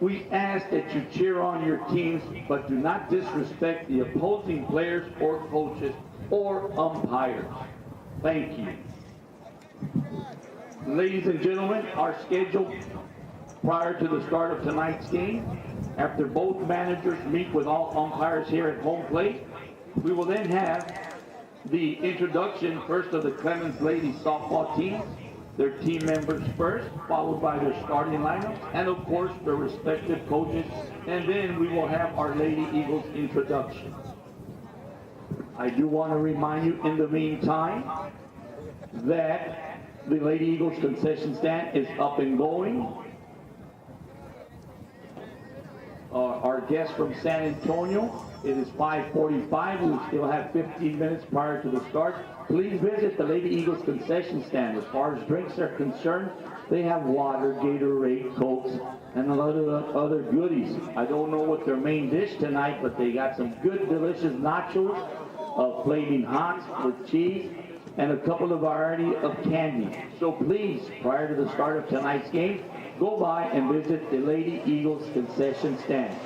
We ask that you cheer on your teams, but do not disrespect the opposing players or coaches or umpires. Thank you. Ladies and gentlemen, our schedule prior to the start of tonight's game, after both managers meet with all umpires here at home plate, we will then have the introduction first of the Clemens ladies softball team, their team members first, followed by their starting lineup, and of course their respective coaches, and then we will have our Lady Eagles introduction. I do want to remind you in the meantime that the Lady Eagles concession stand is up and going. Our guest from San Antonio, it is 5:45. We still have 15 minutes prior to the start. Please visit the Lady Eagles concession stand. As far as drinks are concerned, they have water, Gatorade, Cokes, and a lot of other goodies. I don't know what their main dish tonight, but they got some good, delicious nachos, flaming hot with cheese, and a couple of variety of candy. So please, prior to the start of tonight's game, go by and visit the Lady Eagles concession stand.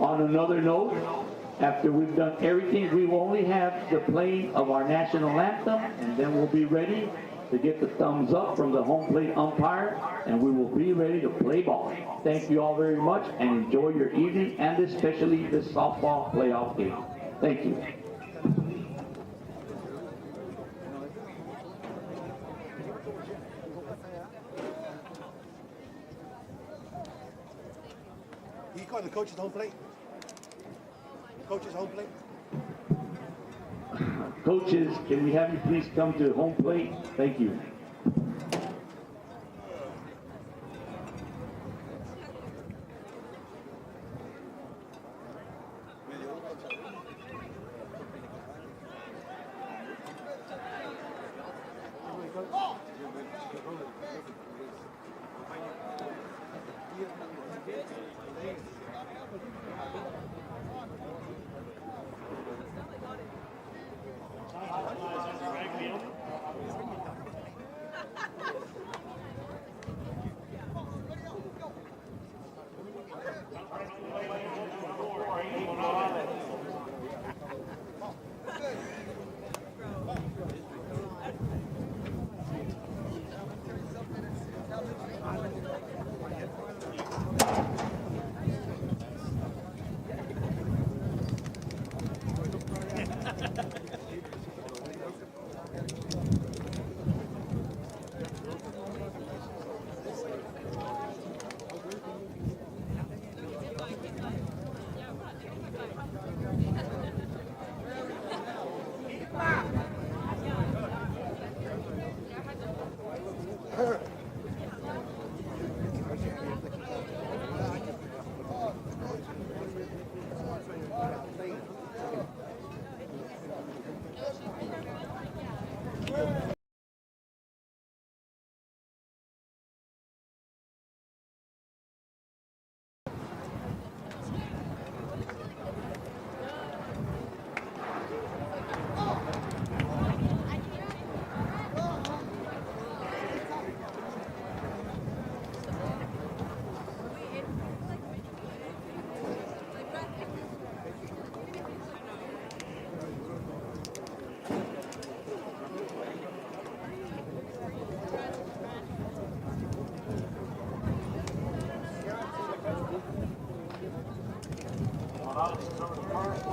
On another note, after we've done everything, we will only have the playing of our national anthem, and then we'll be ready to get the thumbs up from the home plate umpire, and we will be ready to play ball. Thank you all very much, and enjoy your evening, and especially this softball playoff game. Thank you. You got the coach's home plate? Coach's home plate? Coaches, can we have you please come to home plate? Thank you. March, 6, 7, 8.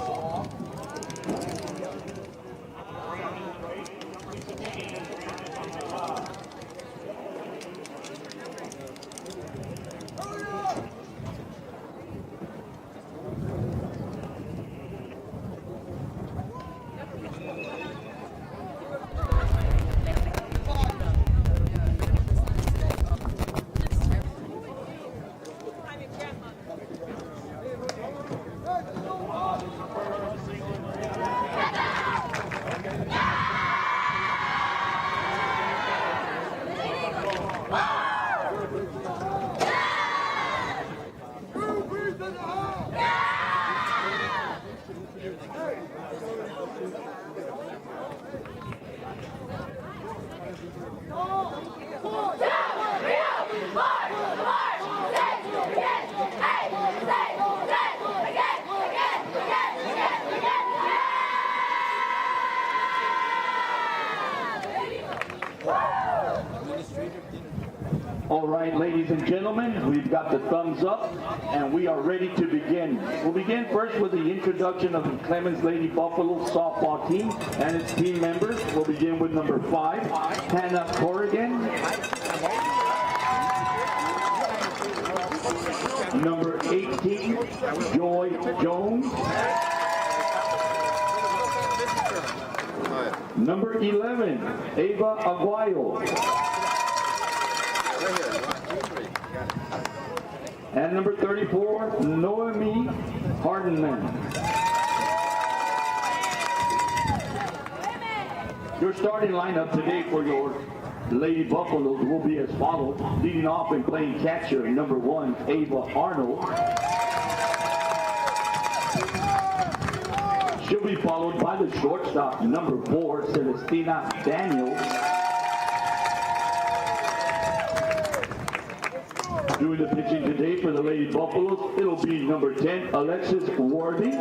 All right, ladies and gentlemen, we've got the thumbs up and we are ready to begin. We'll begin first with the introduction of the Clemens Lady Buffalo softball team and its team members. We'll begin with number 5, Hannah Corrigan. Number 18, Joy Jones. Number 11, Ava Aguayo. And number 34, Noemi Hardenman. Your starting lineup today for your Lady Buffaloes will be as follows. Leading off and playing catcher, number 1, Ava Arnold. She'll be followed by the shortstop, number 4, Celestina Daniels. Doing the pitching today for the Lady Buffaloes, it'll be number 10, Alexis Wardy.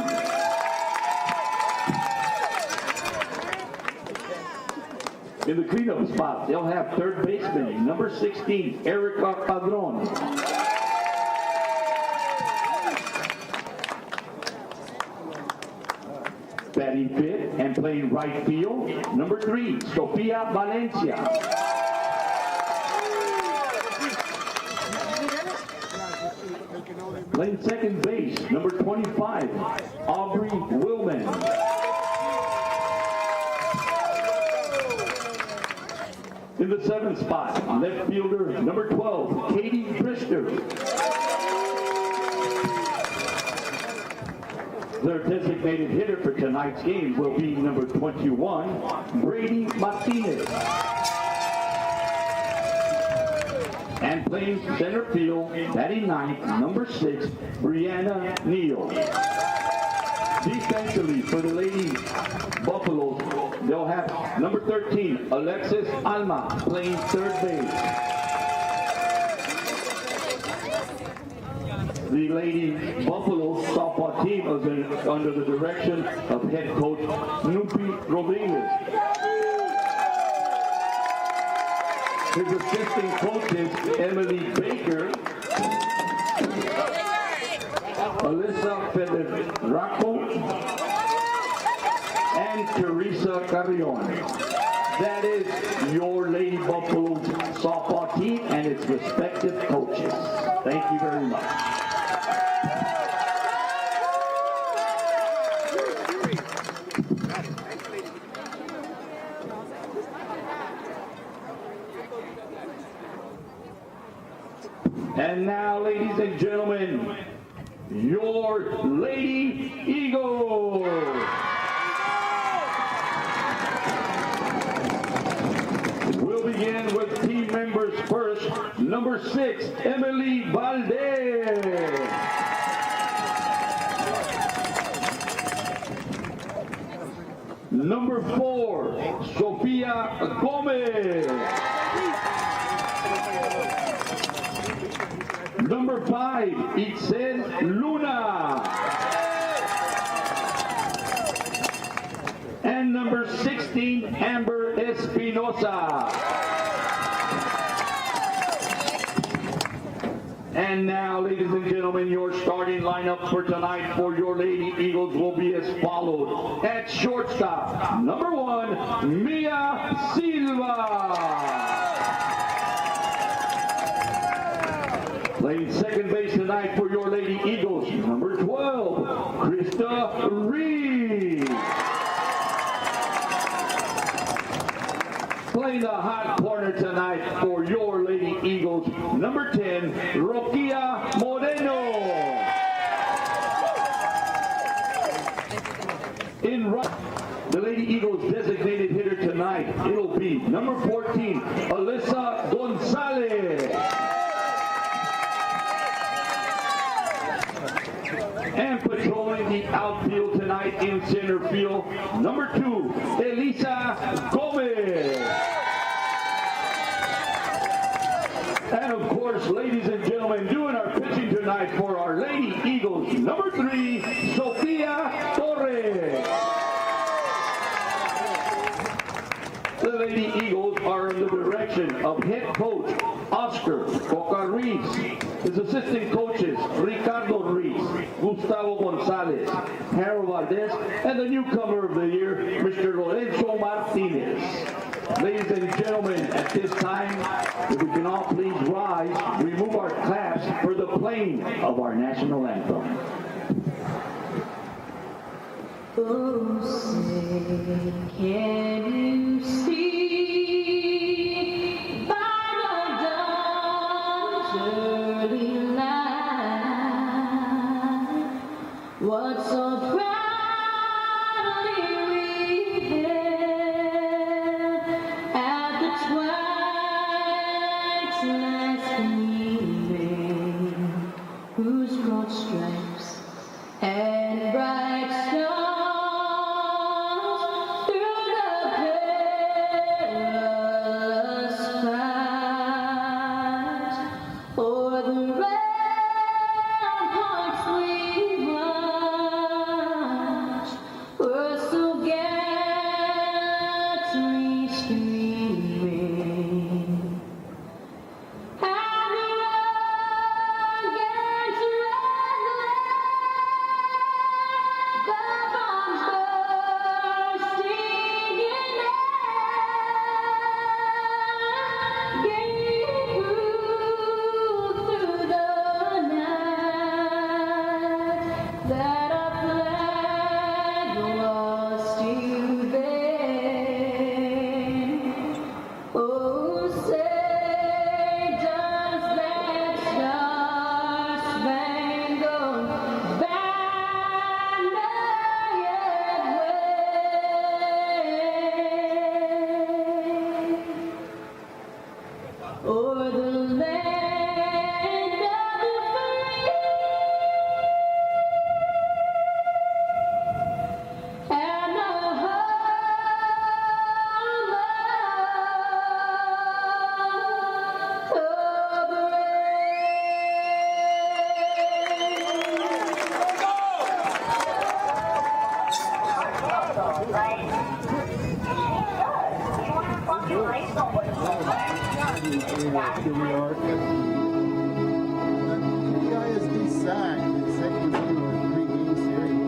In the cleanup spot, they'll have third baseman, number 16, Erica Padron. Batting fifth and playing right field, number 3, Sofia Valencia. Playing second base, number 25, Aubrey Willman. In the 7th spot, left fielder, number 12, Katie Brister. Their designated hitter for tonight's game will be number 21, Brady Martinez. And playing center field, batting ninth, number 6, Brianna Neal. Defensively for the Lady Buffaloes, they'll have number 13, Alexis Alma, playing third base. The Lady Buffaloes softball team is under the direction of head coach Nupi Rodriguez. His assistant coaches, Emily Baker, Alyssa Federaco, and Teresa Carrion. That is your Lady Buffalo softball team and its respective coaches. Thank you very much. And now, ladies and gentlemen, your Lady Eagles. We'll begin with team members first. Number 6, Emily Valdez. Number 4, Sofia Gomez. Number 5, Itzel Luna. And number 16, Amber Espinosa. And now, ladies and gentlemen, your starting lineup for tonight for your Lady Eagles will be as follows. At shortstop, number 1, Mia Silva. Playing second base tonight for your Lady Eagles, number 12, Krista Reed. Playing the hot corner tonight for your Lady Eagles, number 10, Roquia Moreno. In right, the Lady Eagles designated hitter tonight, it'll be number 14, Alyssa Gonzalez. And patrolling the outfield tonight in center field, number 2, Elisa Gomez. And of course, ladies and gentlemen, doing our pitching tonight for our Lady Eagles, number 3, Sofia Torres. The Lady Eagles are in the direction direction of head coach Oscar Coca Ruiz, his assistant coaches Ricardo Ruiz, Gustavo Gonzalez, Harold Valdez, and the newcomer of the year, Mr. Lorenzo Martinez. Ladies and gentlemen, at this time, if we can all please rise, remove our claps for the playing of our national anthem. Oh, say, can you see by the dawn's early light what so proudly we hailed at the twilight's last gleaming, whose broad stripes and bright stars Here we are at the ISD SAC, the second three-game series.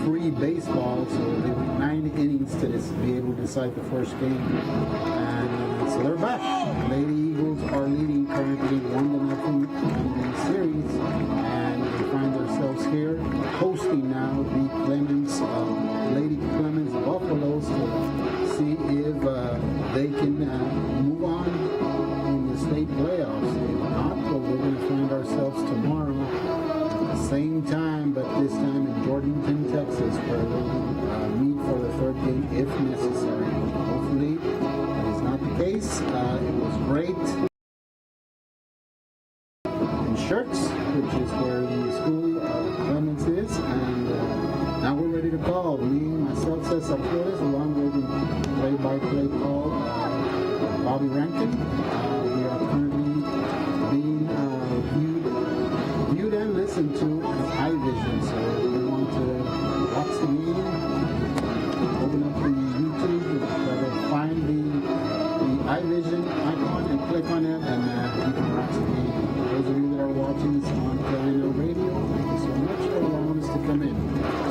Free baseball, so there were 9 innings to this, be able to decide the first game. And so they're back. Lady Eagles are leading currently 1-0 in the series, and they find themselves here hosting now the Clemens, Lady Clemens Buffaloes to see if they can move on in the state playoffs. If not, well, we're going to find ourselves tomorrow. Same time, but this time in Jordanton, Texas, where we'll meet for the third game if necessary. Hopefully, that is not the case. It was great in Shirts, which is where the school Clemens is, and now we're ready to call. Me, myself, Cesar Flores, along with the play-by-play call, Bobby Rankin. We are currently being viewed and listened to high vision, so if you want to watch the game, open up the YouTube and try to find the iVision icon and click on it, and you can watch the game. Those of you that are watching this on Carolina Radio, thank you so much for allowing us to come in.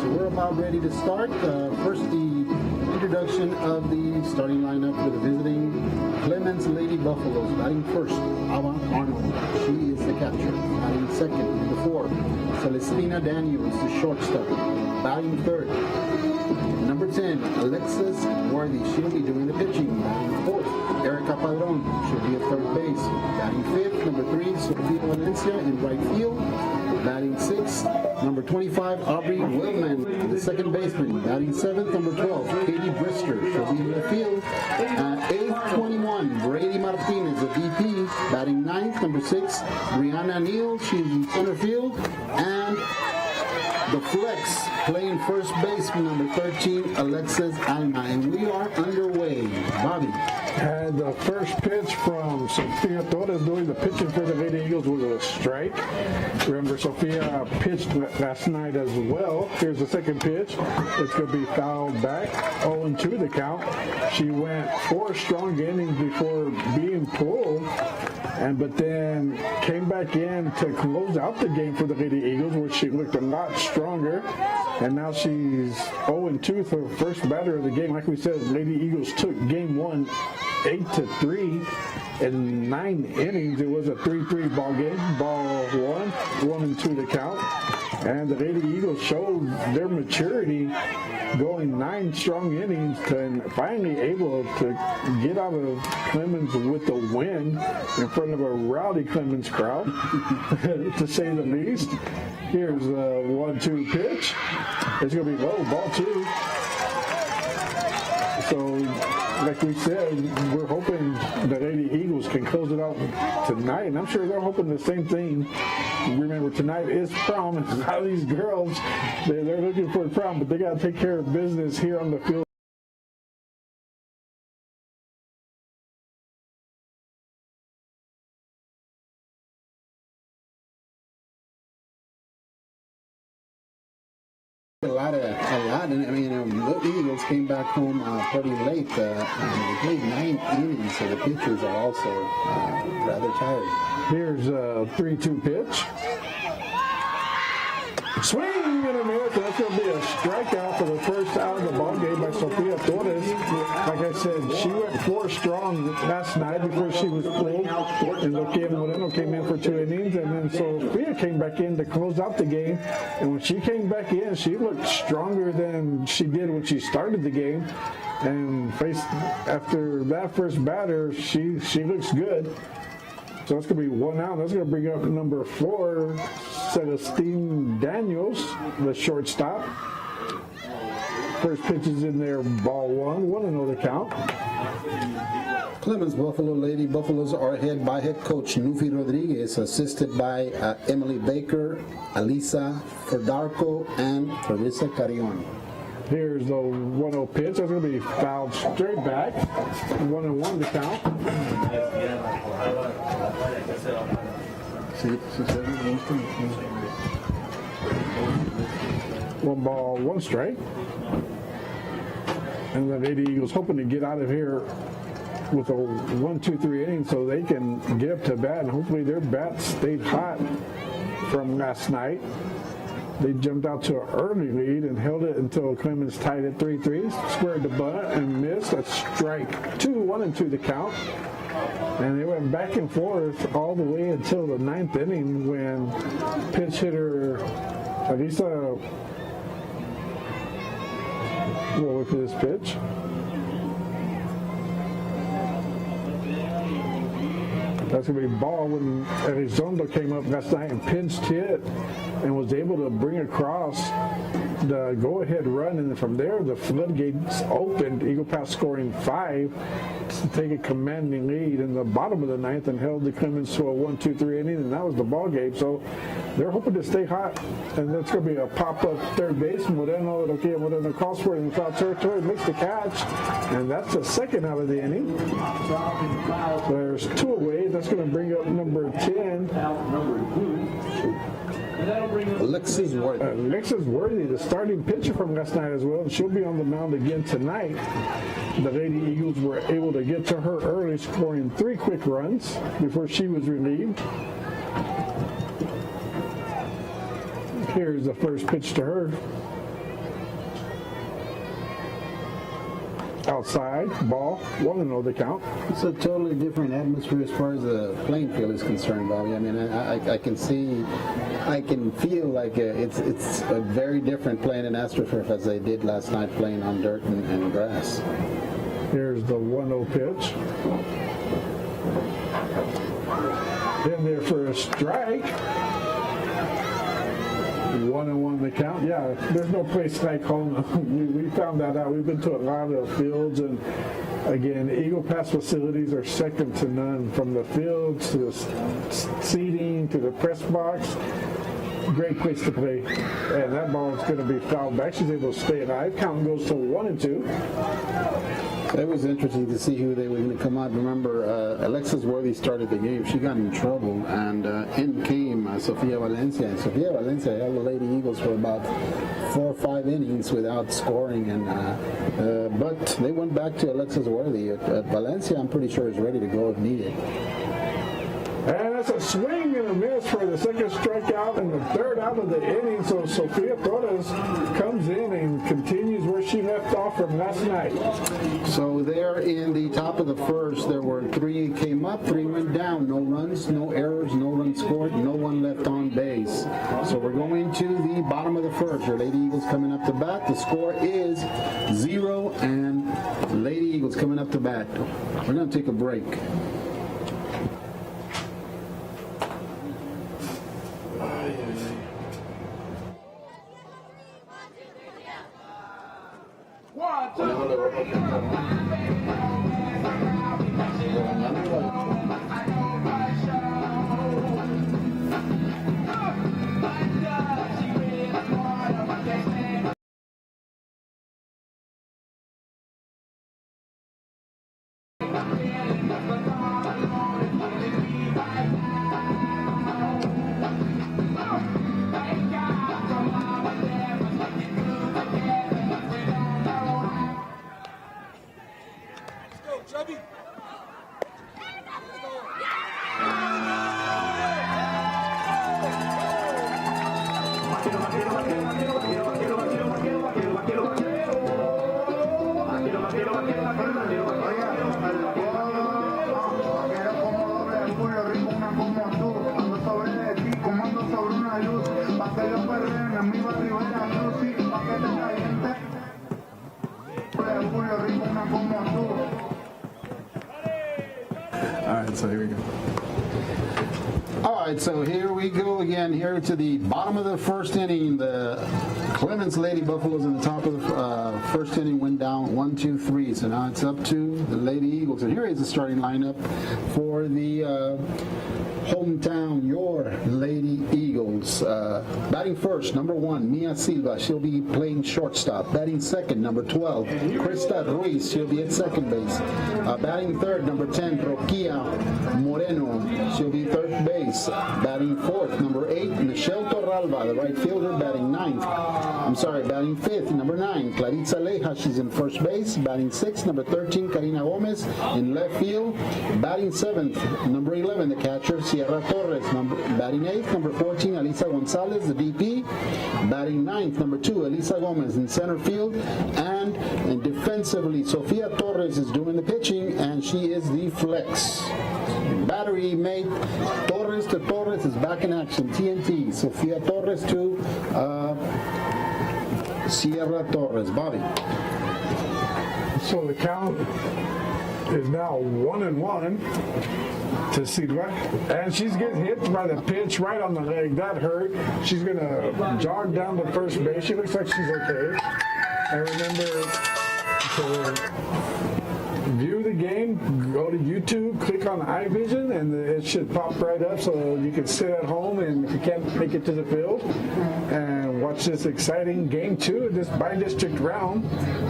So we're about ready to start. First, the introduction of the starting lineup with the visiting Clemens Lady Buffaloes. Batting first, Ava Arnold. She is the catcher. Batting second, number 4, Celestina Daniels, the shortstop. Batting third, number 10, Alexis Worthy. She'll be doing the pitching. Batting fourth, Erica Padron. She'll be at third base. Batting fifth, number 3, Sofia Valencia in right field. Batting sixth, number 25, Aubrey Willman, the second baseman. Batting seventh, number 12, Katie Brister. She'll be in the field. Eighth, 21, Brady Martinez, the VP. Batting ninth, number 6, Brianna Neal. She's in center field. And the flex playing first baseman number 13, Alexis Alma, and we are underway. Bobby. And the first pitch from Sofia Torres doing the pitching for the Lady Eagles was a strike. Remember, Sofia pitched last night as well. Here's the second pitch. It's going to be fouled back. 0-2 the count. She went 4 strong innings before being pulled, but then came back in to close out the game for the Lady Eagles, where she looked a lot stronger. And now she's 0-2 for the first batter of the game. Like we said, Lady Eagles took game 1 8-3 in 9 innings. It was a 3-3 ball game. Ball 1-2 the count. And the Lady Eagles showed their maturity, going 9 strong innings and finally able to get out of Clemens with the win in front of a rowdy Clemens crowd, to say the least. Here's a 1-2 pitch. It's going to be low, ball 2. So, like we said, we're hoping the Lady Eagles can close it out tonight, and I'm sure they're hoping the same thing. Remember, tonight is prom, and a lot of these girls, they're looking for a prom, but they got to take care of business here on the field. A lot. And I mean, the Eagles came back home pretty late. They played 9 innings, so the pitchers are also rather tired. Here's a 3-2 pitch. Swing and a miss. That's going to be a strikeout for the first out of the ball game by Sofia Torres. Like I said, she went 4 strong last night before she was pulled. And Loquia Moreno came in for 2 innings, and then Sofia came back in to close out the game. And when she came back in, she looked stronger than she did when she started the game. And after that first batter, she looks good. So it's going to be 1 out. That's going to bring up number 4, Celestine Daniels, the shortstop. First pitch is in there, ball 1. 1-0 the count. Clemens Buffalo Lady Buffaloes are head by head coach Nufi Rodriguez, assisted by Emily Baker, Alisa Ferdarco, and Clarissa Carrion. Here's the 1-0 pitch. That's going to be fouled straight back. 1-1 to count. 1 ball, 1 strike. And the Lady Eagles hoping to get out of here with a 1-2-3 inning so they can get up to bat, and hopefully their bats stayed hot from last night. They jumped out to an early lead and held it until Clemens tied at 3-3, squared the bunt and missed. A strike 2, 1-2 the count. And they went back and forth all the way until the 9th inning when pinch hitter Alisa, we'll wait for this pitch. That's going to be ball when Elizondo came up last night and pinched hit and was able to bring across the go-ahead run. And from there, the floodgates opened. Eagle Pass scoring 5 to take a commanding lead in the bottom of the 9th and held the Clemens to a 1-2-3 inning, and that was the ball game. So they're hoping to stay hot, and that's going to be a pop-up third base. Moreno calls for it in foul territory, makes the catch, and that's the second out of the inning. There's 2 away. That's going to bring up number 10. Alexis Worthy, the starting pitcher from last night as well, and she'll be on the mound again tonight. The Lady Eagles were able to get to her early, scoring 3 quick runs before she was relieved. Here's the first pitch to her. Outside, ball, 1-0 the count. It's a totally different atmosphere as far as the playing field is concerned, Bobby. I mean, I can feel like it's a very different playing in AstroTurf as they did last night playing on dirt and grass. Here's the 1-0 pitch. In there for a strike. 1-1 the count. Yeah, there's no place like home. We found that out. We've been to a lot of fields, and again, Eagle Pass facilities are second to none, from the fields to the seating to the press box. great place to play. And that ball is going to be fouled back. She's able to stay alive. Count goes to 1-2. It was interesting to see who they were going to come out. Remember, Alexis Worthy started the game. She got in trouble, and in came Sofia Valencia. And Sofia Valencia held the Lady Eagles for about 4 or 5 innings without scoring. And but they went back to Alexis Worthy. Valencia, I'm pretty sure, is ready to go if needed. And that's a swing and a miss for the second strikeout and the third out of the inning. So Sofia Torres comes in and continues where she left off from last night. So there in the top of the first, there were 3 came up, 3 went down. No runs, no errors, no runs scored, no one left on base. So we're going to the bottom of the first. Your Lady Eagles coming up to bat. The score is 0, and Lady Eagles coming up to bat. We're going to take a break. Chubby. All right, so here we go. All right, so here we go again, here to the bottom of the first inning. The Clemens Lady Buffaloes in the top of the first inning went down 1-2-3. So now it's up to the Lady Eagles. And here is the starting lineup for the hometown, your Lady Eagles. Batting first, number 1, Mia Silva. She'll be playing shortstop. Batting second, number 12, Krista Ruiz. She'll be at second base. Batting third, number 10, Roquia Moreno. She'll be third base. Batting fourth, number 8, Michelle Torralba, the right fielder. Batting batting fifth, number 9, Claritza Leja. She's in first base. Batting sixth, number 13, Karina Gomez in left field. Batting seventh, number 11, the catcher, Sierra Torres. Batting eighth, number 14, Elisa Gonzalez, the DP. Batting ninth, number 2, Elisa Gomez in center field. And defensively, Sofia Torres is doing the pitching, and she is the flex. Battery mate, Torres to Torres is back in action. TNT, Sofia Torres to Sierra Torres. Bobby. So the count is now 1-1 to Silva, and she's getting hit by the pitch right on the leg. That hurt. She's gonna jog down to first base. She looks like she's okay. And remember to view the game, go to YouTube, click on iVision, and it should pop right up so you can sit at home, and if you can't make it to the field, and watch this exciting game 2 of this bi-district round.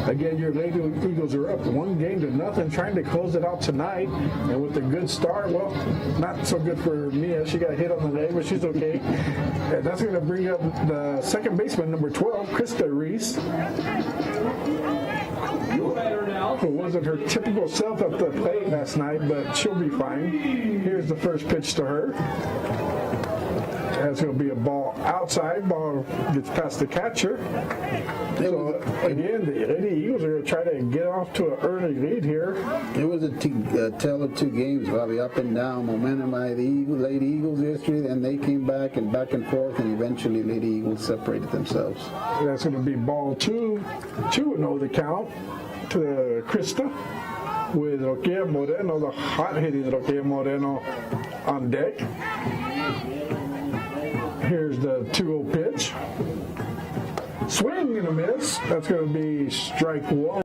Again, your Lady Eagles are up 1-0, trying to close it out tonight, and with a good start. Well, not so good for Mia. She got hit on the leg, but she's okay. And that's going to bring up the second baseman, number 12, Krista Reese, who wasn't her typical self at the plate last night, but she'll be fine. Here's the first pitch to her. That's going to be a ball outside. Ball gets past the catcher. So again, the Lady Eagles are going to try to get off to an early lead here. It was a tale of two games, Bobby, up and down. Momentum by the Lady Eagles yesterday, and they came back and forth, and eventually Lady Eagles separated themselves. That's going to be ball 2-0 the count to Krista, with Roquia Moreno, the hot-hitting Roquia Moreno, on deck. Here's the 2-0 pitch. Swing and a miss. That's going to be strike 1.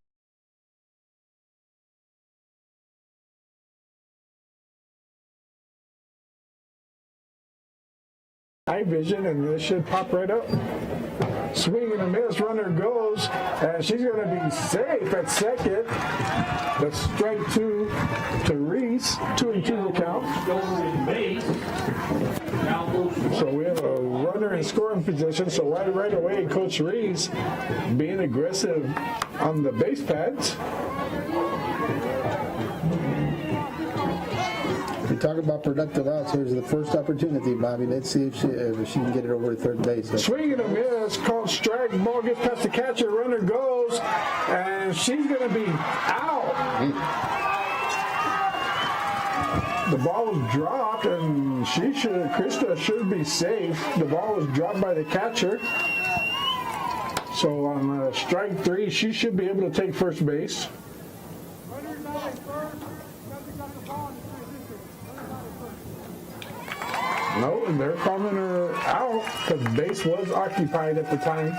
eye vision, and this should pop right up. Swing and a miss, runner goes, and she's going to be safe at second. That's strike two to Reese, 2-2 the count. So we have a runner in scoring position, so right away, Coach Reese being aggressive on the base pads. We talk about productive outs. Here's the first opportunity, Bobby. Let's see if she can get it over to third base. Swing and a miss, called strike. Ball gets past the catcher. Runner goes, and she's going to be out. The ball was dropped, and Krista should be safe. The ball was dropped by the catcher. So on strike three, she should be able to take first base. No, they're calling her out because base was occupied at the time.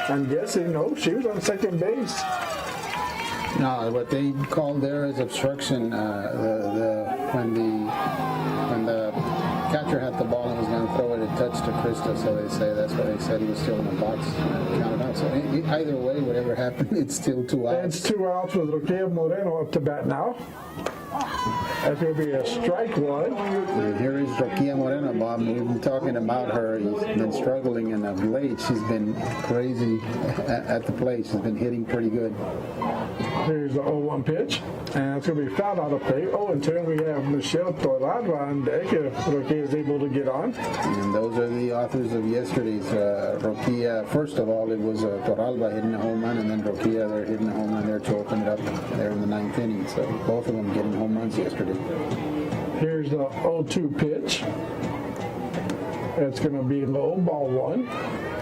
I'm guessing, no, she was on second base. No, what they called there is obstruction. When the catcher had the ball and was going to throw it, it touched to Krista, so they say that's why they said he was still in the box. Counted out. So either way, whatever happened, it's still 2 outs. It's 2 outs with Roquea Moreno up to bat now. That's going to be a strike one. And here is Roquea Moreno, Bob. We've been talking about her. She's been struggling, and of late she's been crazy at the plate. She's been hitting pretty good. Here's the 0-1 pitch, and it's going to be fouled out of play. 0-2, we have Michelle Torralba on deck if Roquea is able to get on. And those are the authors of yesterday's Roquea. First of all, it was Torralba hitting a home run, and then Roquea, they're hitting a home run there to open it up there in the 9th inning. So both of them getting home runs yesterday. Here's the 0-2 pitch. It's going to be low, ball 1.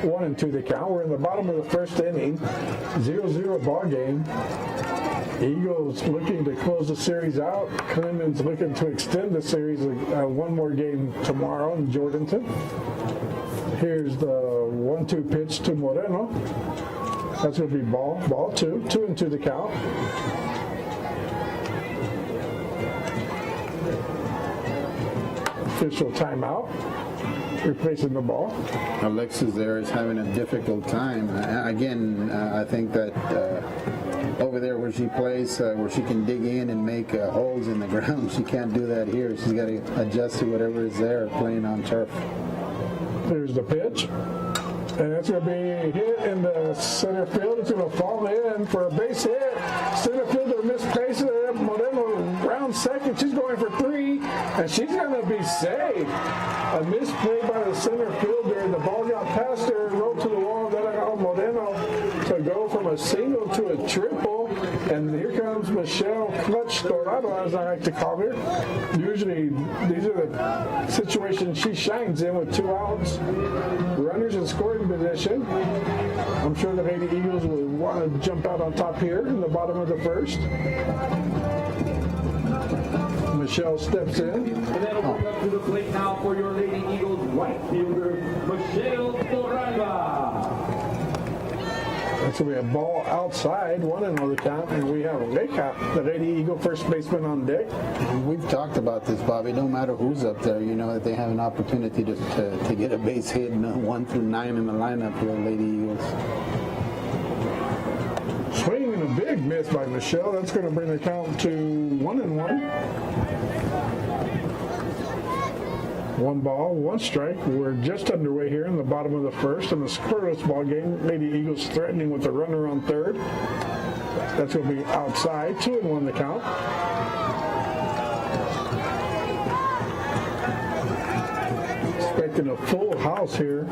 1-2 the count. We're in the bottom of the first inning. 0-0 ball game. Eagles looking to close the series out. Clemens looking to extend the series one more game tomorrow in Jordanton. Here's the 1-2 pitch to Moreno. That's going to be ball 2. 2-2 the count. Official timeout. Replacing the ball. Alexis there is having a difficult time. Again, I think that over there where she plays, where she can dig in and make holes in the ground, she can't do that here. She's got to adjust to whatever is there playing on turf. There's the pitch. And it's going to be hit in the center field. It's going to fall in for a base hit. Center fielder misplaces it. Moreno round second. She's going for 3, and she's going to be safe. A misplay by the center fielder. The ball got past her, rolled to the wall. Then allowed Moreno to go from a single to a triple. And here comes Michelle Clutch Dorado, as I like to call her. Usually, these are the situations she shines in with 2 outs. Runners in scoring position. I'm sure the Lady Eagles will want to jump out on top here in the bottom of the first. Michelle steps in. And then we'll up to the plate now for your Lady Eagles right fielder, Michelle Torralba. That's going to be a ball outside, 1-0 the count, and we have Leka, the Lady Eagle first baseman on deck. We've talked about this, Bobby. No matter who's up there, you know that they have an opportunity to get a base hit 1 through 9 in the lineup for the Lady Eagles. Swing and a big miss by Michelle. That's going to bring the count to 1-1. 1 ball, 1 strike. We're just underway here in the bottom of the first in the scoreless ball game. Lady Eagles threatening with the runner on third. That's going to be outside. 2-1 the count. Expecting a full house here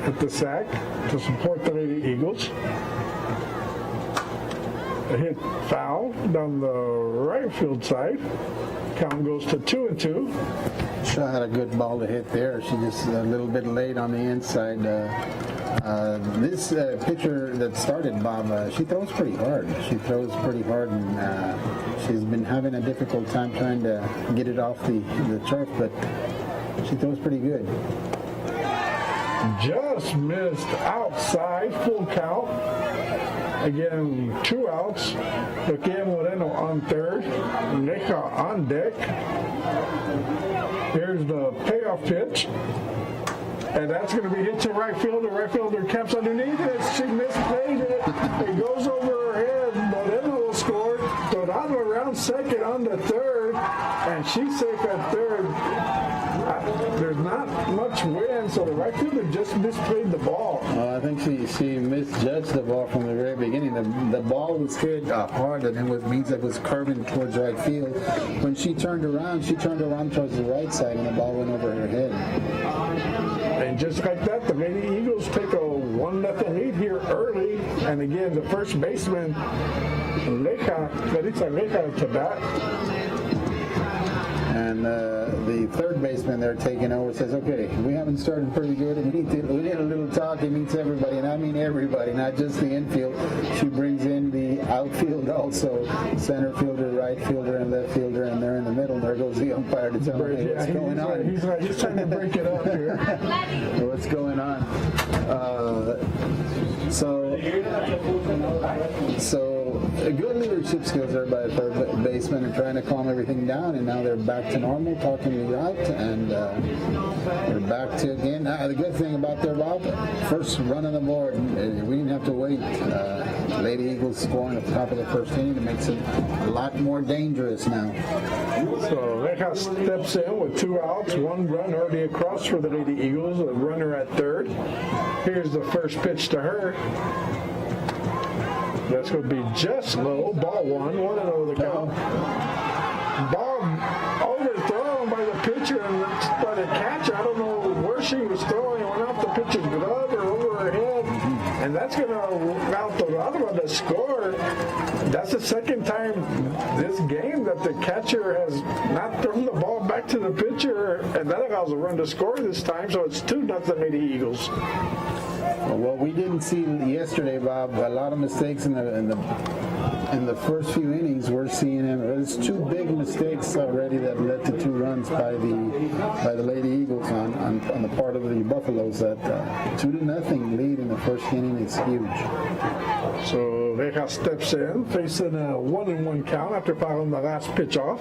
at the SAC to support the Lady Eagles. A hit foul down the right field side. Count goes to 2-2. Shaw had a good ball to hit there. She just a little bit late on the inside. This pitcher that started, Bob, she throws pretty hard. And she's been having a difficult time trying to get it off the turf, but she throws pretty good. Just missed outside, full count. Again, 2 outs. Again, Moreno on third. Neca on deck. Here's the payoff pitch. And that's going to be hit to right field. The right fielder camps underneath it. She misplayed it. It goes over her head. Moreno will score. Dorado around second on the third. And she's safe at third. There's not much wind, so the right fielder just misplayed the ball. I think she misjudged the ball from the very beginning. The ball was hit hard, and it means it was curving towards right field. When she turned around towards the right side, and the ball went over her head. And just like that, the Lady Eagles take a 1-0 lead here early. And again, the first baseman, Clarissa Leca, to bat. And the third baseman there taking over says, okay, we haven't started pretty good. We need a little talk. It means everybody, and I mean everybody, not just the infield. She brings in the outfield also, center fielder, right fielder, and left fielder, and they're in the middle. There goes the umpire to tell them, hey, what's going on? He's trying to break it up here. What's going on? So good leadership skills there by the third baseman and trying to calm everything down, and now they're back to normal, talking me out, and they're back to again. The good thing about their Bob, first run on the board, we didn't have to wait. Lady Eagles scoring at the top of the first inning. It makes it a lot more dangerous now. So Leca steps in with 2 outs, 1 run already across for the Lady Eagles, a runner at third. Here's the first pitch to her. That's going to be just low. Ball 1-0 the count. Ball overthrown by the pitcher and by the catcher. I don't know where she was throwing. It went off the pitcher's glove or over her head. And that's going to out Dorado to score. That's the second time this game that the catcher has not thrown the ball back to the pitcher. And that allows a run to score this time. So it's 2-0 Lady Eagles. Well, we didn't see yesterday, Bob, a lot of mistakes in the first few innings. We're seeing him. There's 2 big mistakes already that led to 2 runs by the Lady Eagles on the part of the Buffaloes. That 2-0 lead in the first inning is huge. So Leca steps in, facing a 1-1 count after fouling the last pitch off.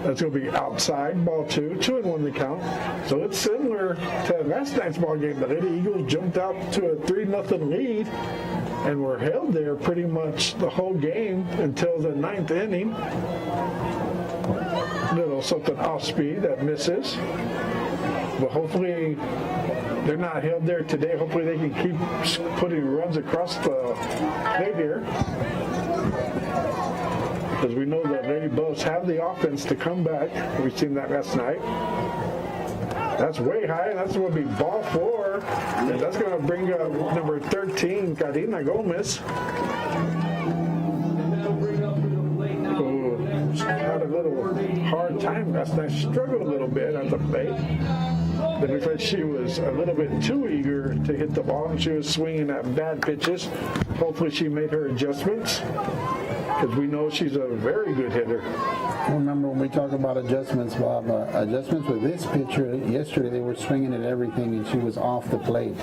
That's going to be outside, ball 2, 2-1 the count. So it's similar to last night's ball game. The Lady Eagles jumped out to a 3-0 lead and were held there pretty much the whole game until the 9th inning. Little something off speed that misses. But hopefully they're not held there today. Hopefully they can keep putting runs across the plate here. Because we know that Lady Buffs have the offense to come back. We've seen that last night. That's way high. That's going to be ball 4. And that's going to bring up number 13, Karina Gomez. Who had a little hard time last night. Struggled a little bit at the plate. It looks like she was a little bit too eager to hit the ball, and she was swinging at bad pitches. Hopefully she made her adjustments, because we know she's a very good hitter. Remember when we talk about adjustments, Bob, adjustments with this pitcher, yesterday they were swinging at everything and she was off the plate.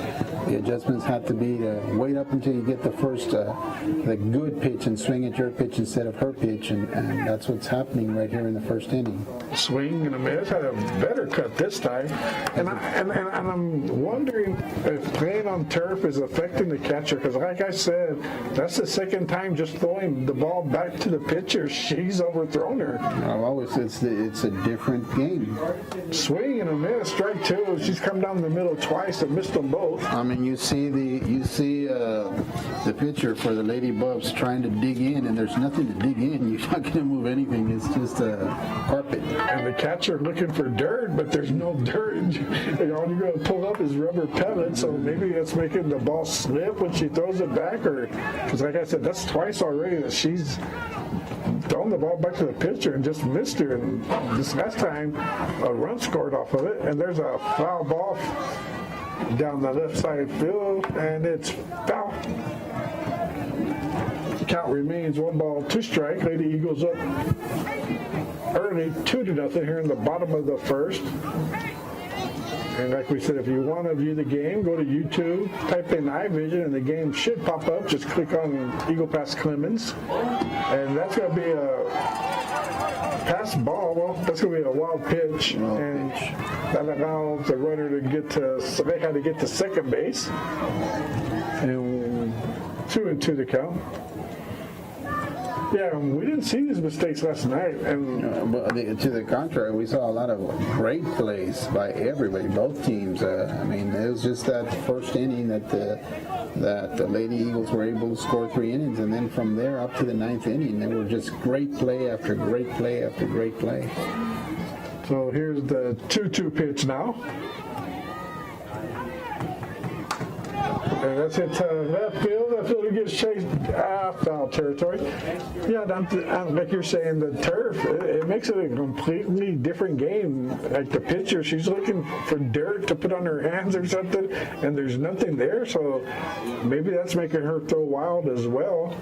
The adjustments had to be to wait up until you get the first, the good pitch and swing at your pitch instead of her pitch, and that's what's happening right here in the first inning. Swing and a miss, had a better cut this time. And I'm wondering if playing on turf is affecting the catcher, because like I said, that's the second time just throwing the ball back to the pitcher. She's overthrown her. Well, it's a different game. Swing and a miss, strike 2. She's come down the middle twice and missed them both. I mean, you see the pitcher for the Lady Buffs trying to dig in, and there's nothing to dig in. You're not going to move anything. It's just a carpet. And the catcher looking for dirt, but there's no dirt. And all you're going to pull up is rubber pellets, so maybe it's making the ball slip when she throws it back. Or, because like I said, that's twice already that she's thrown the ball back to the pitcher and just missed her. And this last time, a run scored off of it, and there's a foul ball down the left side field, and it's foul. The count remains 1-2 strike. Lady Eagles up early, 2-0 here in the bottom of the first. And like we said, if you want to view the game, go to YouTube, type in iVision, and the game should pop up. Just click on Eagle Pass Clemens, and that's going to be a pass ball. Well, that's going to be a wild pitch, and that allows the runner to get to second base, and 2-2 the count. Yeah, we didn't see these mistakes last night, and But to the contrary, we saw a lot of great plays by everybody, both teams. I mean, it was just that first inning that the Lady Eagles were able to score 3 innings, and then from there up to the 9th inning, they were just great play after great play after great play. so here's the 2-2 pitch now. And that's hit to left field. That fielder gets chased foul territory. Yeah, like you're saying, the turf, it makes it a completely different game. Like the pitcher, she's looking for dirt to put on her hands or something, and there's nothing there. So maybe that's making her throw wild as well.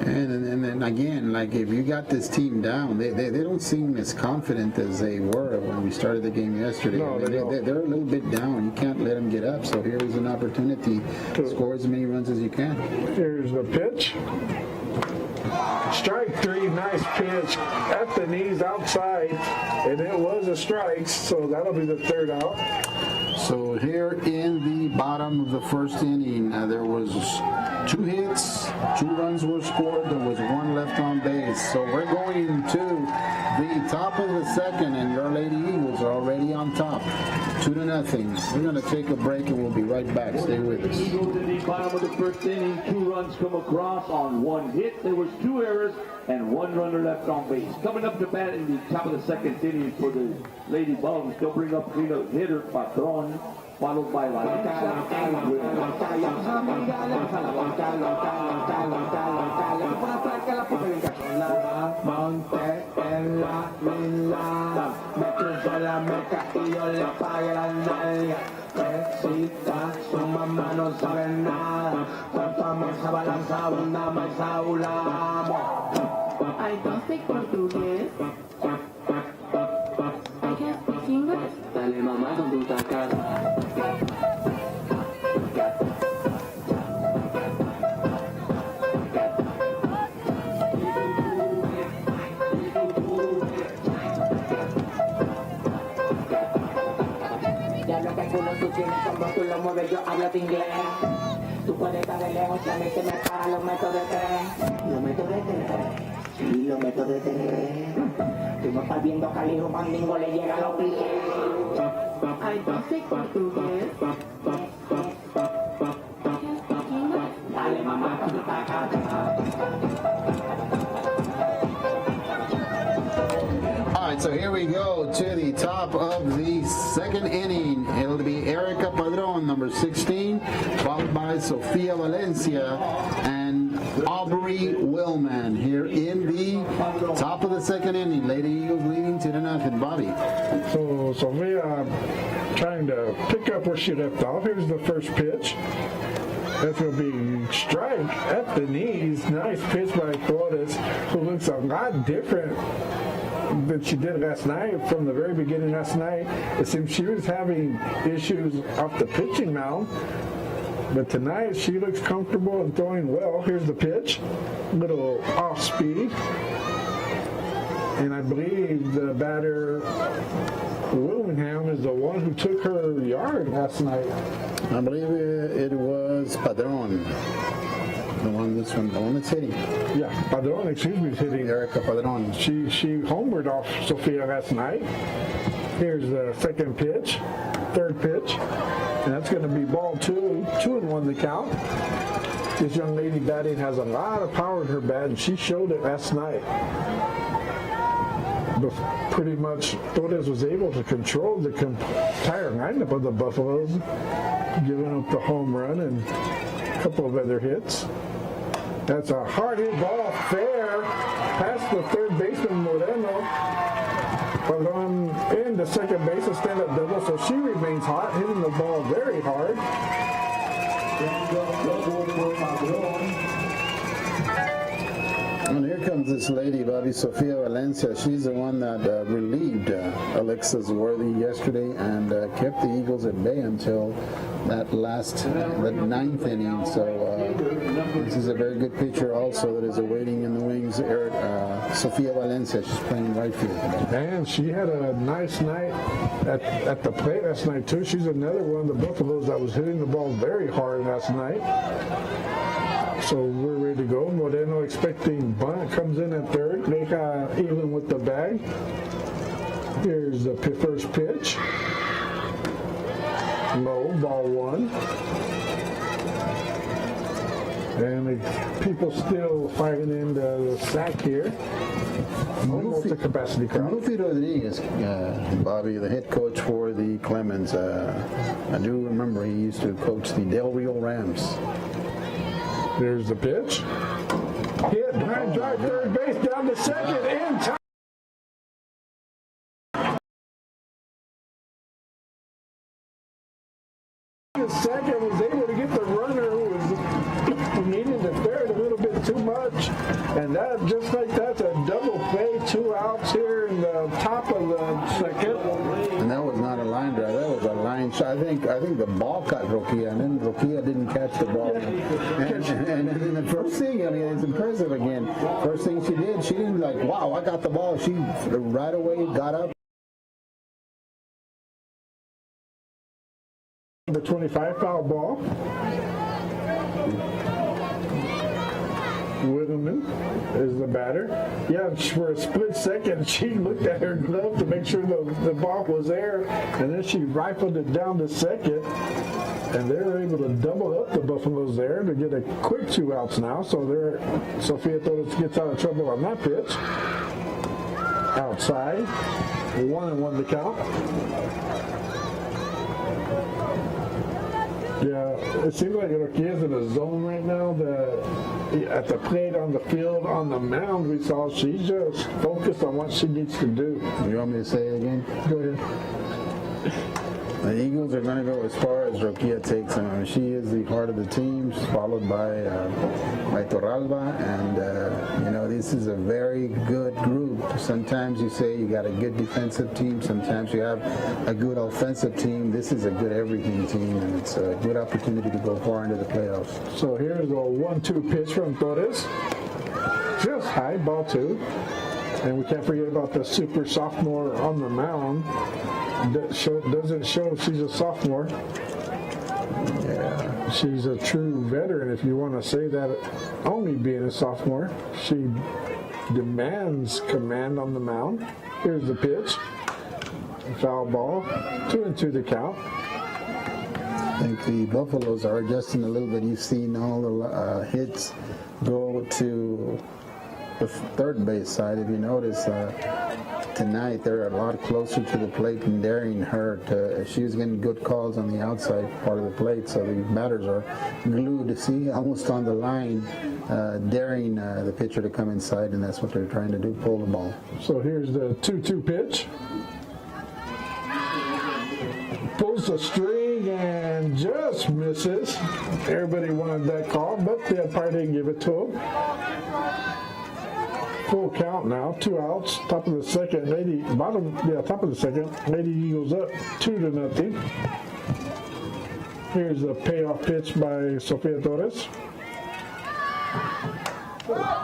And then again, like if you got this team down, they don't seem as confident as they were when we started the game yesterday. No, I mean, they're a little bit down. You can't let them get up. So here is an opportunity to score as many runs as you can. Here's the pitch. Strike 3, nice pitch at the knees outside, and it was a strike, so that'll be the 3rd out. So here in the bottom of the first inning, there was 2 hits, 2 runs were scored, there was 1 left on base. So we're going to the top of the second, and your Lady Eagles are already on top, 2-0. We're going to take a break, and we'll be right back. Stay with us. Eagles in the bottom of the first inning, 2 runs come across on 1 hit. There was 2 errors and 1 runner left on base. Coming up to bat in the top of the second inning for the Lady Bugs, they'll bring up cleanup hitter Patron, followed by I don't speak Portuguese. I can speak English. Dale mamá con tu tacada. Ya lo que culo tú tienes, como tú lo mueves, yo hablo de inglés. Tú puedes estar de lejos, y a mí se me para los métodos de 3. Los métodos de 3. Sí, los métodos de 3. Tú no estás viendo que al hijo mandingo le llega a los pies. I don't speak Portuguese. Dale mamá con tu tacata. All right, so here we go to the top of the second inning. It'll be Erica Padron, number 16, followed by Sofia Valencia and Aubrey Willman here in the top of the second inning. Lady Eagles leading 2-0. Bobby. So Sofia trying to pick up where she left off. Here's the first pitch. That's going to be strike at the knees. Nice pitch by Flores, who looks a lot different than she did last night. From the very beginning last night, it seems she was having issues off the pitching mound. But tonight, she looks comfortable and throwing well. Here's the pitch. Little off speed. And I believe the batter, Willingham, is the one who took her yard last night. I believe it was Padron. The one that's hitting. Yeah, Padron, excuse me, is hitting. Erica Padron. She homered off Sofia last night. Here's the second pitch, third pitch, and that's going to be ball 2, 2-1 the count. This young lady batting has a lot of power in her bat, and she showed it last night. But pretty much, Torres was able to control the entire lineup of the Buffaloes, giving up the home run and a couple of other hits. That's a hard hit ball, fair, past the third baseman Moreno. Padron in the second base, a stand-up double, so she remains hot, hitting the ball very hard. And here comes this lady, Bobby Sofia Valencia. She's the one that relieved Alexis Worthy yesterday and kept the Eagles at bay until that ninth inning. So this is a very good pitcher also that is awaiting in the wings. Sofia Valencia, she's playing right field today. And she had a nice night at the plate last night too. She's another one of the Buffaloes that was hitting the ball very hard last night. So we're ready to go. Moreno expecting bunt, comes in at third. Leja even with the bag. Here's the first pitch. Low, ball one. And the people still fighting in the sack here. Almost a capacity crowd. Luffy Rodriguez, Bobby, the head coach for the Clemens. I do remember he used to coach the Del Rio Rams. There's the pitch. Hit, line drive, third base, down to second, in time. The second was able to get the runner who was needing the third a little bit too much. And that, just like that's a double play, 2 outs here in the top of the second. And that was not a line drive, that was a line shot. I think the ball caught Roquilla, and then Roquilla didn't catch the ball. And then the first thing, I mean, it's impressive again. First thing she didn't like, wow, I got the ball. She right away got up. The 25 foul ball. Whittleman is the batter. Yeah, for a split second, she looked at her glove to make sure the ball was there, and then she rifled it down to second, and they were able to double up the Buffaloes there to get a quick 2 outs now. So Sofia Torres gets out of trouble on that pitch. Outside, 1-1 the count. Yeah, it seems like Roquilla's in a zone right now. At the plate, on the field, on the mound, we saw she's just focused on what she needs to do. You want me to say it again? Go ahead. The Eagles are going to go as far as Roquilla takes them. I mean, she is the heart of the team, followed by Torralba, and this is a very good group. Sometimes you say you got a good defensive team, sometimes you have a good offensive team. This is a good everything team, and it's a good opportunity to go far into the playoffs. So here's a 1-2 pitch from Torres. Just high, ball 2. And we can't forget about the super sophomore on the mound. Doesn't show she's a sophomore. Yeah, she's a true veteran, if you want to say that, only being a sophomore. She demands command on the mound. Here's the pitch. Foul ball. 2-2 the count. I think the Buffaloes are adjusting a little bit. You've seen all the hits go to the third base side. If you notice, tonight they're a lot closer to the plate and daring her to. She's getting good calls on the outside part of the plate, so the batters are glued to see almost on the line, daring the pitcher to come inside, and that's what they're trying to do, pull the ball. So here's the 2-2 pitch. Pulls the string and just misses. Everybody wanted that call, but the umpire didn't give it to him. Full count now, 2 outs, top of the second, top of the second, Lady Eagles up 2-0. Here's a payoff pitch by Sofia Torres.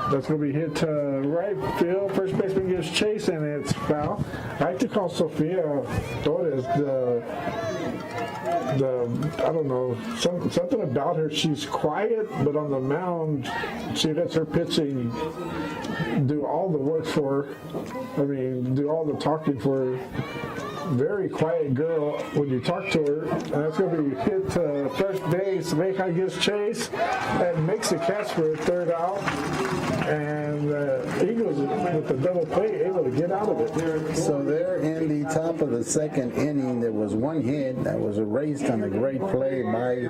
That's going to be hit to right field. First baseman gives chase, and it's foul. I like to call Sofia Torres I don't know, something about her. She's quiet, but on the mound, she lets her pitching do all the work for her. I mean, do all the talking for her. Very quiet girl when you talk to her. And that's going to be hit to first base. Leja gets chase and makes a catch for a third out. And Eagles, with the double play, able to get out of it. So there in the top of the second inning, there was one hit that was erased on a great play by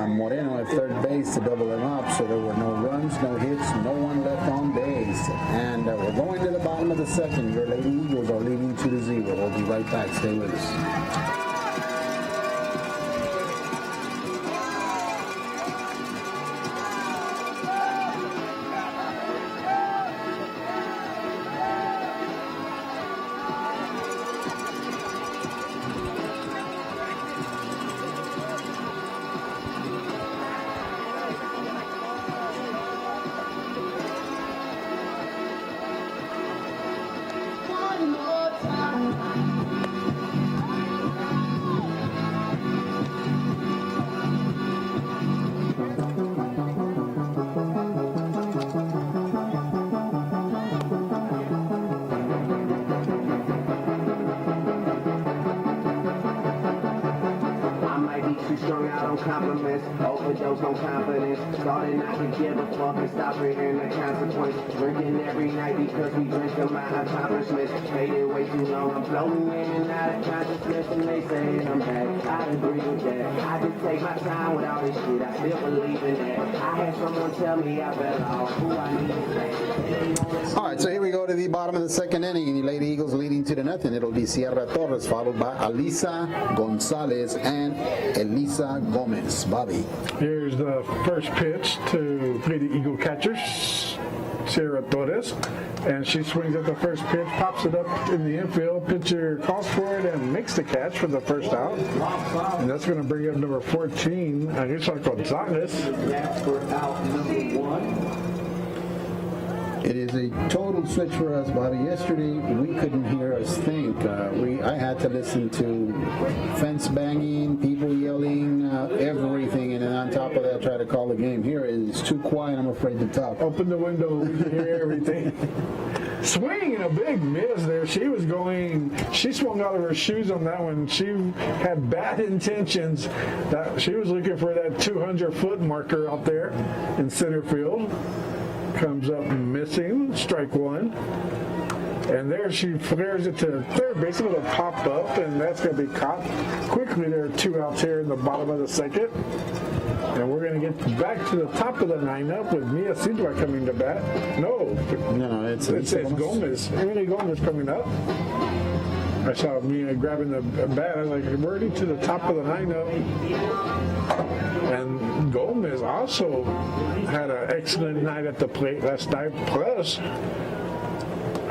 Moreno at third base to double him up. So there were no runs, no hits, no one left on base. And we're going to the bottom of the second. Your Lady Eagles are leading 2-0. We'll be right back. Stay with us. overdose on confidence. Started not to give a fuck and stop fearing the consequence. Drinking every night because we drink of my accomplishments. Faded way too long, I'm floating in and out of consciousness, and they say I'm back. I agree with that. I just take my time with all this shit. I still believe in that. I had someone tell me I fell off. Who I need to say. All right, so here we go to the bottom of the second inning, and the Lady Eagles leading 2-0. It'll be Sierra Torres followed by Alisa Gonzalez and Elisa Gomez. Bobby. Here's the first pitch to Lady Eagle catcher, Sierra Torres. And she swings at the first pitch, pops it up in the infield. Pitcher calls for it and makes the catch for the first out. And that's going to bring up number 14, Alisa Gonzalez. That's for out number 1. It is a total switch for us, Bobby. Yesterday, we couldn't hear us think. I had to listen to fence banging, people yelling, everything, and then on top of that, try to call the game. Here it is too quiet, I'm afraid to talk. Open the window, we can hear everything. Swing and a big miss there. She swung out of her shoes on that one. She had bad intentions. She was looking for that 200-foot marker out there in center field. Comes up missing, strike one. And there she flares it to third base. It'll pop up, and that's going to be caught quickly. There are 2 outs here in the bottom of the second. And we're going to get back to the top of the lineup with Mia Silva coming to bat. No, it's Gomez. Emily Gomez coming up. I saw Mia grabbing the bat. I was like, we're already to the top of the lineup. And Gomez also had an excellent night at the plate last night. Plus,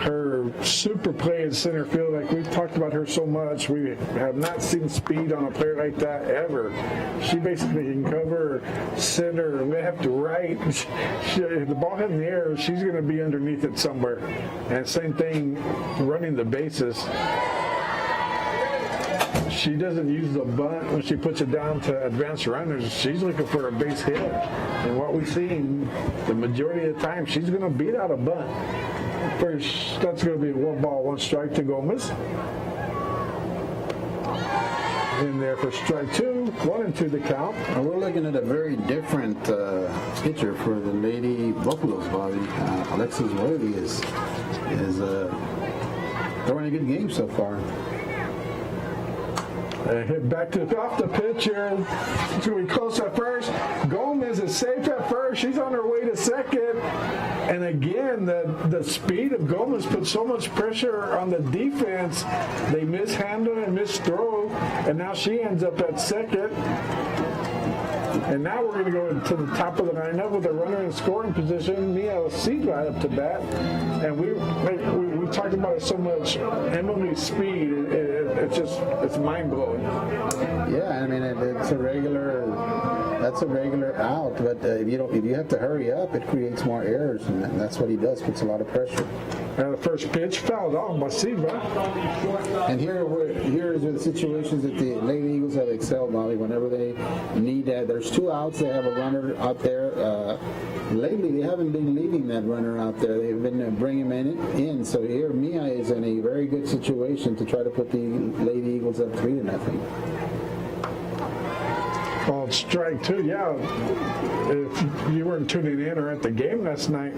her super play in center field, like we've talked about her so much, we have not seen speed on a player like that ever. She basically can cover center, left, right. If the ball hit in the air, she's going to be underneath it somewhere. And same thing running the bases. She doesn't use the bunt when she puts it down to advance runners. She's looking for a base hit. And what we've seen, the majority of the time, she's going to beat out a bunt. First, that's going to be 1 ball, 1 strike to Gomez. In there for strike 2, 1-2 the count. And we're looking at a very different pitcher for the Lady Buffaloes, Bobby. Alexis Worthy is throwing a good game so far. Hit back to off the pitcher. It's going to be close at first. Gomez is safe at first. She's on her way to second. And again, the speed of Gomez puts so much pressure on the defense. They mishandle and misthrow. And now she ends up at second. And now we're going to go to the top of the lineup with a runner in scoring position. Mia Silva up to bat. And we talked about it so much. Emily's speed, it's mind-blowing. Yeah, I mean, it's a regular out, but if you have to hurry up, it creates more errors, and that's what he does, puts a lot of pressure. And the first pitch fouled off by Silva. And here is the situations that the Lady Eagles have excelled, Molly, whenever they need that. There's 2 outs, they have a runner out there. Lately, they haven't been leaving that runner out there. They've been bringing him in. So here, Mia is in a very good situation to try to put the Lady Eagles up 3-0. Called strike 2. Yeah, if you weren't tuning in or at the game last night,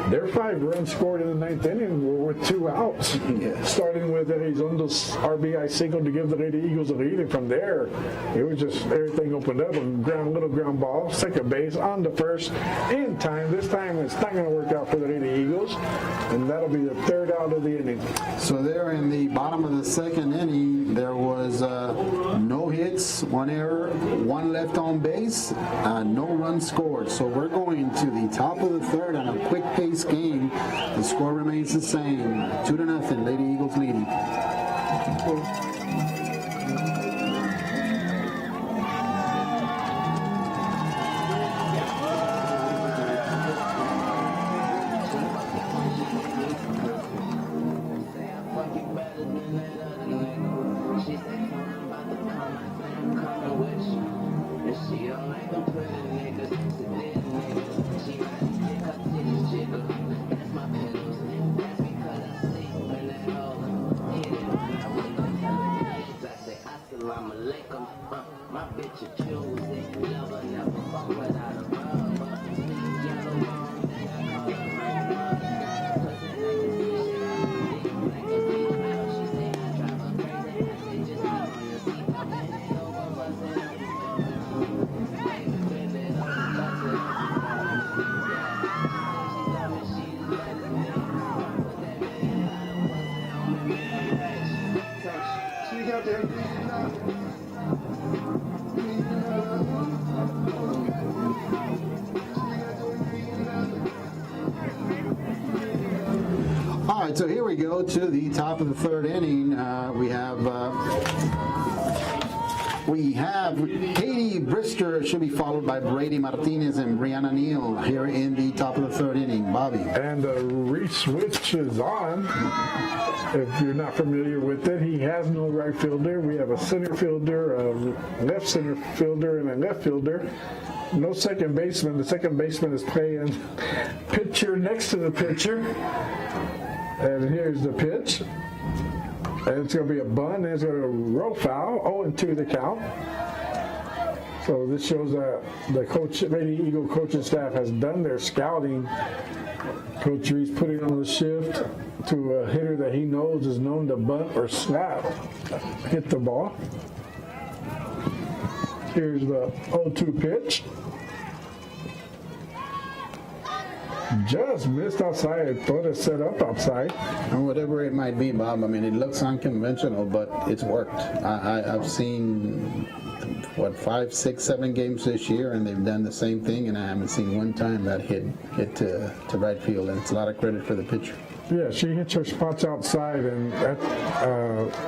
their 5 runs scored in the 9th inning were with 2 outs. Yeah. Starting with Elizondo's RBI single to give the Lady Eagles a lead, and from there, it was just everything opened up. And little ground ball, second base on the first in time. This time it's not going to work out for the Lady Eagles, and that'll be the 3rd out of the inning. So there in the bottom of the second inning, there was no hits, 1 error, 1 left on base, no runs scored. So we're going to the top of the 3rd on a quick pace game. The score remains the same, 2-0, Lady Eagles leading. My bitch a choosy, lover never fuck All right, so here we go to the top of the third inning. We have Katie Brister, should be followed by Brady Martinez and Brianna Neal here in the top of the third inning. Bobby. And the re-switch is on. If you're not familiar with it, he has no right fielder. We have a center fielder, a left center fielder, and a left fielder. No second baseman. The second baseman is playing pitcher next to the pitcher. And here's the pitch. And it's going to be a bunt, and it's going to roll foul. 0-2 the count. So this shows that the Lady Eagle coaching staff has done their scouting. Coach Reese putting on the shift to a hitter that he knows is known to bunt or slap, hit the ball. Here's the 0-2 pitch. Just missed outside. I thought it set up outside. Or whatever it might be, Bob. I mean, it looks unconventional, but it's worked. I've seen, 5, 6, 7 games this year, and they've done the same thing, and I haven't seen one time that hit to right field, and it's a lot of credit for the pitcher. Yeah, she hits her spots outside, and that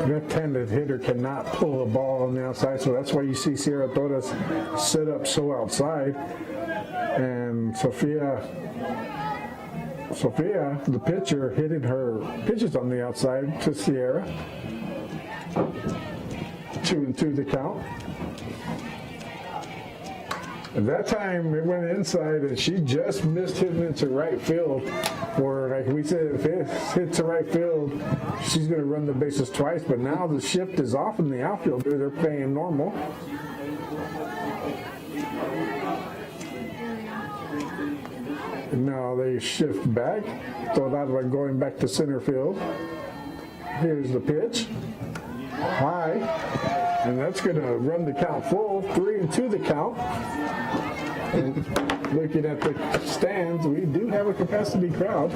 left-handed hitter cannot pull a ball on the outside, so that's why you see Sierra Torres set up so outside. And Sophia, the pitcher, hitting her pitches on the outside to Sierra. 2-2 the count. At that time, it went inside, and she just missed hitting it to right field. Or, like we said, if it hits to right field, she's going to run the bases twice. But now the shift is off in the outfield. They're playing normal. And now they shift back. Thought out about going back to center field. Here's the pitch. High. And that's going to run the count full. 3-2 the count. And looking at the stands, we do have a capacity crowd.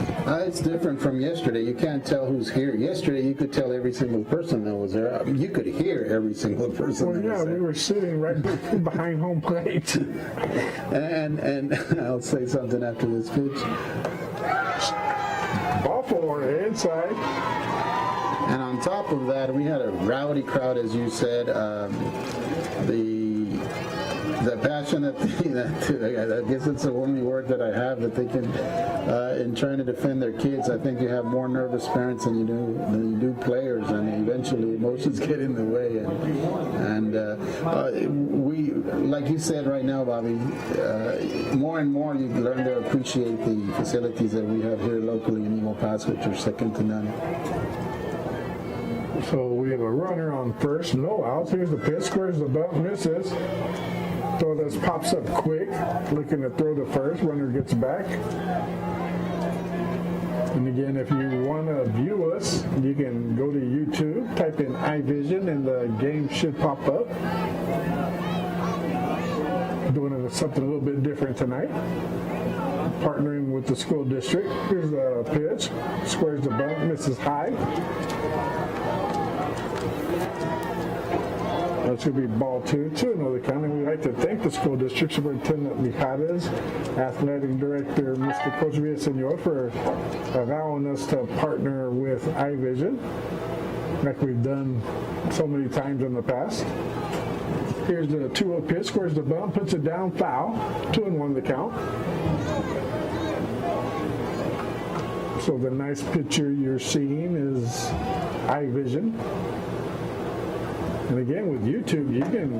It's different from yesterday. You can't tell who's here. Yesterday, you could tell every single person that was there. You could hear every single person. Well, yeah, we were sitting right behind home plate. And I'll say something after this pitch. Ball four inside. And on top of that, we had a rowdy crowd, as you said. The passion that I guess it's the only word that I have that they can in trying to defend their kids. I think you have more nervous parents than you do players, and eventually emotions get in the way. And we, like you said right now, Bobby, more and more you learn to appreciate the facilities that we have here locally in Eagle Pass, which are second to none. So we have a runner on first, no outs. Here's the pitch, squares the bunt, misses. Torres pops up quick, looking to throw to first. Runner gets back. And again, if you want to view us, you can go to YouTube, type in iVision, and the game should pop up. Doing something a little bit different tonight. Partnering with the school district. Here's the pitch, squares the bunt, misses high. That's going to be ball 2-0 the count. And we'd like to thank the school district superintendent Mijares, athletic director Mr. Coach Villaseñor for allowing us to partner with iVision, like we've done so many times in the past. Here's the 2-0 pitch, squares the bunt, puts it down, foul. 2-1 the count. So the nice picture you're seeing is iVision. And again, with YouTube, you can,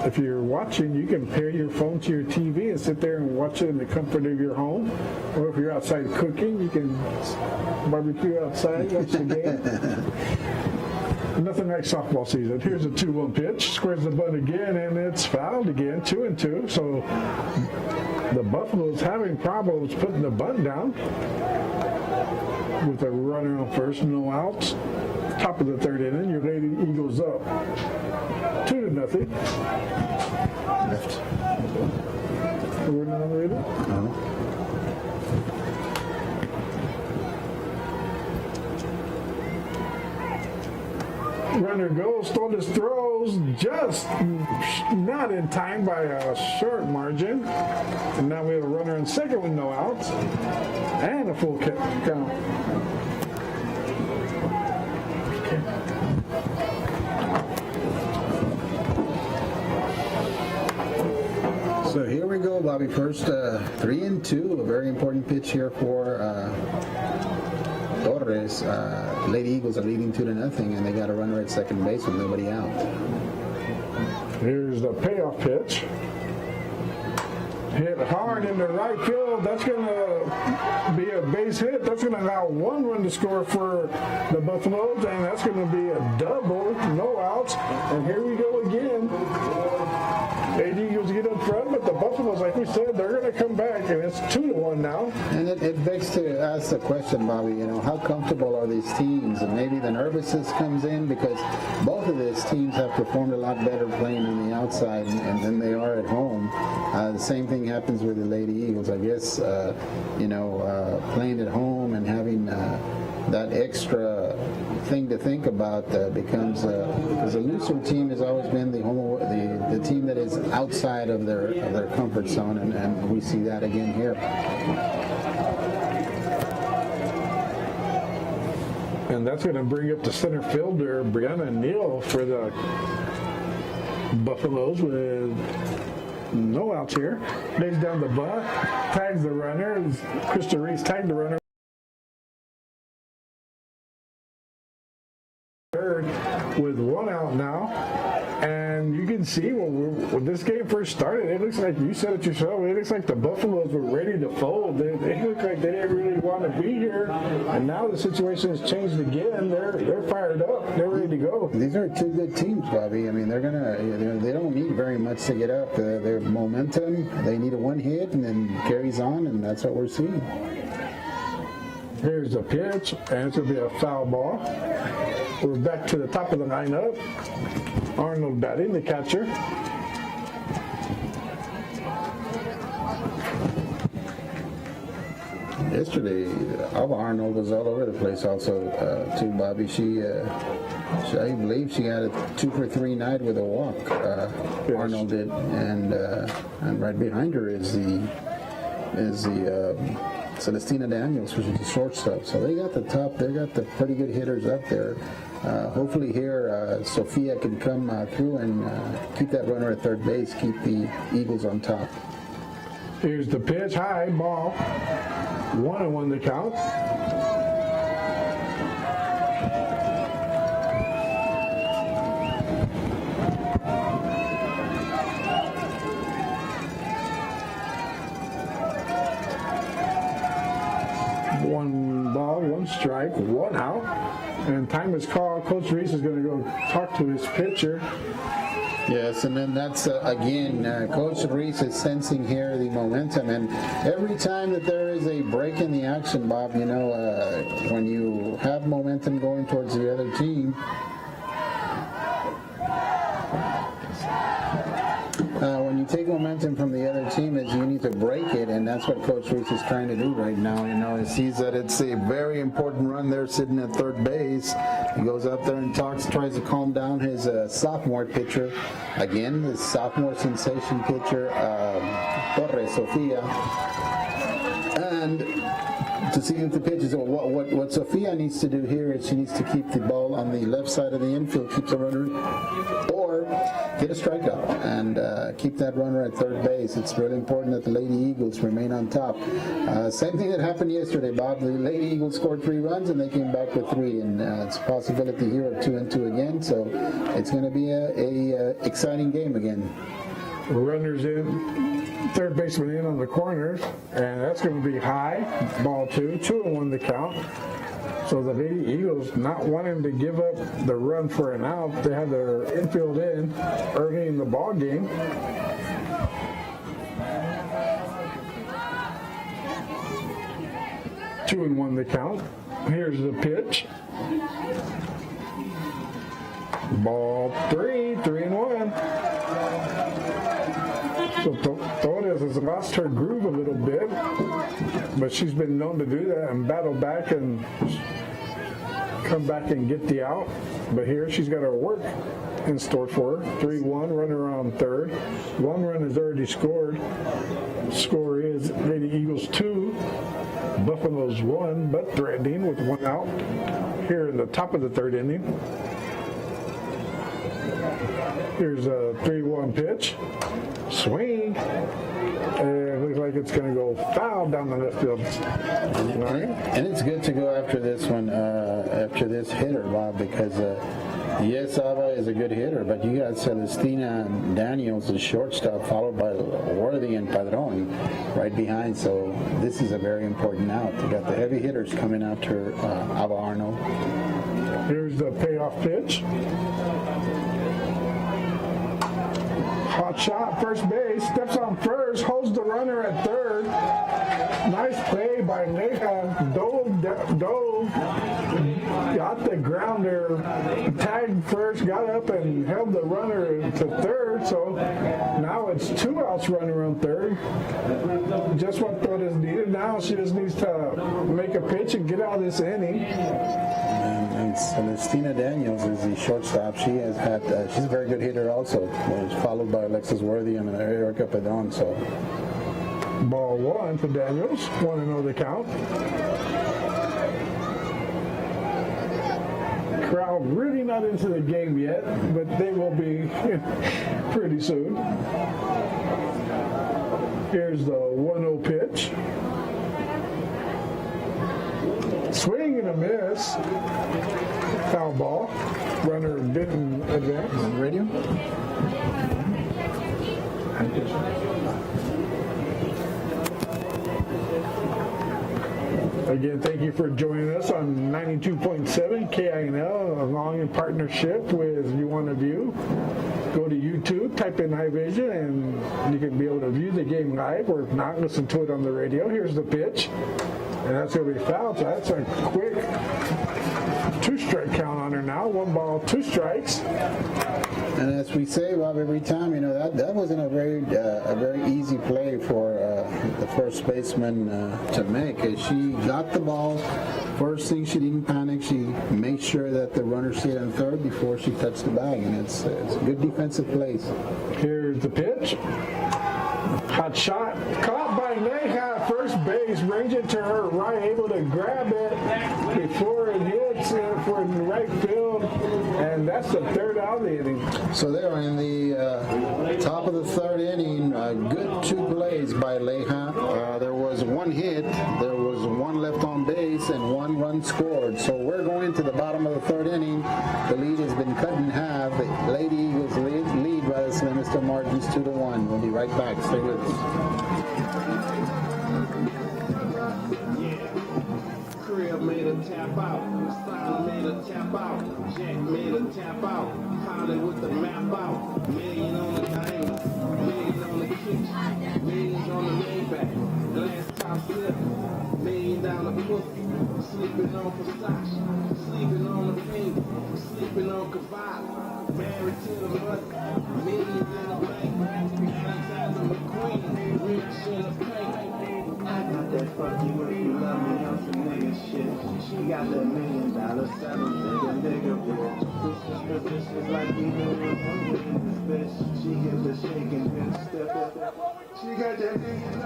if you're watching, you can pair your phone to your TV and sit there and watch it in the comfort of your home. Or if you're outside cooking, you can barbecue outside, watch the game. Nothing like softball season. Here's a 2-1 pitch, squares the bunt again, and it's fouled again, 2-2. So the Buffaloes having problems putting the bunt down with a runner on first, no outs. Top of the third inning, your Lady Eagles up 2-0. Left. We're not ready? No. Runner goes, Torres throws, just not in time by a short margin. And now we have a runner in second with no outs and a full count. So here we go, Bobby. First 3-2, a very important pitch here for Torres. Lady Eagles are leading 2-0, and they got a runner at second base with nobody out. Here's the payoff pitch. Hit hard in the right field. That's going to be a base hit. That's going to allow one run to score for the Buffaloes, and that's going to be a double, no outs. And here we go again. Lady Eagles get up front, but the Buffaloes, like we said, they're going to come back, and it's 2-1 now. And it begs to ask the question, Bobby, how comfortable are these teams? And maybe the nervousness comes in because both of these teams have performed a lot better playing on the outside than they are at home. The same thing happens with the Lady Eagles. I guess, playing at home and having that extra thing to think about becomes because a looser team has always been the team that is outside of their comfort zone, and we see that again here. And that's going to bring up the center fielder, Brianna Neal, for the Buffaloes with no outs here. Lays down the bunt, tags the runner. Krista Reese tagged the runner with one out now. And you can see when this game first started, it looks like, you said it yourself, it looks like the Buffaloes were ready to fold. They look like they didn't really want to be here. And now the situation has changed again. They're fired up. They're ready to go. These are two good teams, Bobby. I mean, they don't need very much to get up. Their momentum, they need a one hit and then carries on, and that's what we're seeing. Here's the pitch, and it's going to be a foul ball. We're back to the top of the lineup. Arnold batting, the catcher. Yesterday, Alva Arnold was all over the place also, too, Bobby. I believe she had a 2-for-3 night with a walk, yes. Arnold did. And right behind her is the Celestina Daniels, which is the shortstop. So they got the pretty good hitters up there. Hopefully here, Sophia can come through and keep that runner at third base, keep the Eagles on top. Here's the pitch, high ball. 1-1 the count. One ball, one strike, one out. And time is called. Coach Reese is going to go talk to his pitcher. Yes, and then that's, again, Coach Reese is sensing here the momentum. And every time that there is a break in the action, Bob, when you have momentum going towards the other team, when you take momentum from the other team, is you need to break it, and that's what Coach Reese is trying to do right now. He sees that it's a very important run there sitting at third base. He goes up there and tries to calm down his sophomore pitcher. Again, the sophomore sensation pitcher, Torres, Sofia. And to see if the pitch is what Sofia needs to do here is she needs to keep the ball on the left side of the infield, keep the runner, or get a strikeout and keep that runner at third base. It's really important that the Lady Eagles remain on top. Same thing that happened yesterday, Bob. The Lady Eagles scored 3 runs and they came back with 3, and it's a possibility here of 2-2 again. So it's going to be a exciting game again. Runners in, third baseman in on the corners, and that's going to be high. Ball 2, 2-1 the count. So the Lady Eagles, not wanting to give up the run for an out, they have their infield in early in the ball game. Two and 1 the count. Here's the pitch. Ball 3, 3-1. So Torres has lost her groove a little bit, but she's been known to do that and battle back and come back and get the out. But here she's got her work in store for her. 3-1, runner on third. One run is already scored. Score is Lady Eagles 2, Buffaloes 1, but threatening with one out here in the top of the third inning. Here's a 3-1 pitch. Swing. And it looks like it's going to go foul down the left field. All right. And it's good to go after this one, after this hitter, Bob, because yes, Ava is a good hitter, but you got Celestina Daniels, the shortstop, followed by Worthy and Padron right behind. So this is a very important out. You got the heavy hitters coming after Ava Arnold. Here's the payoff pitch. Hot shot, first base, steps on first, holds the runner at third. Nice play by Neja. Dove, got the grounder, tagged first, got up and held the runner to third. So now it's 2 outs, runner on third. Just what thought is needed. Now she just needs to make a pitch and get out of this inning. And Celestina Daniels is the shortstop. She has had, she's a very good hitter also. Followed by Alexis Worthy and Erica Padron. So Ball 1 for Daniels. 1-0 the count. Crowd really not into the game yet, but they will be pretty soon. Here's the 1-0 pitch. Swing and a miss. Foul ball. Runner didn't advance. radio. Again, thank you for joining us on 92.7 KINL, along in partnership with You Want to View. Go to YouTube, type in High Vision, and you can be able to view the game live, or if not, listen to it on the radio. Here's the pitch, and that's going to be fouled. So that's a quick 2-strike count on her now. 1 ball, 2 strikes. And as we say, Bob, every time, that wasn't a very easy play for the first baseman to make. She got the ball. First thing, she didn't panic. She made sure that the runner stayed on third before she touched the bag, and it's a good defensive place. Here's the pitch. Hot shot. Caught by Neja at first base. Brings it to her right. Able to grab it before it hits for the right field. And that's the 3rd out of the inning. So there in the top of the 3rd inning, good 2 plays by Leja. There was 1 hit, there was 1 left on base, and 1 run scored. So we're going to the bottom of the 3rd inning. The lead has been cut in half. The Lady Eagles lead by the slimmest of margins, 2-1. We'll be right back. Stay with us. Crib made a tap out, Style made a tap out, Jack made a tap out, Hollywood the map out, million on the diamond, million on the kitchen, millions on the Maybach, glass top slip, $1 million pussy, sleeping on Versace, sleeping on the pink, sleeping on Cavalli, married to the mother, millions in the bank, Alexander McQueen, rich in the paint. I got that fuck you if you love me on some nigga shit. She got that $1 million nigga bitch. This is like we doing with this bitch. She gives a shake and then step up. She got that $1 million.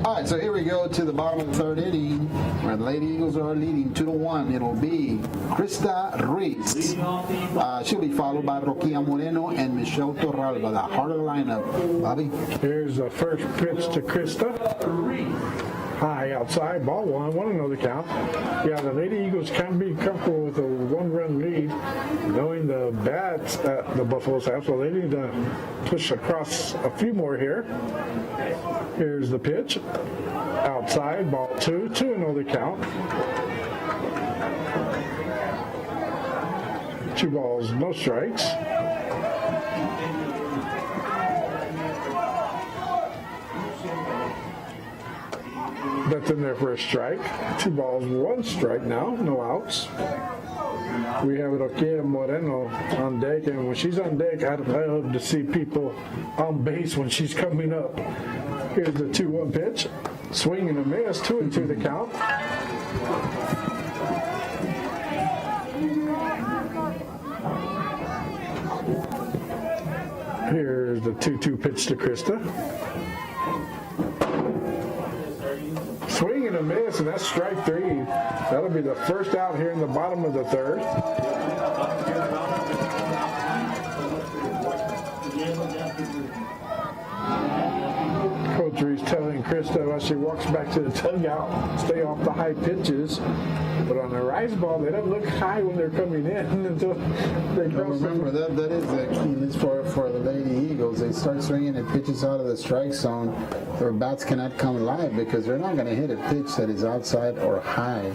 All right, so here we go to the bottom of the 3rd inning, where the Lady Eagles are leading 2-1. It'll be Krista Ruiz. She'll be followed by Roquilla Moreno and Michelle Torralba, the heart of the lineup. Bobby? Here's the first pitch to Krista. High outside, ball 1, 1-0 the count. Yeah, the Lady Eagles can be comfortable with a 1-run lead, knowing the bats that the Buffaloes have, so they need to push across a few more here. Here's the pitch. Outside, ball 2, 2-0 the count. 2 balls, no strikes. That's in there for a strike. 2 balls, 1 strike now, no outs. We have Roquea Moreno on deck, and when she's on deck, I love to see people on base when she's coming up. Here's the 2-1 pitch. Swing and a miss, 2-2 the count. Here's the 2-2 pitch to Krista. Swing and a miss, and that's strike 3. That'll be the first out here in the bottom of the 3rd. Coach Reese telling Krista as she walks back to the dugout, stay off the high pitches. But on the rise ball, they don't look high when they're coming in until they cross. Remember, that is the key for the Lady Eagles. They start swinging at pitches out of the strike zone. Their bats cannot come live because they're not going to hit a pitch that is outside or high.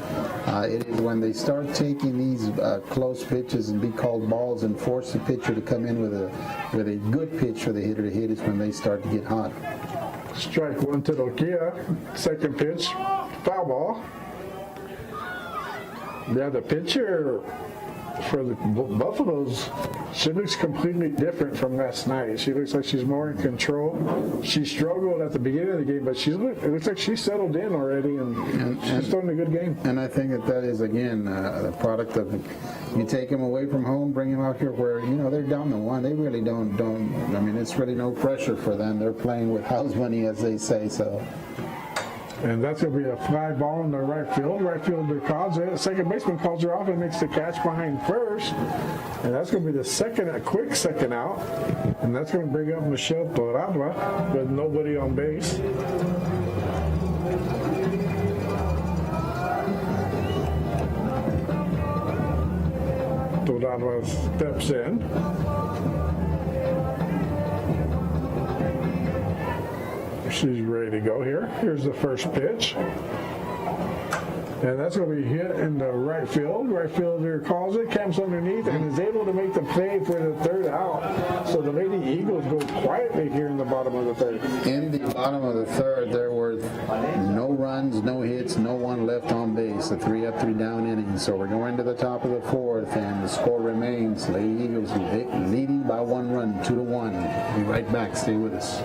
It is when they start taking these close pitches and be called balls and force the pitcher to come in with a good pitch for the hitter to hit is when they start to get hot. Strike 1 to Roquea. Second pitch, foul ball. Yeah, the pitcher for the Buffaloes, she looks completely different from last night. She looks like she's more in control. She struggled at the beginning of the game, but it looks like she's settled in already, and she's throwing a good game. And I think that is, again, the product of you take them away from home, bring them out here where, they're down to 1. They really don't, I mean, it's really no pressure for them. They're playing with house money, as they say, so. And that's going to be a fly ball in the right field. Right fielder calls it. Second baseman calls her off and makes the catch behind first. And that's going to be a quick second out. And that's going to bring up Michelle Torralba with nobody on base. Torralba steps in. She's ready to go here. Here's the first pitch. And that's going to be hit in the right field. Right fielder calls it, camps underneath, and is able to make the play for the 3rd out. So the Lady Eagles go quietly here in the bottom of the 3rd. In the bottom of the 3rd, there were no runs, no hits, no one left on base. A 3-up, 3-down inning. So we're going to the top of the 4th, and the score remains Lady Eagles leading by 1 run, 2-1. We'll be right back. Stay with us.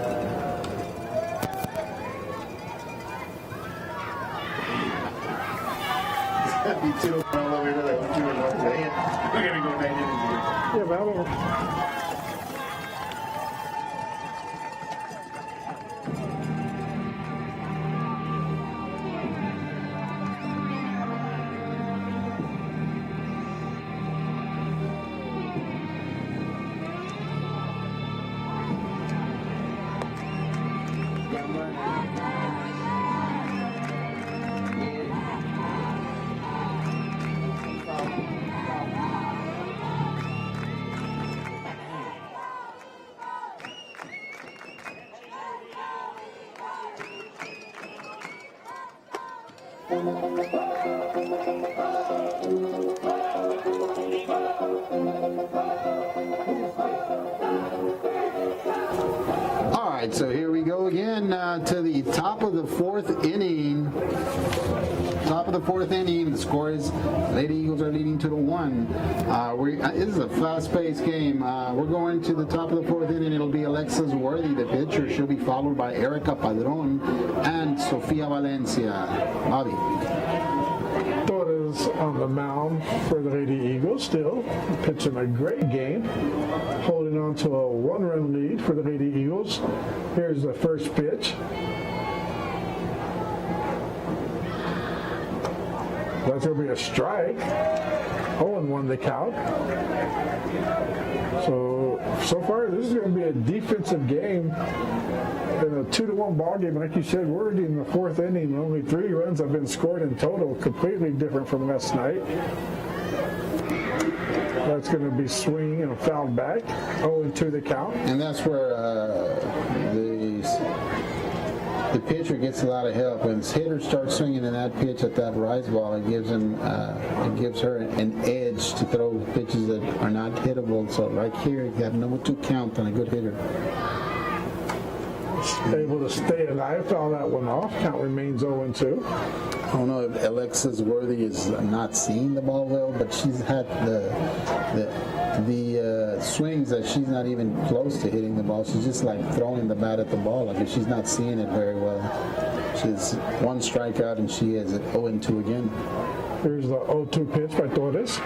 Be 2 all the way to the 2 and 1 today. We're going to go 9 innings here. Yeah, but All right, so here we go again to the top of the 4th inning. Top of the 4th inning. The score is Lady Eagles are leading 2-1. This is a fast-paced game. We're going to the top of the 4th inning. It'll be Alexis Worthy, the pitcher. She'll be followed by Erica Padron and Sofia Valencia. Bobby. Torres on the mound for the Lady Eagles still, pitching a great game, holding on to a 1-run lead for the Lady Eagles. Here's the first pitch. That's going to be a strike. 0-1 the count. So far, this is going to be a defensive game in a 2-1 ball game. Like you said, we're in the 4th inning. Only 3 runs have been scored in total, completely different from last night. That's going to be swinging and fouled back. 0-2 the count. And that's where the pitcher gets a lot of help. When his hitter starts swinging in that pitch at that rise ball, it gives her an edge to throw pitches that are not hittable. So right here, you got number 2 count on a good hitter. able to stay alive, foul that one off. Count remains 0-2. I don't know if Alexis Worthy is not seeing the ball well, but she's had the swings that she's not even close to hitting the ball. She's just like throwing the bat at the ball. Like she's not seeing it very well. She's one strikeout and she is at 0-2 again. Here's the 0-2 pitch by Torres.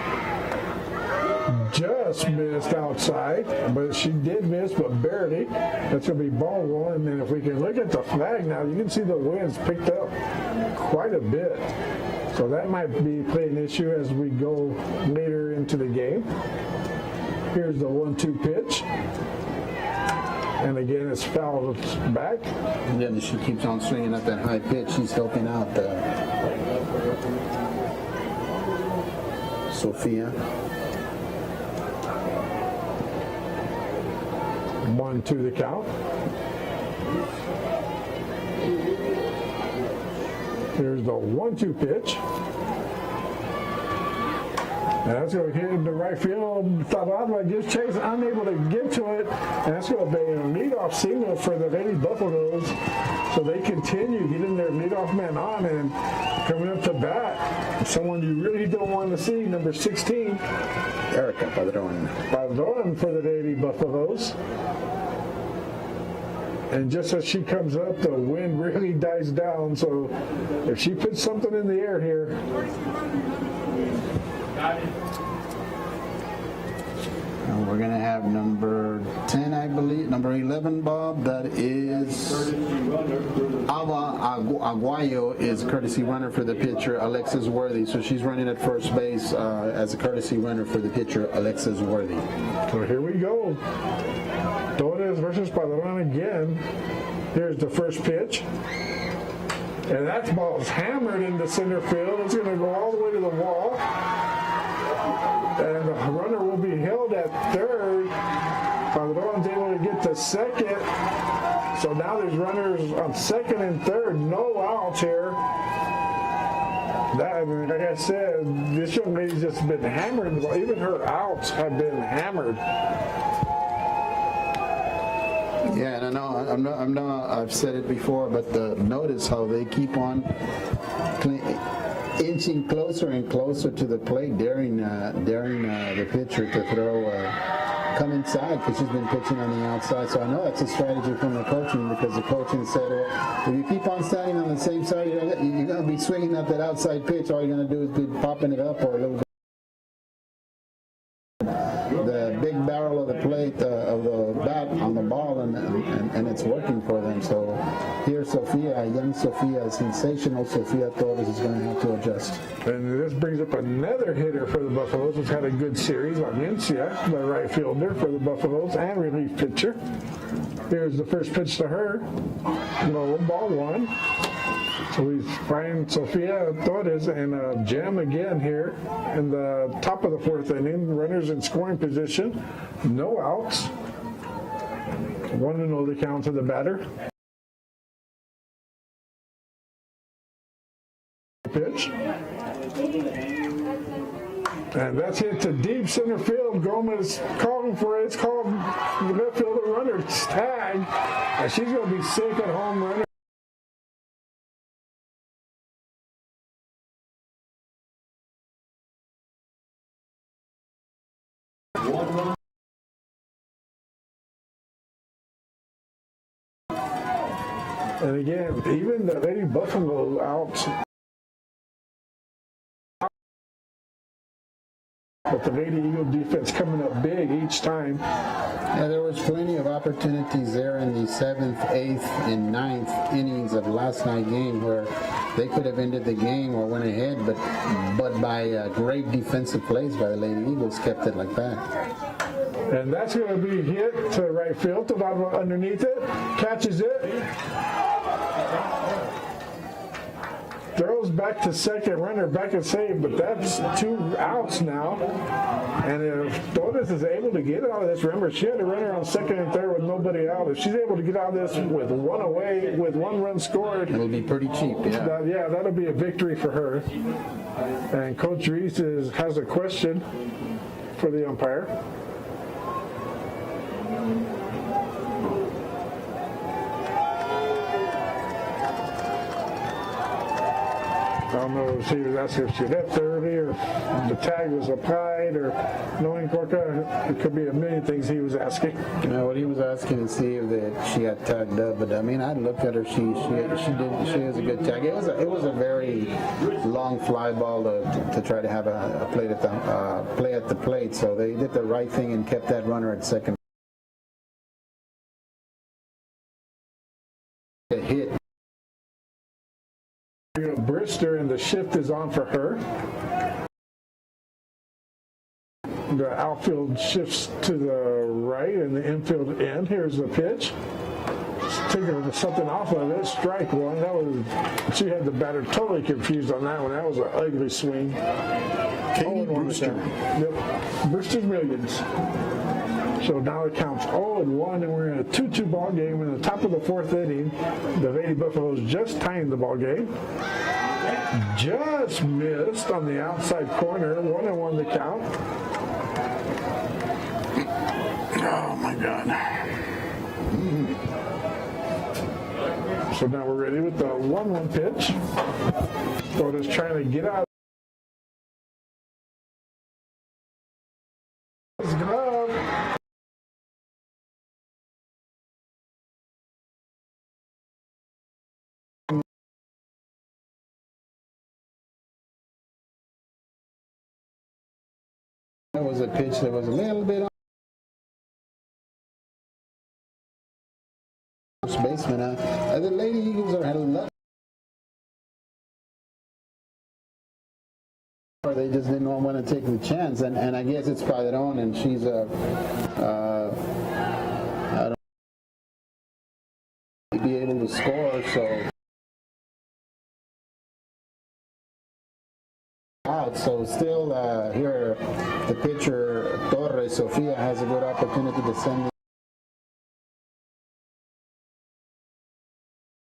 Just missed outside, but she did miss, but barely. That's going to be ball one. And then if we can look at the flag now, you can see the winds picked up quite a bit. So that might play an issue as we go later into the game. Here's the 1-2 pitch. And again, it's fouled back. And then she keeps on swinging at that high pitch. She's helping out Sophia. 1-2 the count. Here's the 1-2 pitch. And that's going to hit in the right field. Tabarra just chasing, unable to get to it. And that's going to be a leadoff signal for the Lady Buffaloes. So they continue getting their leadoff man on and coming up to bat. Someone you really don't want to see, number 16. Erica Padron. Padron for the Lady Buffaloes. And just as she comes up, the wind really dies down. So if she puts something in the air here. And we're going to have number 10, I believe, number 11, Bob. That is Ava Aguayo is courtesy runner for the pitcher, Alexis Worthy. So she's running at first base as a courtesy runner for the pitcher, Alexis Worthy. So here we go. Torres versus Padron again. Here's the first pitch. And that ball's hammered into center field. It's going to go all the way to the wall. And the runner will be held at third. Padron's able to get to second. So now there's runners on second and third. No outs here. That, like I said, this young lady's just been hammered. Even her outs have been hammered. Yeah, and I know I'm not. I've said it before, but notice how they keep on inching closer and closer to the plate, daring the pitcher to throw, come inside because she's been pitching on the outside. So I know that's a strategy from the coaching because the coaching said, if you keep on standing on the same side, you're going to be swinging at that outside pitch. All you're going to do is be popping it up or a little bit. The big barrel of the plate of the bat on the ball, and it's working for them. So here, young Sophia, sensational Sophia Torres is going to have to adjust. And this brings up another hitter for the Buffaloes who's had a good series, Valencia, the right fielder for the Buffaloes and relief pitcher. Here's the first pitch to her. No, ball one. So we find Sophia Torres and a jam again here in the top of the fourth inning. Runners in scoring position. No outs. 1-0 the count to the batter. Pitch. And that's hit to deep center field. Gomez calling for it. It's called the left fielder runner's tag. And she's going to be safe at home runner. And again, even the Lady Buffalo outs. But the Lady Eagle defense coming up big each time. Yeah, there was plenty of opportunities there in the 7th, 8th, and 9th innings of last night's game where they could have ended the game or went ahead, but by great defensive plays by the Lady Eagles kept it like that. And that's going to be hit to right field. Tabarra underneath it, catches it. Throws back to second, runner back and save, but that's 2 outs now. And if Torres is able to get out of this, remember, she had a runner on second and third with nobody out. If she's able to get out of this with 1 away, with 1 run scored, it'll be pretty cheap, yeah. That'll be a victory for her. And Coach Reese has a question for the umpire. don't know if she was asking if she left early or the tag was applied or knowing Corca. It could be a million things he was asking. What he was asking to see if she got tagged up, but I mean, I looked at her. She was a good tag. It was a very long fly ball to try to have a play at the plate. So they did the right thing and kept that runner at second. A hit. Brister, and the shift is on for her. The outfield shifts to the right and the infield end. Here's the pitch. Taking something off of it. Strike one. That was. She had the batter totally confused on that one. That was an ugly swing. Katie Brewster. Yep. Brewster's Millions. So now it counts 0-1, and we're in a 2-2 ball game. In the top of the fourth inning, the Lady Buffaloes just tying the ball game. Just missed on the outside corner. 1-1 the count. Oh my God. So now we're ready with the 1-1 pitch. Oda's trying to get out. His glove. That was a pitch that was a little bit on first baseman. The Lady Eagles are having luck. They just didn't want to take the chance, and I guess it's probably on, and she's I don't know, be able to score, so out. So still here, the pitcher Torres Sofia has a good opportunity to send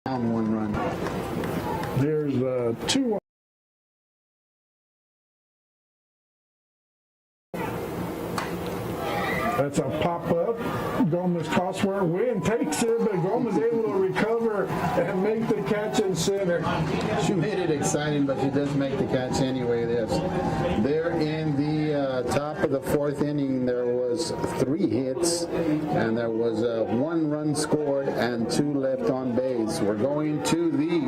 down one run. There's 2-1. That's a pop-up. Gomez cross for Wynn takes it, but Gomez able to recover and make the catch in center. She made it exciting, but she does make the catch anyway. There in the top of the fourth inning, there was 3 hits, and there was 1 run scored and 2 left on base. We're going to the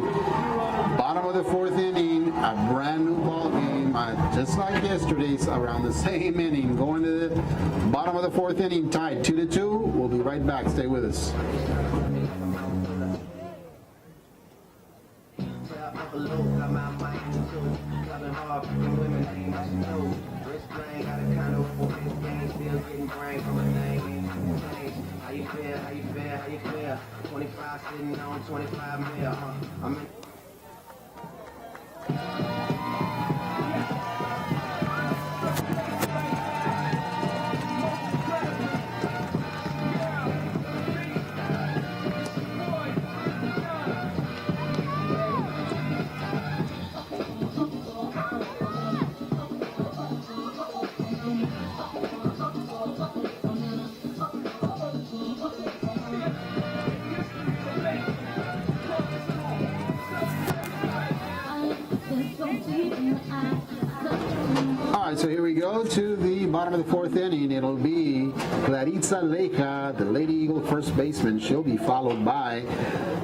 bottom of the fourth inning, a brand new ball game, just like yesterday's, around the same inning. Going to the bottom of the fourth inning, tied 2-2. We'll be right back. Stay with us. How you feel? 25 sitting on 25 mil, I'm in. All right, so here we go to the bottom of the fourth inning. It'll be Clarissa Leja, the Lady Eagle first baseman. She'll be followed by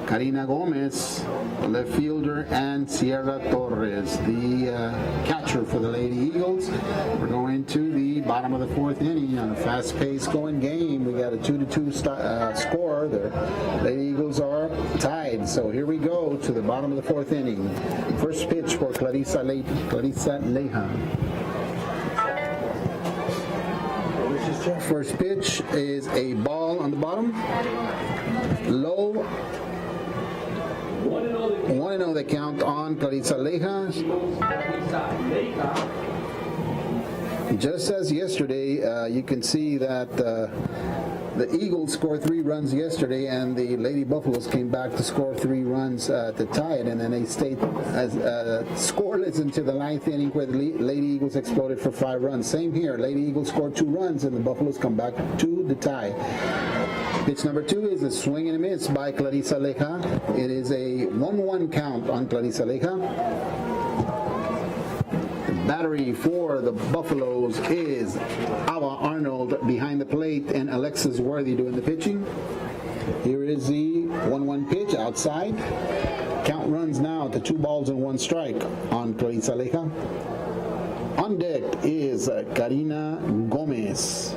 Karina Gomez, left fielder, and Sierra Torres, the catcher for the Lady Eagles. We're going to the bottom of the fourth inning on a fast-paced going game. We got a 2-2 score. The Lady Eagles are tied. So here we go to the bottom of the fourth inning. First pitch for Clarissa Leja. First pitch is a ball on the bottom. Low. 1-0 the count on Clarissa Leja. Just as yesterday, you can see that the Eagles scored 3 runs yesterday, and the Lady Buffaloes came back to score 3 runs to tie it, and then they stayed as scoreless into the 9th inning, where the Lady Eagles exploded for 5 runs. Same here. Lady Eagles scored 2 runs, and the Buffaloes come back to the tie. Pitch number 2 is a swing and a miss by Clarissa Leja. It is a 1-1 count on Clarissa Leja. battery for the Buffaloes is Ava Arnold behind the plate and Alexis Worthy doing the pitching. Here is the 1-1 pitch outside. Count runs now to 2 balls and 1 strike on Clarissa Aleja. On deck is Karina Gomez.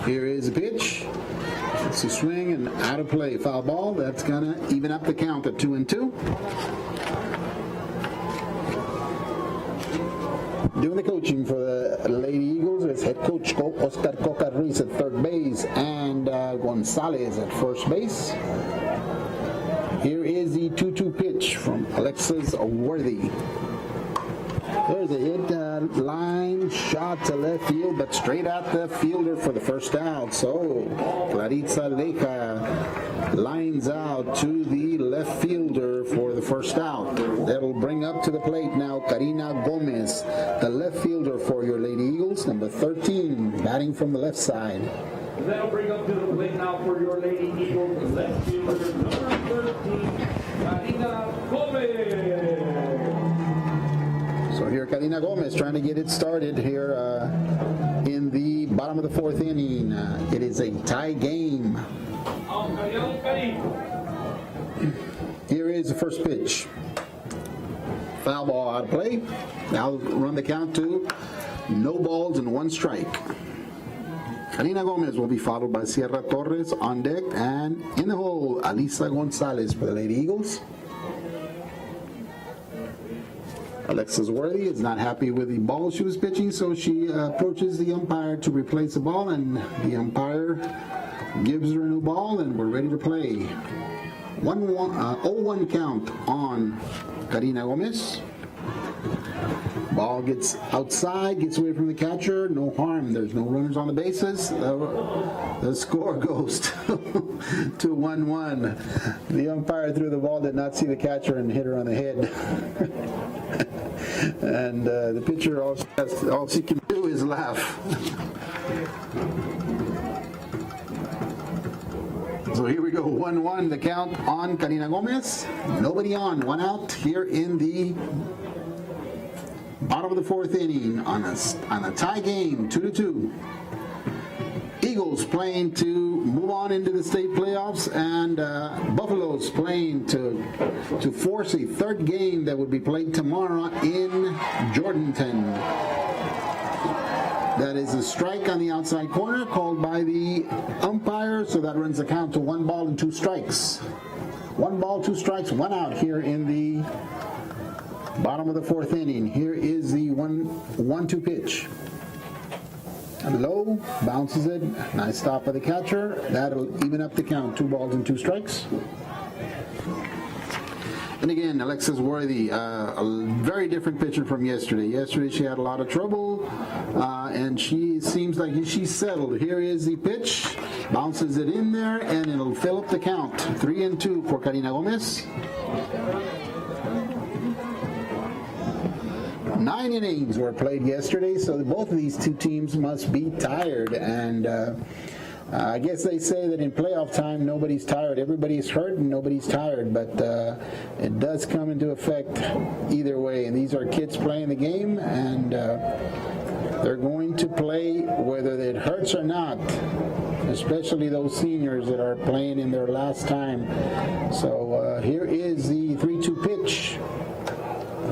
Here is a pitch. It's a swing and out of play. Foul ball. That's going to even up the count at 2-2. Doing the coaching for the Lady Eagles is head coach Oscar Coca Ruiz at third base and Gonzalez at first base. Here is the 2-2 pitch from Alexis Worthy. There's a hit, line shot to left field, but straight at the fielder for the first out. So Clarissa Aleja lines out to the left fielder for the first out. That'll bring up to the plate now Karina Gomez, the left fielder for your Lady Eagles, number 13, batting from the left side. That'll bring up to the plate now for your Lady Eagles, left fielder number 13, Karina Gomez. So here Karina Gomez trying to get it started here in the bottom of the 4th inning. It is a tie game. Here is the first pitch. Foul ball out of play. Now run the count to no balls and 1 strike. Karina Gomez will be followed by Sierra Torres on deck, and in the hole, Alisa Gonzalez for the Lady Eagles. Alexis Worthy is not happy with the ball she was pitching, so she approaches the umpire to replace the ball, and the umpire gives her a new ball, and we're ready to play. 0-1 count on Karina Gomez. Ball gets outside, gets away from the catcher, no harm. There's no runners on the bases. The score goes to 1-1. The umpire threw the ball, did not see the catcher, and hit her on the head. And the pitcher, all she can do is laugh. So here we go, 1-1, the count on Karina Gomez. Nobody on, 1 out here in the bottom of the 4th inning on a tie game, 2-2. Eagles playing to move on into the state playoffs, and Buffaloes playing to force a 3rd game that would be played tomorrow in Jordanton. That is a strike on the outside corner called by the umpire, so that runs the count to 1 ball and 2 strikes. 1 ball, 2 strikes, 1 out here in the bottom of the 4th inning. Here is the 1-2 pitch. Low, bounces it. Nice stop by the catcher. That'll even up the count. 2 balls and 2 strikes. And again, Alexis Worthy, a very different pitcher from yesterday. Yesterday she had a lot of trouble, and she seems like she's settled. Here is the pitch. Bounces it in there, and it'll fill up the count. 3-2 for Karina Gomez. 9 innings were played yesterday, so both of these two teams must be tired. And I guess they say that in playoff time, nobody's tired. Everybody's hurt and nobody's tired, but it does come into effect either way. And these are kids playing the game, and they're going to play whether it hurts or not, especially those seniors that are playing in their last time. So here is the 3-2 pitch.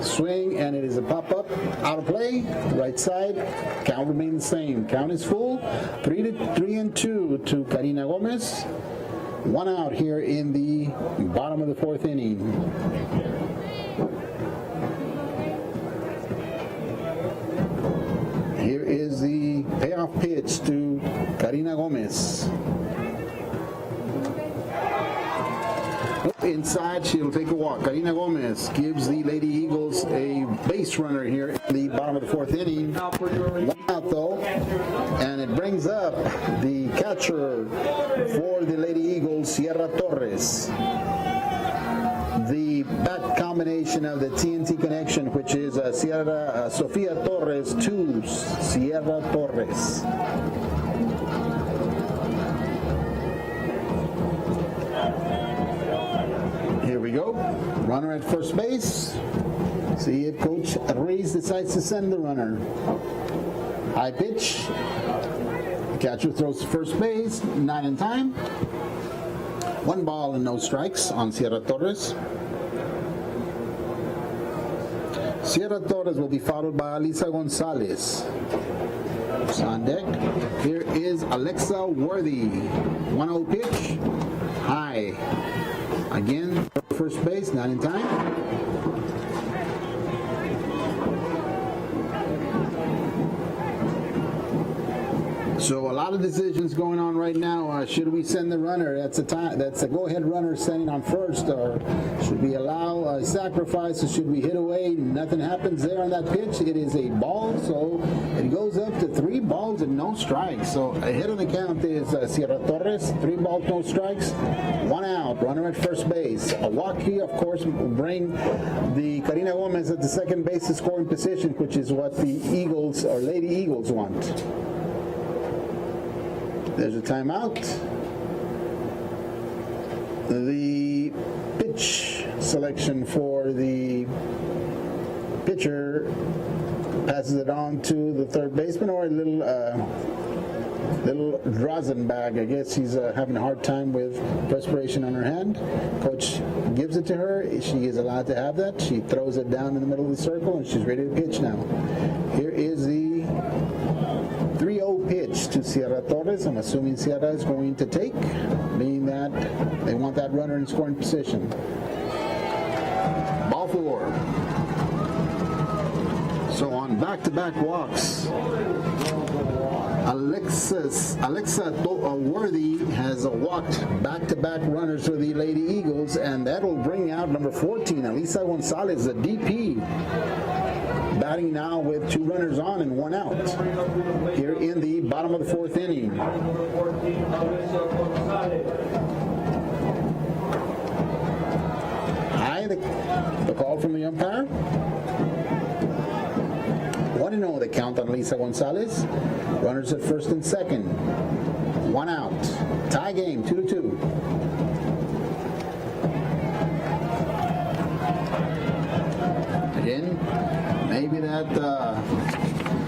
Swing, and it is a pop-up, out of play, right side. Count remains the same. Count is full. 3-2 to Karina Gomez. 1 out here in the bottom of the 4th inning. Here is the payoff pitch to Karina Gomez. Inside, she'll take a walk. Karina Gomez gives the Lady Eagles a base runner here in the bottom of the 4th inning. 1 out though, and it brings up the catcher for the Lady Eagles, Sierra Torres. The bat combination of the TNT connection, which is Sofia Torres to Sierra Torres. go. Runner at first base. See if Coach Reese decides to send the runner. High pitch. The catcher throws to first base. Not in time. 1 ball and no strikes on Sierra Torres. Sierra Torres will be followed by Alisa Gonzalez. On deck. Here is Alexa Worthy. 1-0 pitch. High. Again, first base, not in time. So a lot of decisions going on right now. Should we send the runner? That's a go-ahead runner sending on first, or should we allow a sacrifice? Or should we hit away? Nothing happens there on that pitch. It is a ball, so it goes up to 3 balls and no strikes. So ahead of the count is Sierra Torres. 3 balls, no strikes. 1 out. Runner at first base. A walk here, of course, will bring the Karina Gomez at the second base scoring position, which is what the Eagles or Lady Eagles want. There's a timeout. The pitch selection for the pitcher passes it on to the third baseman, or a little Rosenbag. I guess he's having a hard time with perspiration on her hand. Coach gives it to her. She is allowed to have that. She throws it down in the middle of the circle, and she's ready to pitch now. Here is the 3-0 pitch to Sierra Torres. I'm assuming Sierra is going to take, meaning that they want that runner in scoring position. Ball 4. So on back-to-back walks, Alexa Worthy has walked back-to-back runners for the Lady Eagles, and that'll bring out number 14, Alisa Gonzalez, the DP. Batting now with 2 runners on and 1 out. Here in the bottom of the 4th inning. High, the call from the umpire. 1-0 the count on Alisa Gonzalez. Runners at first and second. 1 out. Tie game, 2-2. Again, maybe that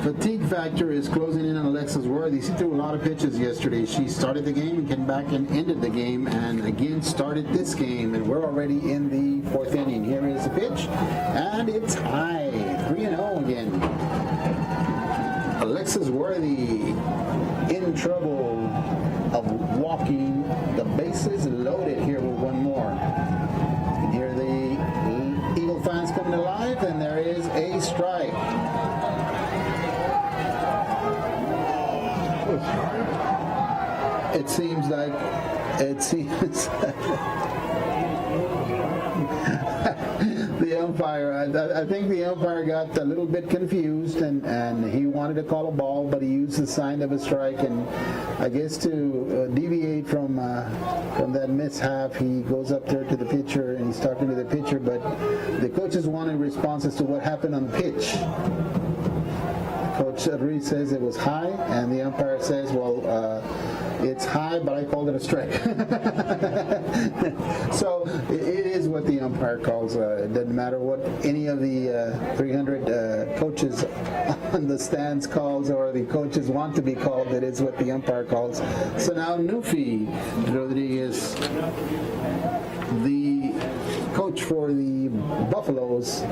fatigue factor is closing in on Alexa's Worthy. She threw a lot of pitches yesterday. She started the game and came back and ended the game, and again started this game, and we're already in the 4th inning. Here is the pitch, and it's high. 3-0 again. Alexa's Worthy in trouble of walking. The bases loaded here with 1 more. And here the Eagle fans coming alive, and there is a strike. It seems the umpire, I think the umpire got a little bit confused, and he wanted to call a ball, but he used the sign of a strike, and I guess to deviate from that mishap, he goes up there to the pitcher and he's talking to the pitcher, but the coaches wanted responses to what happened on the pitch. Coach Reese says it was high, and the umpire says, well, it's high, but I called it a strike. So it is what the umpire calls. It doesn't matter what any of the 300 coaches on the stands calls, or the coaches want to be called. It is what the umpire calls. So now Nufi Rodriguez, the coach for the Buffaloes,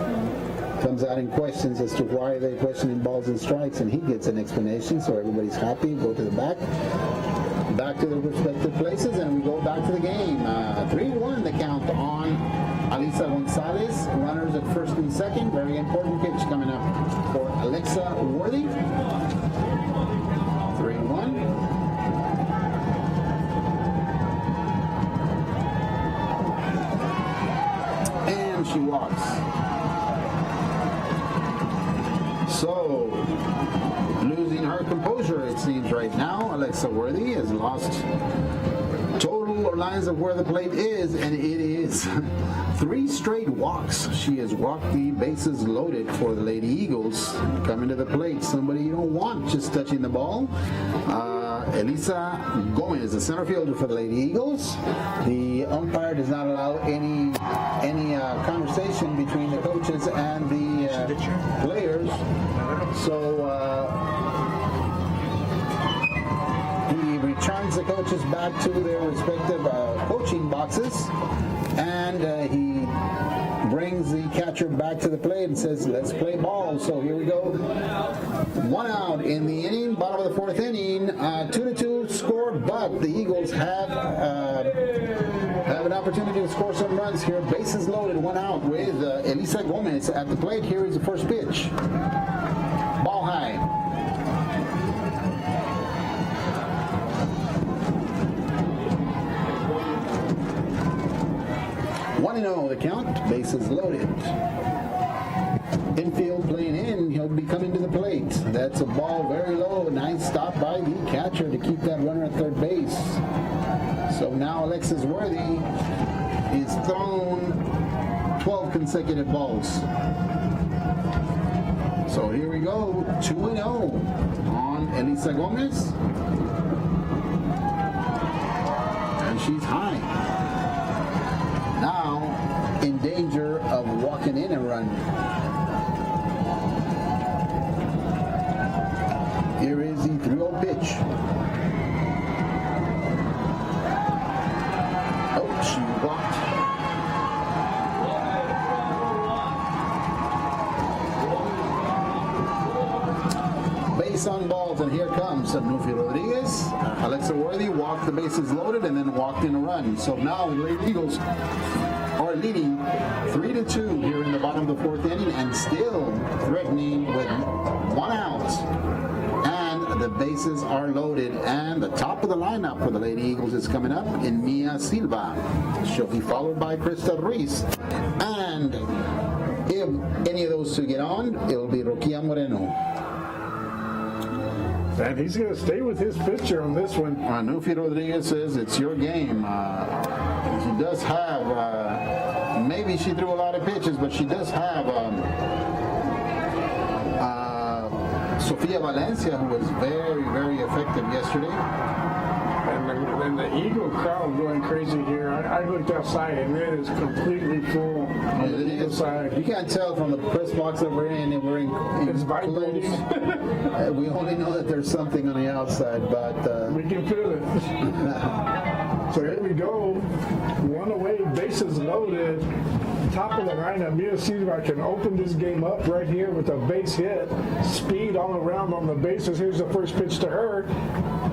comes out in questions as to why they're questioning balls and strikes, and he gets an explanation, so everybody's happy. Go to the back to their respective places, and we go back to the game. 3-1 the count on Alisa Gonzalez. Runners at first and second. Very important pitch coming up for Alexa Worthy. 3-1. And she walks. So, losing her composure, it seems right now. Alexa Worthy has lost total lines of where the plate is, and it is 3 straight walks. She has walked the bases loaded for the Lady Eagles. Coming to the plate, somebody you don't want just touching the ball. Elisa Gomez, the center fielder for the Lady Eagles. The umpire does not allow any conversation between the coaches and the players. So he returns the coaches back to their respective coaching boxes, and he brings the catcher back to the plate and says, let's play ball. So here we go. 1 out in the inning, bottom of the 4th inning, 2-2 score, but the Eagles have an opportunity to score some runs here. Bases loaded, 1 out with Elisa Gomez at the plate. Here is the first pitch. Ball high. The count, bases loaded. Infield playing in, he'll be coming to the plate. That's a ball very low. Nice stop by the catcher to keep that runner at third base. So now Alexis Worthy is thrown 12 consecutive balls. So here we go, 2-0 on Elisa Gomez. And she's high. Now in danger of walking in a run. Here is the 3-0 pitch. Oh, she walked. Base on balls, and here comes Nufi Rodriguez. Alexa Worthy walked the bases loaded and then walked in a run. So now the Lady Eagles are leading 3-2 here in the bottom of the 4th inning, and still threatening with 1 out. And the bases are loaded, and the top of the lineup for the Lady Eagles is coming up in Mia Silva. She'll be followed by Krista Ruiz. And if any of those two get on, it'll be Roquia Moreno. And he's going to stay with his pitcher on this one. Nufi Rodriguez says it's your game. She does have, maybe she threw a lot of pitches, but she does have Sofia Valencia, who was very, very effective yesterday. And the Eagle crowd going crazy here. I looked outside and it is completely full on the Eagle side. You can't tell from the press box that we're in, and we're in it's vibrating. We only know that there's something on the outside, but we can feel it. So here we go. 1 away, bases loaded. Top of the lineup, Mia Silva can open this game up right here with a base hit. Speed all around on the bases. Here's the first pitch to her.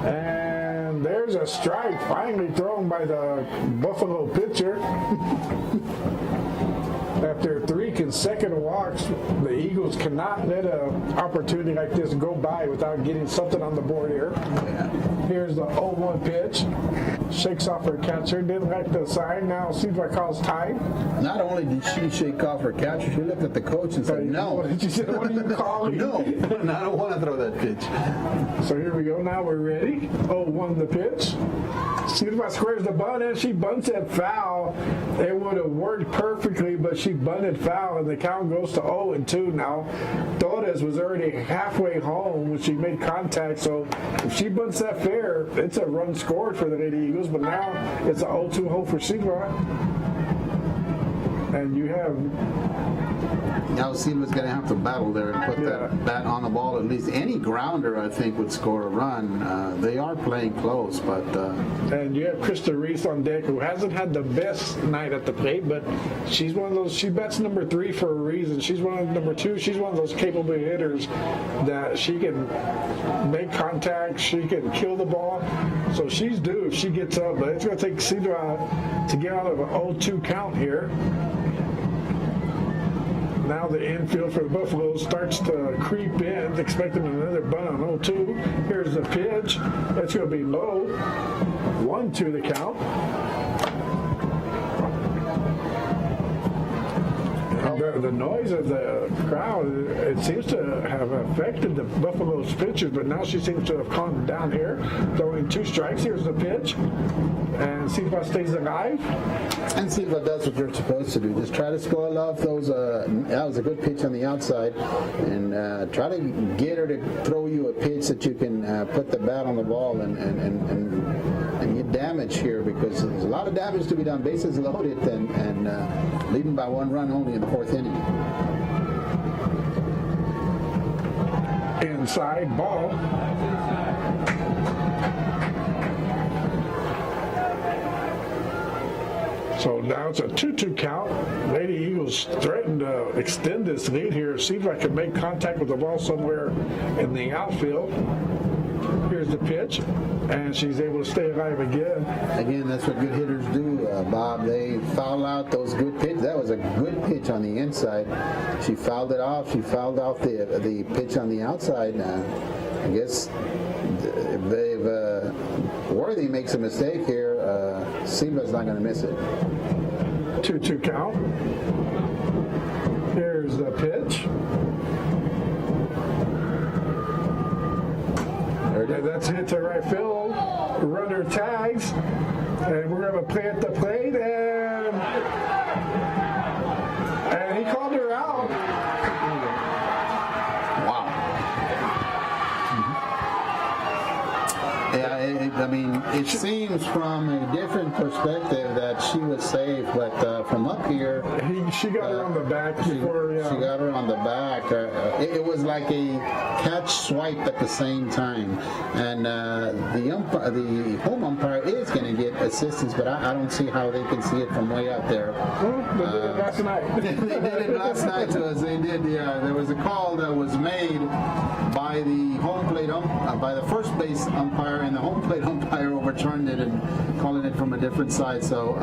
And there's a strike finally thrown by the Buffalo pitcher. After 3 consecutive walks, the Eagles cannot let an opportunity like this go by without getting something on the board here. Here's the 0-1 pitch. Shakes off her catcher. Didn't like the sign. Now Silva calls time. Not only did she shake off her catcher, she looked at the coach and said, no. She said, what are you calling? No, I don't want to throw that pitch. So here we go. Now we're ready. 0-1 the pitch. Silva squares the bunt, and she bunts it foul. It would have worked perfectly, but she bunted foul, and the count goes to 0-2 now. Torres was already halfway home when she made contact, so if she bunts that fair, it's a run scored for the Lady Eagles, but now it's an 0-2 hole for Silva. And you have... Now Silva's going to have to battle there and put that bat on the ball. At least any grounder, I think, would score a run. They are playing close, but... And you have Krista Reese on deck, who hasn't had the best night at the plate, but she's one of those... She bats number 3 for a reason. She's one of number 2. She's one of those capable hitters that she can make contact. She can kill the ball. So she's due if she gets up, but it's going to take Silva to get out of an 0-2 count here. Now the infield for the Buffaloes starts to creep in, expecting another bunt on 0-2. Here's the pitch. That's going to be low. 1-2 the count. And the noise of the crowd, it seems to have affected the Buffalo's pitchers, but now she seems to have calmed down here, throwing 2 strikes. Here's the pitch, and Silva stays alive. And Silva does what you're supposed to do. Just try to spoil off those. That was a good pitch on the outside, and try to get her to throw you a pitch that you can put the bat on the ball and get damage here, because there's a lot of damage to be done. Bases loaded and leading by 1 run only in the 4th inning. Inside ball. So now it's a 2-2 count. Lady Eagles threaten to extend this lead here, see if I can make contact with the ball somewhere in the outfield. Here's the pitch, and she's able to stay alive again. Again, that's what good hitters do, Bob. They foul out those good pitches. That was a good pitch on the inside. She fouled it off. She fouled off the pitch on the outside. I guess if Worthy makes a mistake here, Silva's not going to miss it. 2-2 count. Here's the pitch. And that's hit to right field. Runner tags. And we're going to play at the plate. And he called her out. Wow. Yeah, I mean, it seems from a different perspective that she was safe, but from up here, She got her on the back before. she got her on the back. It was like a catch swipe at the same time, and the home umpire is going to get assistance, but I don't see how they can see it from way out there. They did it last night. They did it last night to us. They did. Yeah, there was a call that was made by the home plate by the first base umpire, and the home plate umpire overturned it and calling it from a different side. So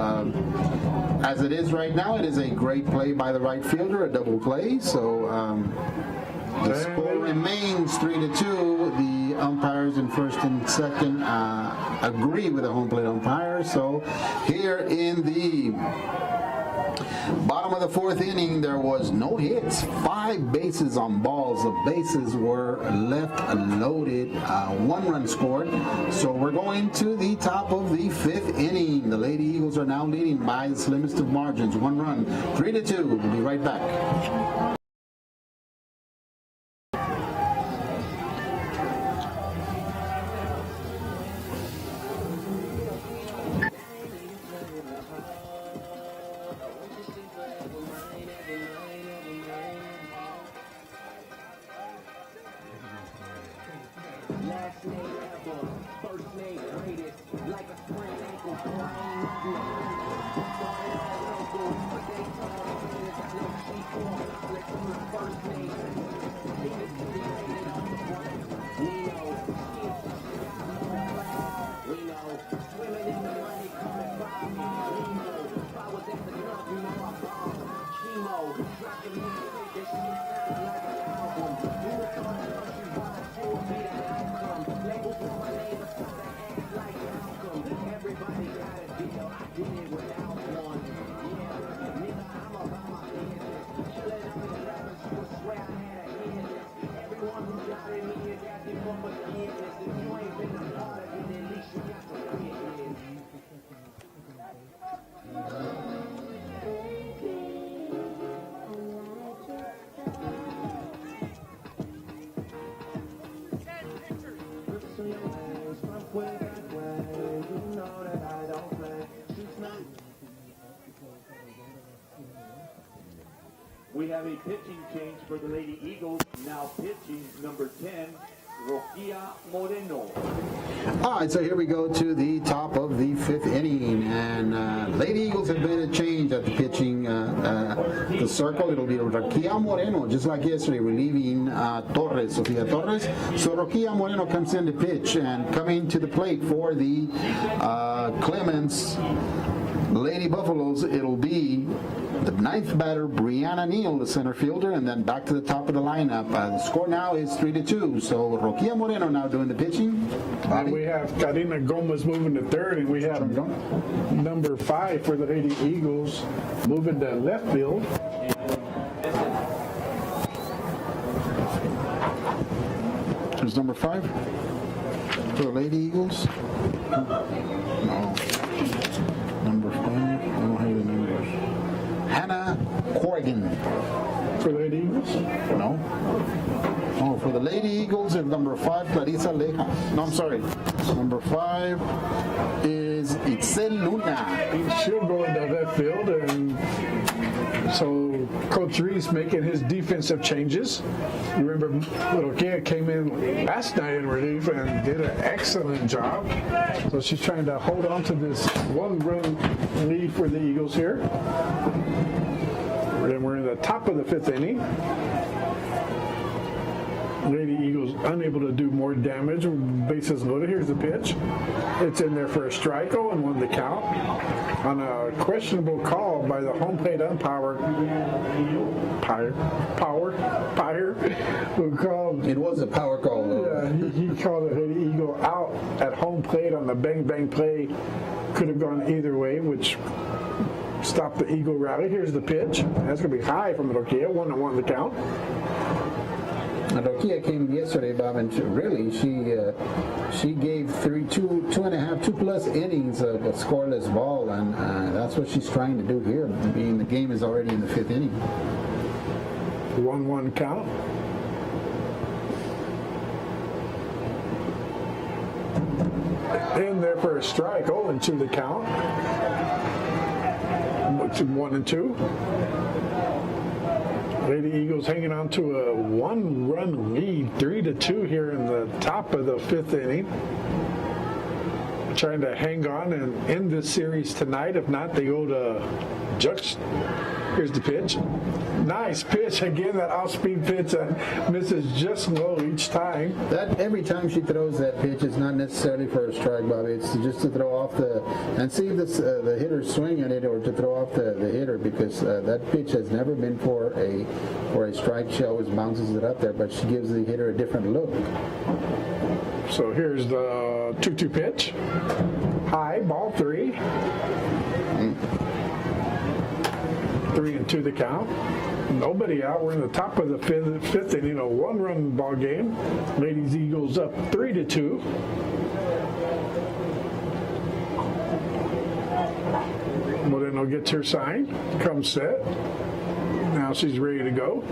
as it is right now, it is a great play by the right fielder, a double play. So the score remains 3-2. The umpires in first and second agree with the home plate umpire. So here in the bottom of the 4th inning, there was no hits, 5 bases on balls. The bases were left loaded, 1 run scored. So we're going to the top of the 5th inning. The Lady Eagles are now leading by the slimmest of margins, 1 run, 3-2. We'll be right back. We have a pitching change for the Lady Eagles. Now pitching number 10, Rokia Moreno. All right, so here we go to the top of the 5th inning, and Lady Eagles have made a change at the pitching, the circle. It'll be Rokia Moreno, just like yesterday, relieving Torres, Sofia Torres. So Rokia Moreno comes in to pitch, and coming to the plate for the Clemens Lady Buffaloes, it'll be the 9th batter, Brianna Neal, the center fielder, and then back to the top of the lineup. The score now is 3-2. So Rokia Moreno now doing the pitching. And we have Karina Gomez moving to 3rd, and we have number 5 for the Lady Eagles moving to left field. Here's number 5 for the Lady Eagles. No. Number 5. I don't have the numbers. Hannah Corrigan. For the Lady Eagles? No. Oh, for the Lady Eagles is number 5, Clarissa Leja. No, I'm sorry. Number 5 is Itzel Luna. She'll go into that field, and so Coach Reese making his defensive changes. You remember little kid came in last night in relief and did an excellent job. So she's trying to hold on to this 1-run lead for the Eagles here. And we're in the top of the 5th inning. Lady Eagles unable to do more damage. Bases loaded. Here's the pitch. It's in there for a strike. 0-1 the count. On a questionable call by the home plate umpire, who called. It was a power call, though. Yeah, he called the Lady Eagle out at home plate on the bang bang play. Could have gone either way, which stopped the Eagle rally. Here's the pitch. That's going to be high from Rokia. 1-1 the count. Rokia came yesterday, Bob, and really she gave 2+ innings of a scoreless ball, and that's what she's trying to do here, being the game is already in the 5th inning. 1-1 count. In there for a strike. 0-2 the count. 1-2. Lady Eagles hanging on to a 1-run lead, 3-2 here in the top of the 5th inning. Trying to hang on and end this series tonight. If not, they go to Jux. Here's the pitch. Nice pitch. Again, that off-speed pitch misses just low each time. That every time she throws that pitch, it's not necessarily for a strike, Bobby. It's just to throw off and see if the hitter swing at it, or to throw off the hitter, because that pitch has never been for a strike. She always bounces it up there, but she gives the hitter a different look. So here's the 2-2 pitch. High, ball 3. 3-2 the count. Nobody out. We're in the top of the 5th inning, a 1-run ball game. Ladies Eagles up 3-2. Moreno gets her sign, comes set. Now she's ready to go.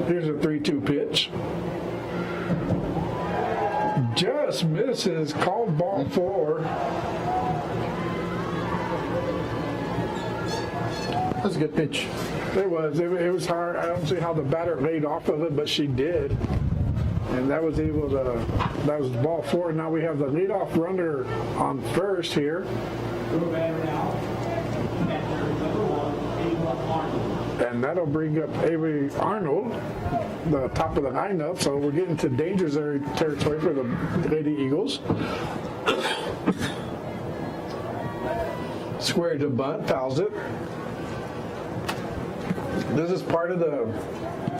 Here's a 3-2 pitch. Just misses, called ball 4. That's a good pitch. It was hard. I don't see how the batter laid off of it, but she did. And that was ball 4. Now we have the leadoff runner on first here. And that'll bring up Avery Arnold, the top of the lineup. So we're getting to danger territory for the Lady Eagles. Square to bunt, fouls it. This is part of the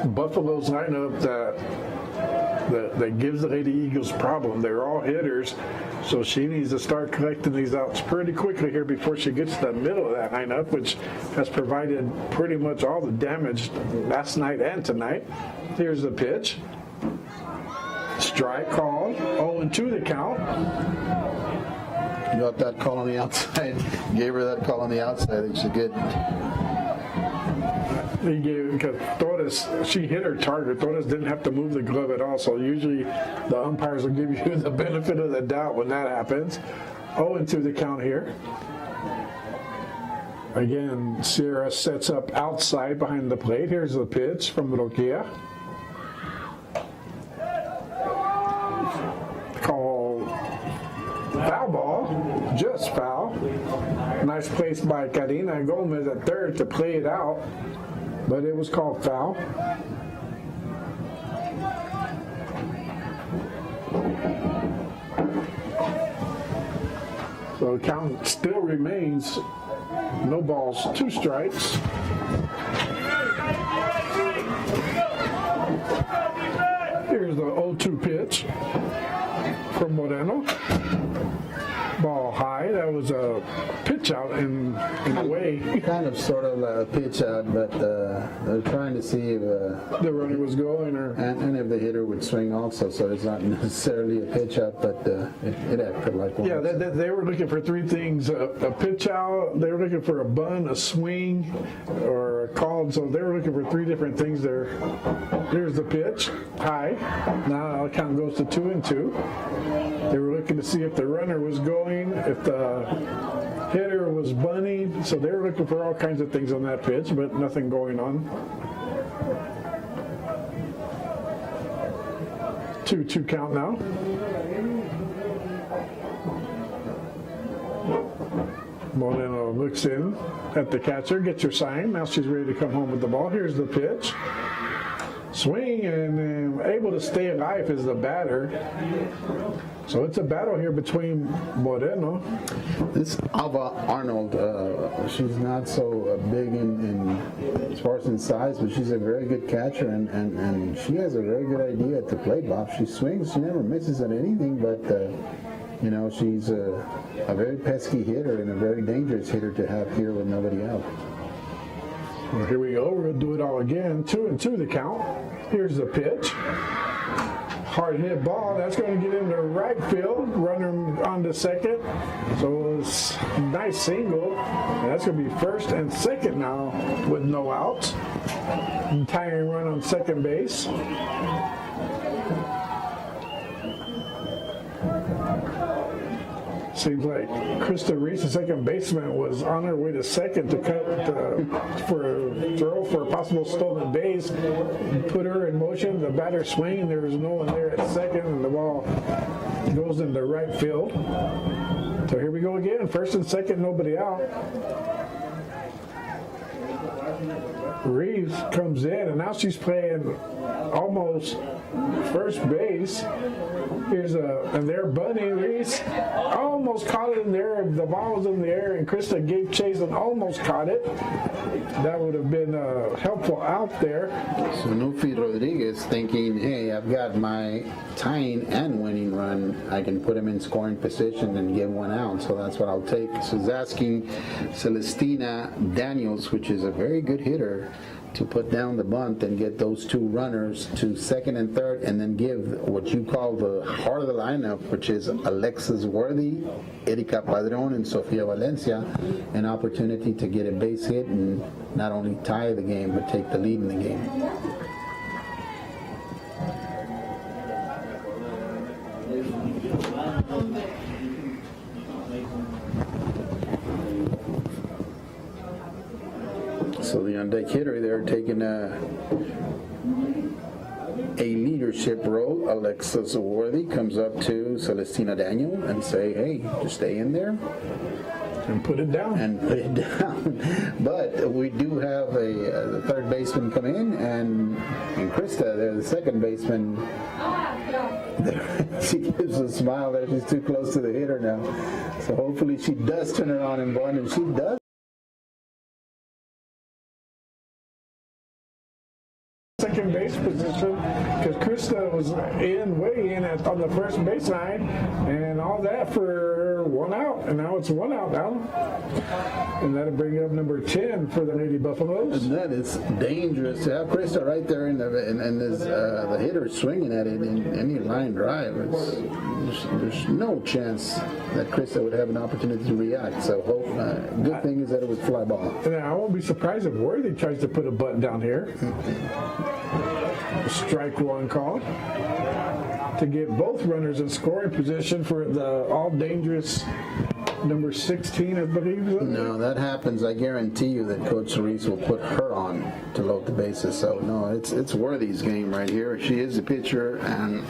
Buffalo's lineup that gives the Lady Eagles problem. They're all hitters, so she needs to start collecting these outs pretty quickly here before she gets to the middle of that lineup, which has provided pretty much all the damage last night and tonight. Here's the pitch. Strike called. 0-2 the count. You got that call on the outside. Gave her that call on the outside. It's a good. He gave, because Torres, she hit her target. Torres didn't have to move the glove at all. So usually the umpires will give you the benefit of the doubt when that happens. 0-2 the count here. Again, Sierra sets up outside behind the plate. Here's the pitch from Rokia. Call foul ball, just foul. Nice place by Karina Gomez at third to play it out, but it was called foul. So the count still remains no balls, 2 strikes. Here's the 0-2 pitch from Moreno. ball high. That was a pitch out in a way. Kind of sort of a pitch out, but they're trying to see if The runner was going, or and if the hitter would swing also. So it's not necessarily a pitch out, but it acted like one. yeah, they were looking for three things: a pitch out. They were looking for a bunt, a swing, or a call. So they were looking for three different things there. Here's the pitch, high. Now the count goes to 2-2. They were looking to see if the runner was going, if the hitter was bunting. So they were looking for all kinds of things on that pitch, but nothing going on. 2-2 count now. Moreno looks in at the catcher, gets her sign. Now she's ready to come home with the ball. Here's the pitch. Swing, and able to stay alive is the batter. So it's a battle here between Moreno. This Alva Arnold, she's not so big in as far as in size, but she's a very good catcher, and she has a very good idea at the plate, Bob. She swings, she never misses at anything, but you know, she's a very pesky hitter and a very dangerous hitter to have here with nobody out. Well, here we go. We're going to do it all again. 2-2 the count. Here's the pitch. Hard hit ball. That's going to get into right field. Runner on to second. So it's a nice single. And that's going to be first and second now with no outs. And tying run on second base. Seems like Krista Reese, the second baseman, was on her way to second to cut for a throw for a possible stolen base. Put her in motion. The batter swing. There was no one there at second, and the ball goes into right field. So here we go again. First and second, nobody out. Reeves comes in, and now she's playing almost first base. And they're bunting. Reese almost caught it in there. The ball was in the air, and Krista gave chase and almost caught it. That would have been helpful out there. So Nufi Rodriguez thinking, hey, I've got my tying and winning run. I can put him in scoring position and get one out. So that's what I'll take. She's asking Celestina Daniels, which is a very good hitter, to put down the bunt and get those two runners to second and third, and then give what you call the heart of the lineup, which is Alexis Worthy, Erika Padron, and Sofia Valencia, an opportunity to get a base hit and not only tie the game, but take the lead in the game. So the on-deck hitter there taking a leadership role. Alexis Worthy comes up to Celestina Daniel and say, hey, just stay in there. And put it down. But we do have the third baseman come in, and Krista, the second baseman, she gives a smile there. She's too close to the hitter now. So hopefully she does turn it on and bunt, and she does. Second base position, because Krista was way in on the first baseline, and all that for one out, and now it's one out now, and that'll bring up number 10 for the Lady Buffaloes. And that is dangerous to have Krista right there in the hitter swinging at it in any line drive. There's no chance that Krista would have an opportunity to react. So good thing is that it was fly ball. And I won't be surprised if Worthy tries to put a button down here. Strike one call to get both runners in scoring position for the all dangerous number 16, I believe. No, that happens. I guarantee you that Coach Reese will put her on to load the bases. So no, it's Worthy's game right here. She is the pitcher, and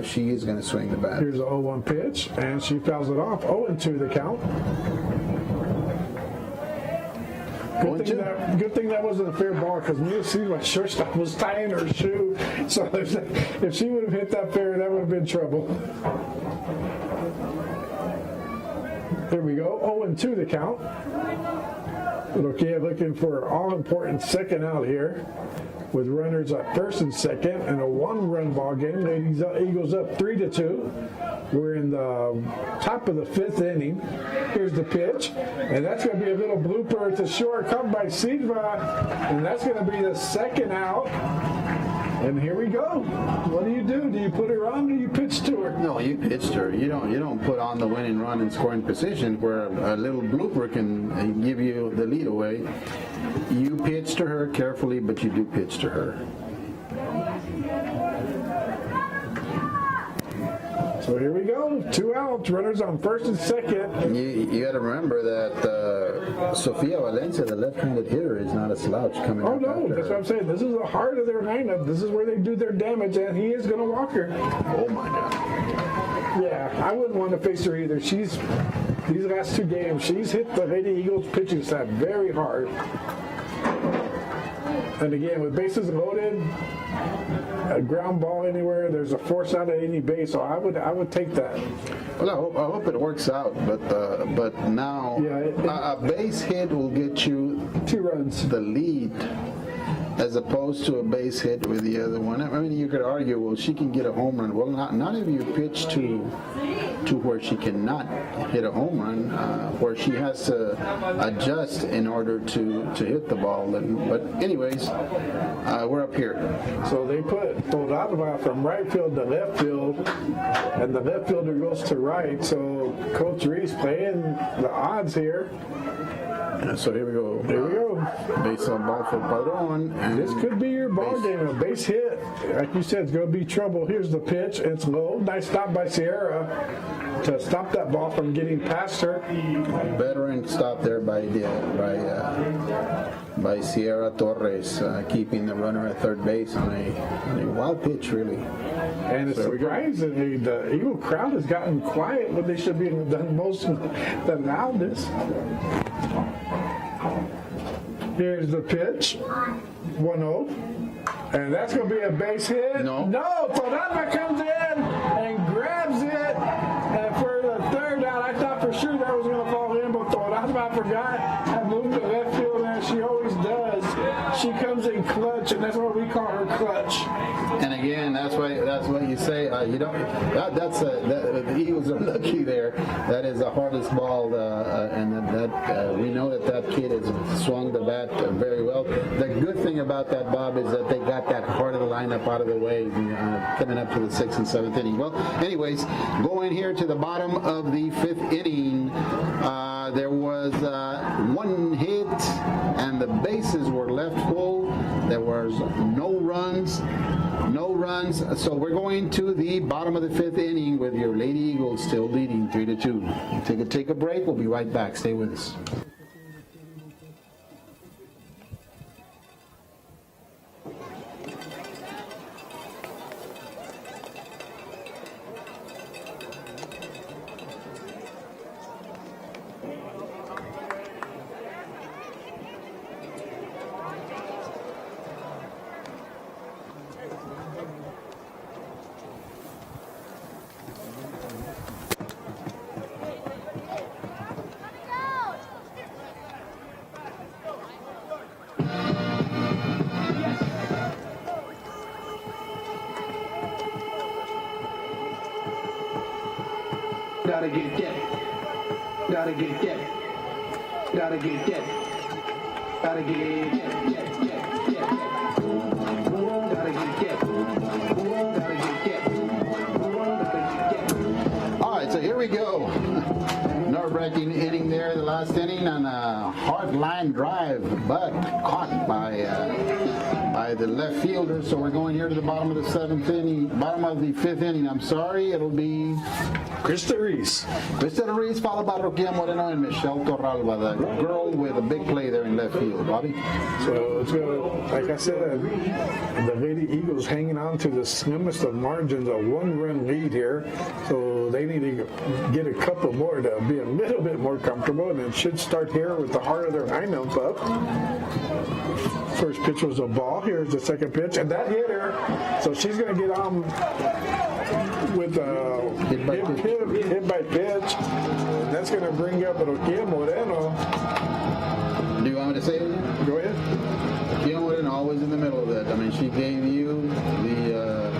she is going to swing the bat. Here's an 0-1 pitch, and she fouls it off. 0-2 the count. Good thing that wasn't a fair ball, because Mia Silva, shortstop, was tying her shoe. So if she would have hit that fair, that would have been trouble. There we go. 0-2 the count. Lokia looking for all important second out here. with runners at first and second, and a one-run ball game. Ladies Eagles up 3-2. We're in the top of the 5th inning. Here's the pitch, and that's going to be a little blooper at the short, caught by Silva, and that's going to be the second out. And here we go. What do? Do you put her on or do you pitch to her? No, you pitched her. You don't put on the winning run and scoring position where a little blooper can give you the lead away. You pitch to her carefully, but you do pitch to her. So here we go. 2 outs. Runners on first and second. You got to remember that Sofia Valencia, the left-handed hitter, is not a slouch coming Oh up no, after that's her. what I'm saying. This is the heart of their lineup. This is where they do their damage, and he is going to walk her. Oh my God. Yeah, I wouldn't want to face her either. These last 2 games, she's hit the Lady Eagles pitching staff very hard. And again, with bases loaded, a ground ball anywhere, there's a force out at any base, so I would take that. Well, I hope it works out, but now a base hit will get you 2 runs. the lead, as opposed to a base hit with the other one. I mean, you could argue, well, she can get a home run. Well, not if you pitch to where she cannot hit a home run, where she has to adjust in order to hit the ball. But anyways, we're up here. So they put Toradva from right field to left field, and the left fielder goes to right. So Coach Reese playing the odds here. So here we go. There we go. Base on ball for Padron. And This could be your ball game. A base hit, like you said, it's going to be trouble. Here's the pitch. It's low. Nice stop by Sierra to stop that ball from getting past her. Veteran stop there by Sierra Torres, keeping the runner at third base on a wild pitch, really. And it's surprising the Eagle crowd has gotten quiet when they should be the most the loudest. Here's the pitch, 1-0, and that's going to be a base hit. No, Torradva comes in and grabs it, and for the third out, I thought for sure that was going to fall in, but Torradva forgot and moved to left field, and she always does. She comes in clutch, and that's what we call her clutch. And again, that's what you say. You don't. The Eagles are lucky there. That is the hardest ball, and we know that kid has swung the bat very well. The good thing about that, Bob, is that they got that heart of the lineup out of the way, coming up to the 6th and 7th inning. Well, anyways, going here to the bottom of the 5th inning, there was 1 hit, and the bases were left full. There was no runs. So we're going to the bottom of the 5th inning with your Lady Eagles still leading 3-2. Take a break. We'll be right back. Stay with us. Gotta get that. Gotta get that. Gotta get that. Gotta get that. All right, so here we go. Nerve-wracking inning there, the last inning, on a hard line drive, but caught by the left fielder. So we're going here to the bottom of the 7th inning, bottom of the 5th inning. I'm sorry, it'll be Krista Reese, followed by Roquia Moreno and Michelle Torralba, the girl with a big play there in left field. Bobby? So it's going, like I said, the Lady Eagles hanging on to the slimmest of margins, a 1-run lead here. So they need to get a couple more to be a little bit more comfortable, and it should start here with the heart of their lineup up. First pitch was a ball. Here's the second pitch, and that hit her. So she's going to get on with a hit by pitch. And that's going to bring up Roquia Moreno. Do you want me to say it again? Go ahead. Gilman always in the middle of it. I mean, she gave you the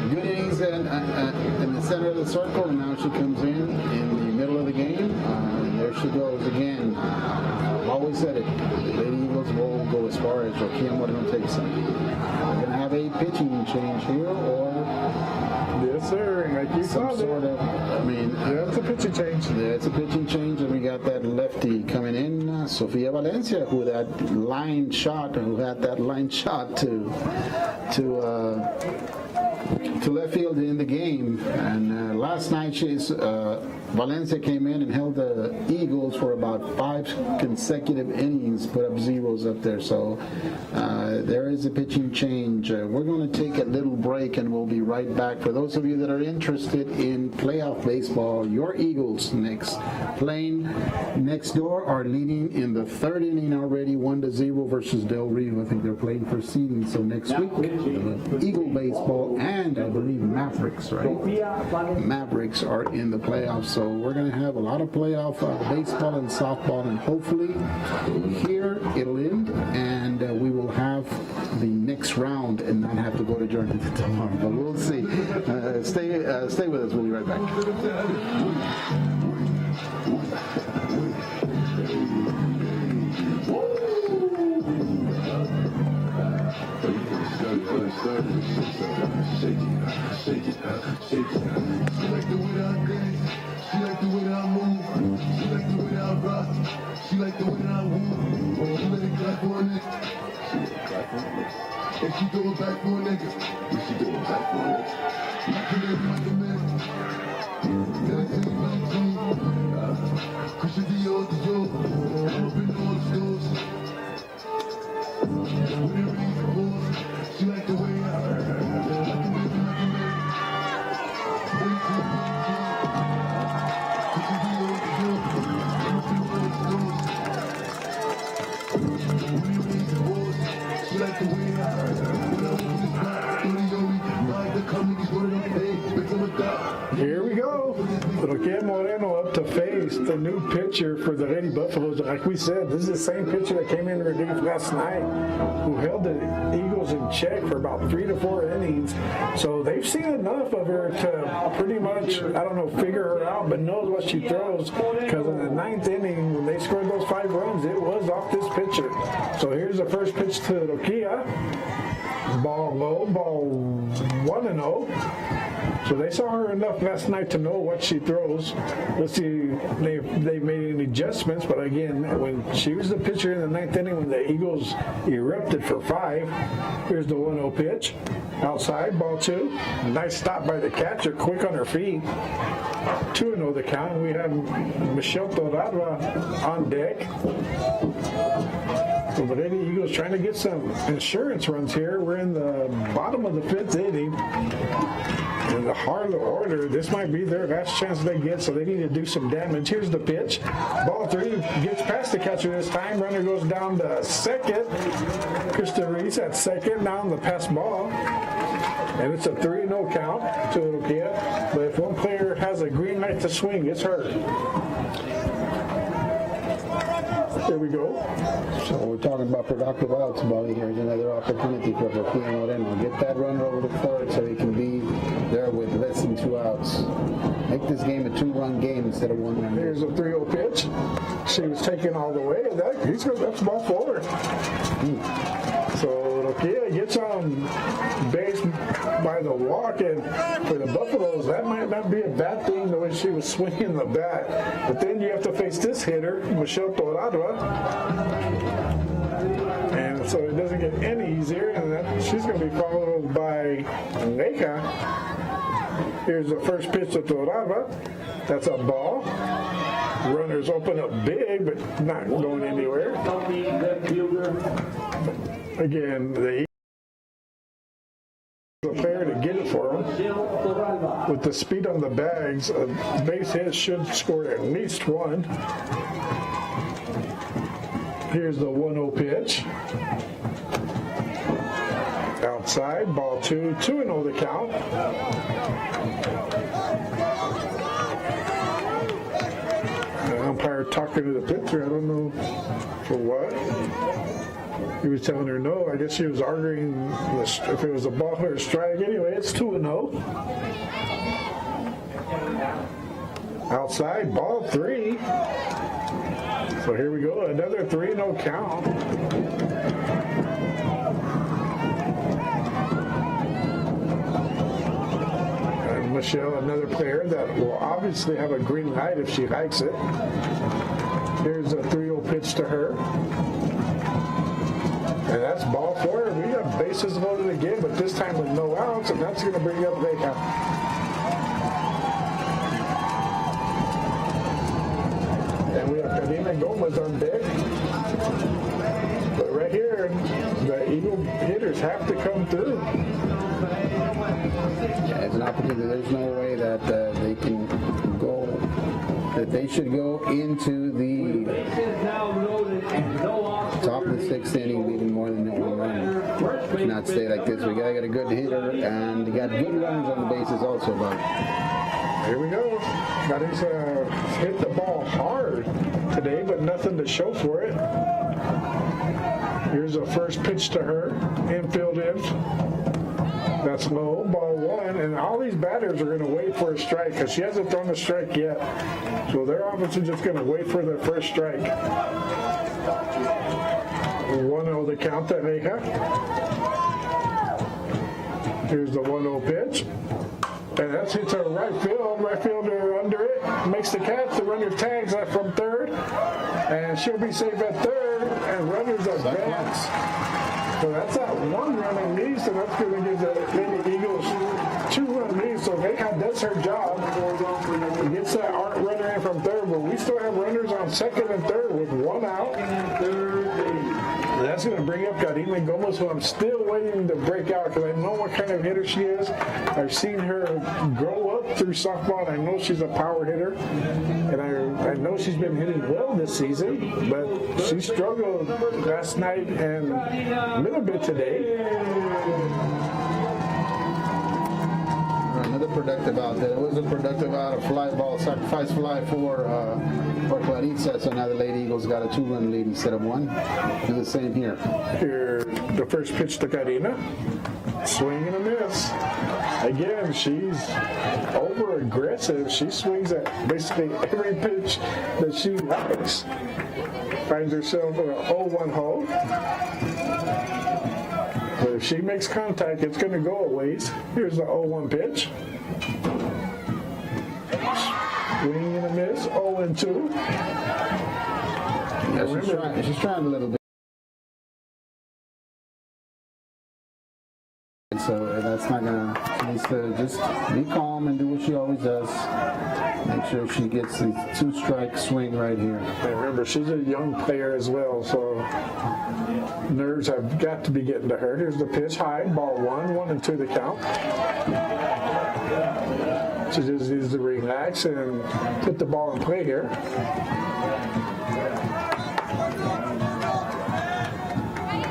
good innings in the center of the circle, and now she comes in the middle of the game. And there she goes again. I've always said it. The Lady Eagles will go as far as Rokia Moreno takes them. They're going to have a pitching change here, or Yes, sir. And like you some saw sort there. of, I mean, Yeah, it's a pitching change. it's a pitching change, and we got that lefty coming in, Sofia Valencia, who had that line shot to left field in the game. And last night, Valencia came in and held the Eagles for about 5 consecutive innings, put up zeros up there. So there is a pitching change. We're going to take a little break, and we'll be right back. For those of you that are interested in playoff baseball, your Eagles playing next door are leading in the 3rd inning already, 1-0 versus Del Rio. I think they're playing for seeding. So next week, Eagle baseball and I believe Mavericks, right? Mavericks are in the playoffs. So we're going to have a lot of playoff baseball and softball, and hopefully here it'll end, and we will have the next round and not have to go to Jordan tomorrow. But we'll see. Stay with us. We'll be right back. Shake it. She like the way that I dance. She like the way that I move. She like the way that I rock. She like the way that I move. She let it clap for a nigga. And she throw it back for a nigga. She throw it back for a nigga. Like a nigga, like a man. Gotta say it like clean. Christian Dior. I'm up in all the stores. Whenever these boys, she like the way Here we go. Rokia Moreno up to face the new pitcher for the Lady Buffaloes. Like we said, this is the same pitcher that came in relief last night, who held the Eagles in check for about 3 to 4 innings. So they've seen enough of her to pretty much, figure her out, but knows what she throws. Because in the 9th inning, when they scored those 5 runs, it was off this pitcher. So here's the first pitch to Rokia. Ball low, ball 1-0. So they saw her enough last night to know what she throws. Let's see if they've made any adjustments. But again, when she was the pitcher in the 9th inning, when the Eagles erupted for 5, here's the 1-0 pitch. Outside, ball 2. Nice stop by the catcher, quick on her feet. 2-0 the count. We have Michelle Torrada on deck. So the Lady Eagles trying to get some insurance runs here. We're in the bottom of the 5th inning. In the Harlow order, this might be their last chance they get, so they need to do some damage. Here's the pitch. Ball 3 gets past the catcher this time. Runner goes down to second. Krista Reese at second. Now on the pass ball. And it's a 3-0 count to Rokia. But if one player has a green light to swing, it's her. There we go. So we're talking about productive outs, Bobby. Here's another opportunity for Rokia Moreno. Get that runner over the court so he can be there with less than 2 outs. Make this game a 2-run game instead of 1-run. Here's a 3-0 pitch. She was taken all the way. That's ball 4. So Rokia gets on base by the walk, and for the Buffaloes, that might not be a bad thing the way she was swinging the bat. But then you have to face this hitter, Michelle Torrada. And so it doesn't get any easier, and she's going to be followed by Neka. Here's the first pitch to Torrada. That's a ball. Runners open up big, but not going anywhere. Again, the player to get it for him. With the speed on the bags, a base hit should score at least 1. Here's the 1-0 pitch. Outside, ball 2, 2-0 the count. The umpire talking to the pitcher, I don't know for what. He was telling her no. I guess she was arguing if it was a ball or a strike. Anyway, it's 2-0. Outside, ball 3. So here we go, another 3-0 count. And Michelle, another player that will obviously have a green light if she likes it. Here's a 3-0 pitch to her. And that's ball 4. We got bases loaded again, but this time with no outs, and that's going to bring up Vega. And we have Karina Gomez on deck. But right here, the Eagle hitters have to come through. Yeah, it's an opportunity. There's no way that they can go, that they should go into the top of the 6th inning leading more than 1 run. Should not stay like this. We gotta get a good hitter, and you got good runners on the bases also, but here we go. Marisa hit the ball hard today, but nothing to show for it. Here's a first pitch to her. Infield in. That's low. Ball 1. And all these batters are going to wait for a strike because she hasn't thrown a strike yet. So they're obviously just going to wait for their first strike. 1-0 the count to Vega. Here's the 1-0 pitch. And that's hit to right field. Right fielder under it. Makes the catch. The runner tags that from third. And she'll be safe at third. And runners advance. So that's that 1 run at least. And that's going to give the Lady Eagles 2 run lead. So Vega does her job. Gets that art runner in from third. But we still have runners on second and third with 1 out. And that's going to bring up Karina Gomez, who I'm still waiting to break out because I know what kind of hitter she is. I've seen her grow up through softball, and I know she's a power hitter. And I know she's been hitting well this season, but she struggled last night and a little bit today. another productive out there. It was a productive out, a fly ball, sacrifice fly for Clarissa. So now the Lady Eagles got a 2-run lead instead of 1. Do the same here. Here, the first pitch to Karina. Swing and a miss. Again, she's over aggressive. She swings at basically every pitch that she likes. Finds herself in an 0-1 hole. But if she makes contact, it's going to go a ways. Here's the 0-1 pitch. Swing and a miss. 0-2. Yeah, she's trying a little bit. So that's not gonna. She needs to just be calm and do what she always does. Make sure she gets the 2-strike swing right here. And remember, she's a young player as well, so nerves have got to be getting to her. Here's the pitch, high, ball 1, 1-2 the count. She just needs to relax and put the ball in play here.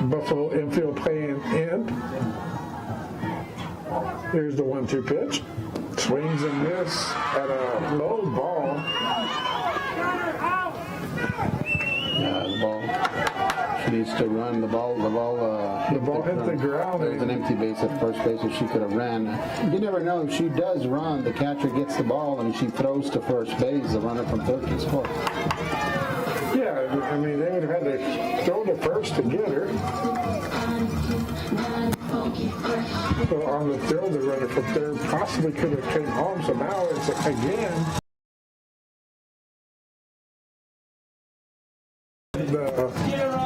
Buffalo infield playing in. Here's the 1-2 pitch. Swings and miss at a low ball. The ball. She needs to run. The ball hit the ground. There's an empty base at first base, so she could have ran. You never know. If she does run, the catcher gets the ball and she throws to first base. The runner from third can score. Yeah, I mean, they would have had to throw to first to get her. So on the throw, the runner from third possibly could have came home. So now it's again the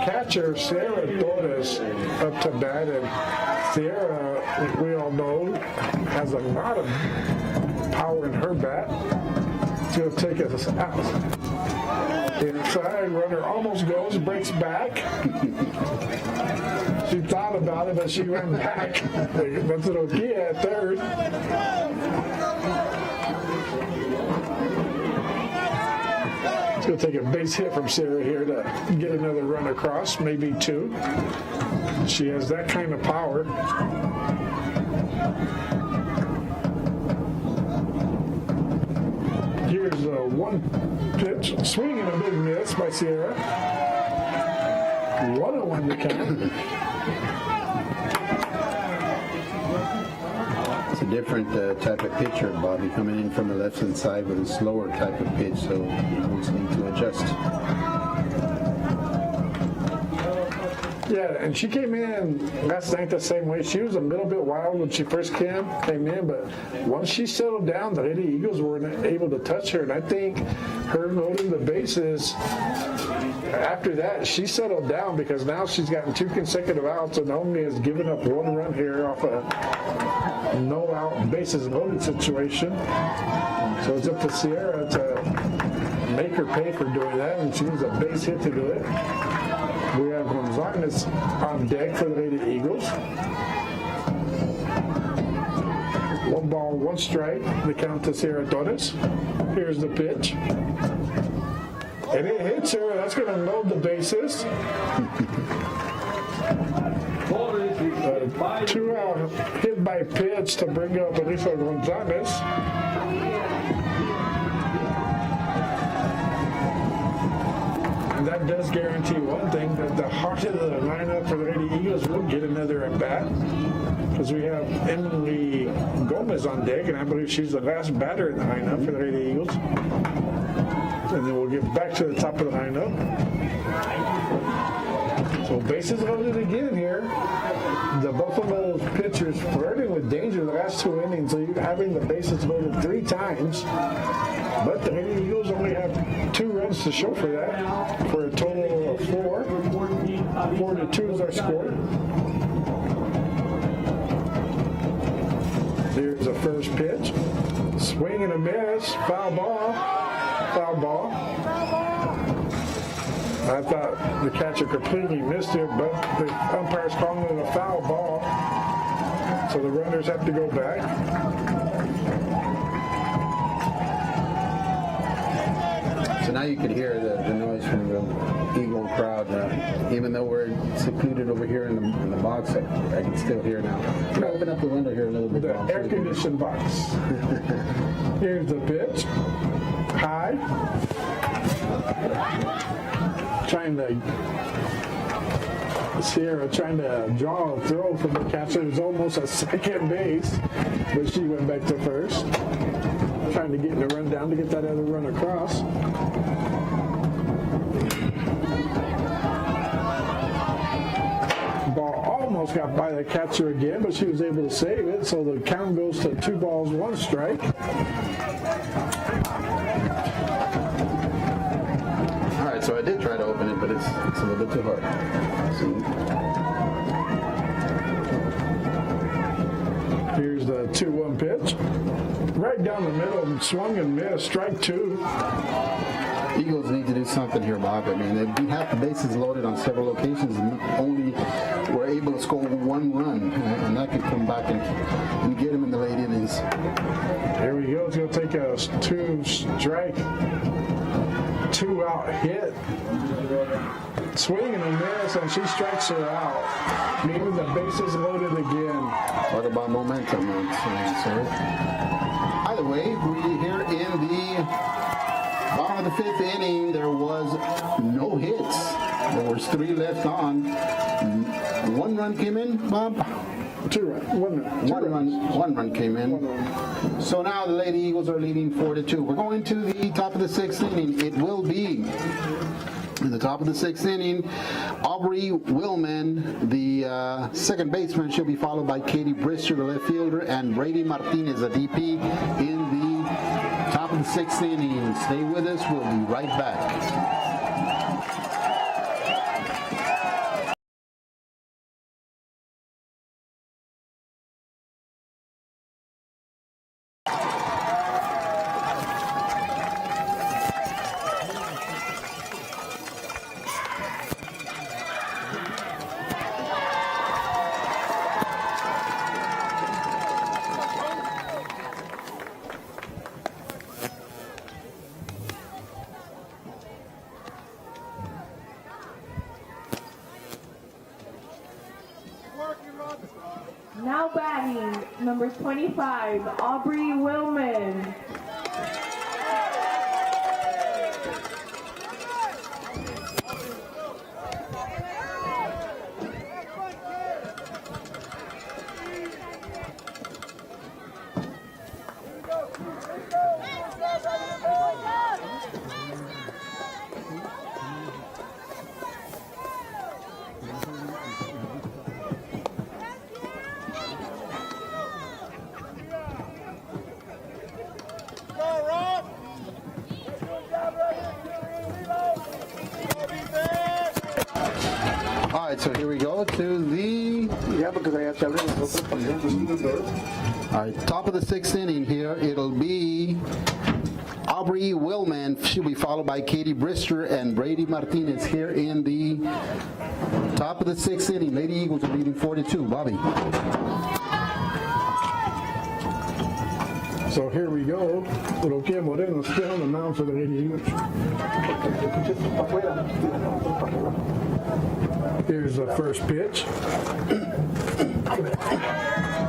catcher Sarah Torres up to bat, and Sierra, we all know, has a lot of power in her bat. She'll take us out. Inside, runner almost goes, breaks back. She thought about it, but she went back. That's an okay at third. It's going to take a base hit from Sarah here to get another run across, maybe 2. She has that kind of power. Here's a 1 pitch, swing and a big miss by Sierra. 1-1 the count. It's a different type of pitcher, Bobby, coming in from the left-hand side with a slower type of pitch, so we just need to adjust. Yeah, and she came in last night the same way. She was a little bit wild when she first came in, but once she settled down, the Lady Eagles weren't able to touch her. And I think her loading the bases, after that, she settled down because now she's gotten 2 consecutive outs and only has given up 1 run here off a no-out bases loaded situation. So it's up to Sierra to make her pay for doing that, and she needs a base hit to do it. We have Gonzalez on deck for the Lady Eagles. 1 ball, 1 strike. The count to Sierra Torres. Here's the pitch. And it hits her. That's going to load the bases. 2-out hit by pitch to bring up Elisa Gonzalez. And that does guarantee one thing, that the heart of the lineup for the Lady Eagles will get another at bat, because we have Emily Gomez on deck, and I believe she's the last batter in the lineup for the Lady Eagles. And then we'll get back to the top of the lineup. So bases loaded again here. The Buffalo pitchers flirting with danger the last 2 innings, so you're having the bases loaded 3 times. But the Lady Eagles only have 2 runs to show for that, for a total of 4. 4-2 is our score. Here's the first pitch. Swing and a miss. Foul ball. Foul ball. I thought the catcher completely missed it, but the umpire's calling it a foul ball. So the runners have to go back. So now you can hear the noise from the Eagle crowd. Even though we're secluded over here in the box, I can still hear now. I'm gonna open up the window here a little bit. The air-conditioned box. Here's the pitch. High. Sierra trying to draw a throw from the catcher. It was almost a second base, but she went back to first. Trying to get the run down to get that other run across. Ball almost got by the catcher again, but she was able to save it, so the count goes to 2 balls, 1 strike. Alright, so I did try to open it, but it's a little bit too hard. Here's the 2-1 pitch. Right down the middle, swung and missed, strike 2. Eagles need to do something here, Bob. I mean, they have the bases loaded on several occasions and only were able to score 1 run, and that could come back and get them in the late innings. Here we go. It's going to take a 2-strike, 2-out hit. Swing and a miss, and she strikes her out. Meaning the bases loaded again. Talk about momentum. Either way, we here in the bottom of the 5th inning, there was no hits. There was 3 left on. 1 run came in, Bob? 2 runs. 1 run came in. 1 run. So now the Lady Eagles are leading 4-2. We're going to the top of the 6th inning. It will be in the top of the 6th inning, Aubrey Willman, the second baseman, she'll be followed by Katie Brister, the left fielder, and Brady Martinez, the DP, in the top of the 6th inning. Stay with us. We'll be right back. Now batting, number 25, Aubrey Willman. All right, top of the 6th inning here, it'll be Aubrey Willman. She'll be followed by Katie Brister and Brady Martinez here in the top of the 6th inning. Lady Eagles are leading 4-2. Bobby. So here we go. Roque Moreno still on the mound for the Lady Eagles. Here's the first pitch.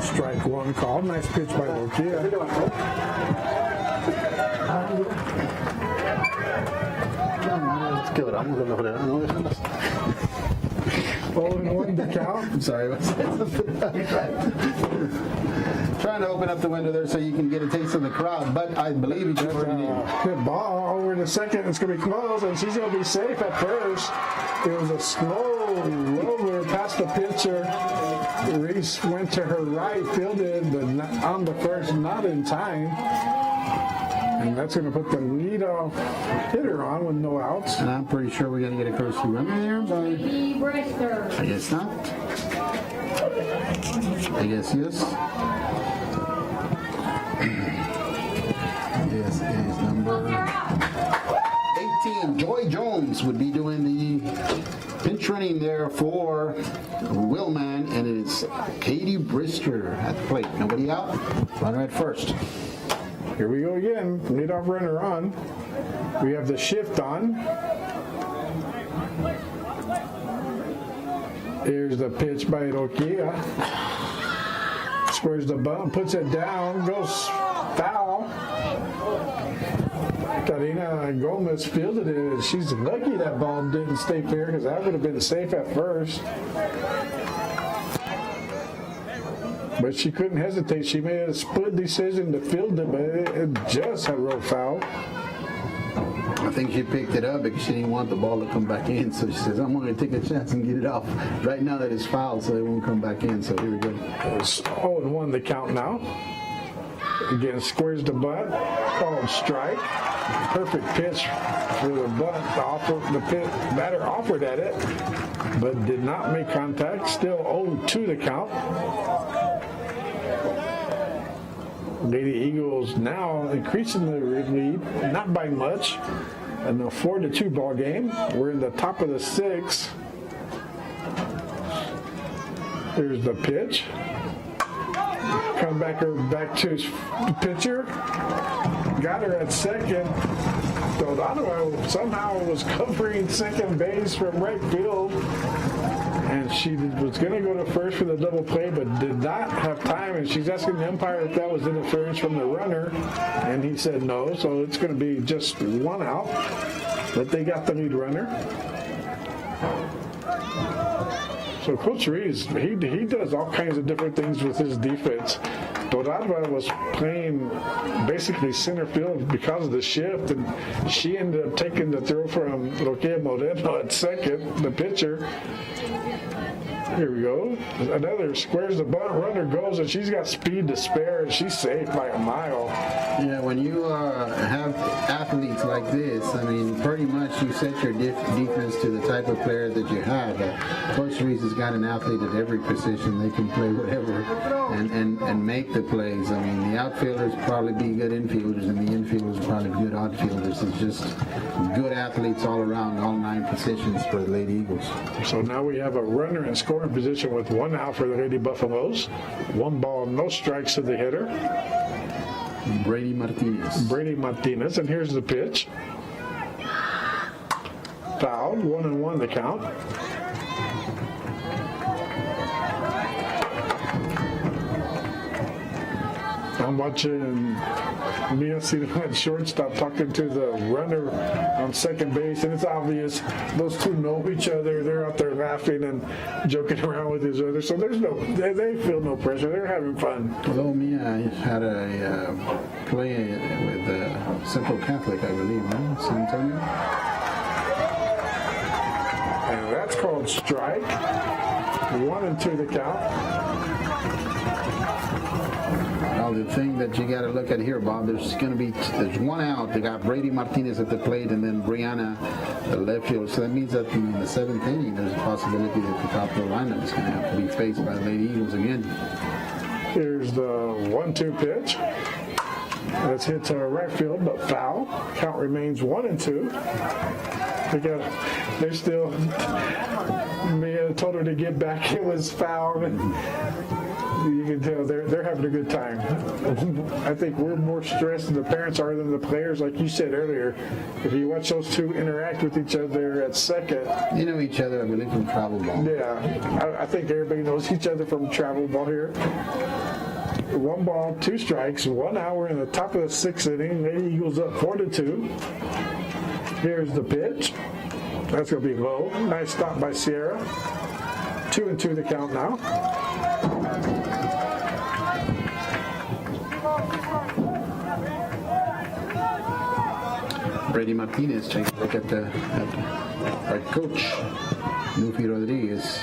Strike one called. Nice pitch by Roque. Let's kill it. I'm going to 0-1 to count. I'm sorry. Trying to open up the window there so you can get a taste of the crowd, but I believe it's Good ball over to second. It's going to be close, and she's going to be safe at first. It was a slow roller past the pitcher. Reese went to her right, fielded, but not on the first, not in time. And that's going to put the leadoff hitter on with no outs. And I'm pretty sure we're going to get a courtesy runner there, but I guess not. I guess yes. This is number 18. Joy Jones would be doing the pinch running there for Willman, and it is Katie Brister at the plate. Nobody out. Runner at first. Here we go again. Leadoff runner on. We have the shift on. Here's the pitch by Roquia. Squares the bunt, puts it down, goes foul. Karina Gomez fielded it, and she's lucky that ball didn't stay fair because that would have been safe at first. But she couldn't hesitate. She made a split decision to field it, but it just had rolled foul. I think she picked it up because she didn't want the ball to come back in. So she says, I'm going to take a chance and get it off right now that it's foul so it won't come back in. So here we go. It's 0-1 the count now. Again, squares the bunt, called strike. Perfect pitch for the bunt. The batter offered at it, but did not make contact. Still 0-2 the count. Lady Eagles now increasing the lead, not by much. And a 4-2 ball game. We're in the top of the 6th. Here's the pitch. Come back to his pitcher. Got her at second. Donato somehow was covering second base from right field. And she was going to go to first for the double play, but did not have time. And she's asking the umpire if that was interference from the runner. And he said no, so it's going to be just one out. But they got the lead runner. So Coach Reese, he does all kinds of different things with his defense. Dorada was playing basically center field because of the shift, and she ended up taking the throw from Roque Moreno at second, the pitcher. Here we go. Another squares the bunt, runner goes, and she's got speed to spare, and she's safe by a mile. Yeah, when you have athletes like this, I mean, pretty much you set your defense to the type of player that you have. Coach Reese has got an athlete at every position. They can play whatever and make the plays. I mean, the outfielders probably be good infielders, and the infielders probably be good outfielders. It's just good athletes all around, all 9 positions for the Lady Eagles. So now we have a runner in scoring position with 1 out for the Lady Buffaloes. 1 ball, no strikes to the hitter. Brady Martinez, and here's the pitch. Fouled, 1-1 the count. I'm watching Mia Cedar at shortstop talking to the runner on second base, and it's obvious those two know each other. They're out there laughing and joking around with each other, so they feel no pressure. They're having fun. Although Mia had a play with Central Catholic, I believe, right? San Antonio. And that's called strike. 1-2 the count. Well, the thing that you got to look at here, Bob, there's one out. They got Brady Martinez at the plate and then Brianna, the left field. So that means that in the 7th inning, there's a possibility that the top of the lineup is going to have to be faced by the Lady Eagles again. Here's the 1-2 pitch. That's hit to right field, but foul. Count remains 1-2. They're still. Mia told her to get back. It was foul. You can tell they're having a good time. I think we're more stressed than the parents are than the players. Like you said earlier, if you watch those two interact with each other at second. You know each other, I believe, from travel ball. Yeah, I think everybody knows each other from travel ball here. 1 ball, 2 strikes, 1 hour in the top of the 6th inning. Lady Eagles up 4-2. Here's the pitch. That's going to be low. Nice stop by Sierra. 2-2 the count now. Brady Martinez taking a look at our coach, Nufi Rodriguez.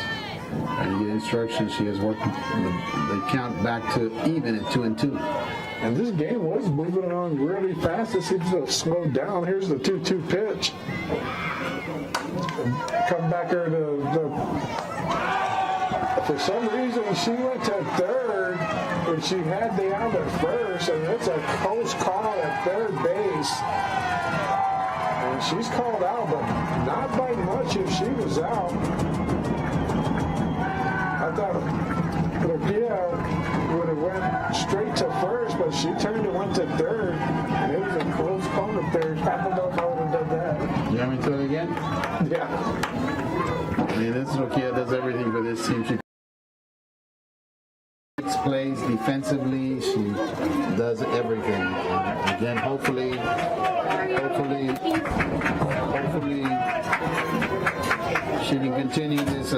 And get instructions. She has worked the count back to even at 2-2. And this game was moving along really fast. It seems to have slowed down. Here's the 2-2 pitch. Come back here for some reason she went to third when she had the out at first, and it's a close call at third base. And she's called out, but not by much if she was out. I thought Rokia would have went straight to first, but she turned and went to third, and it was a close call up there. I don't know if I would have done that. You want me to do it again? Yeah. I mean, this Rokia does everything for this team. She plays defensively. She does everything. Again, hopefully, she can continue this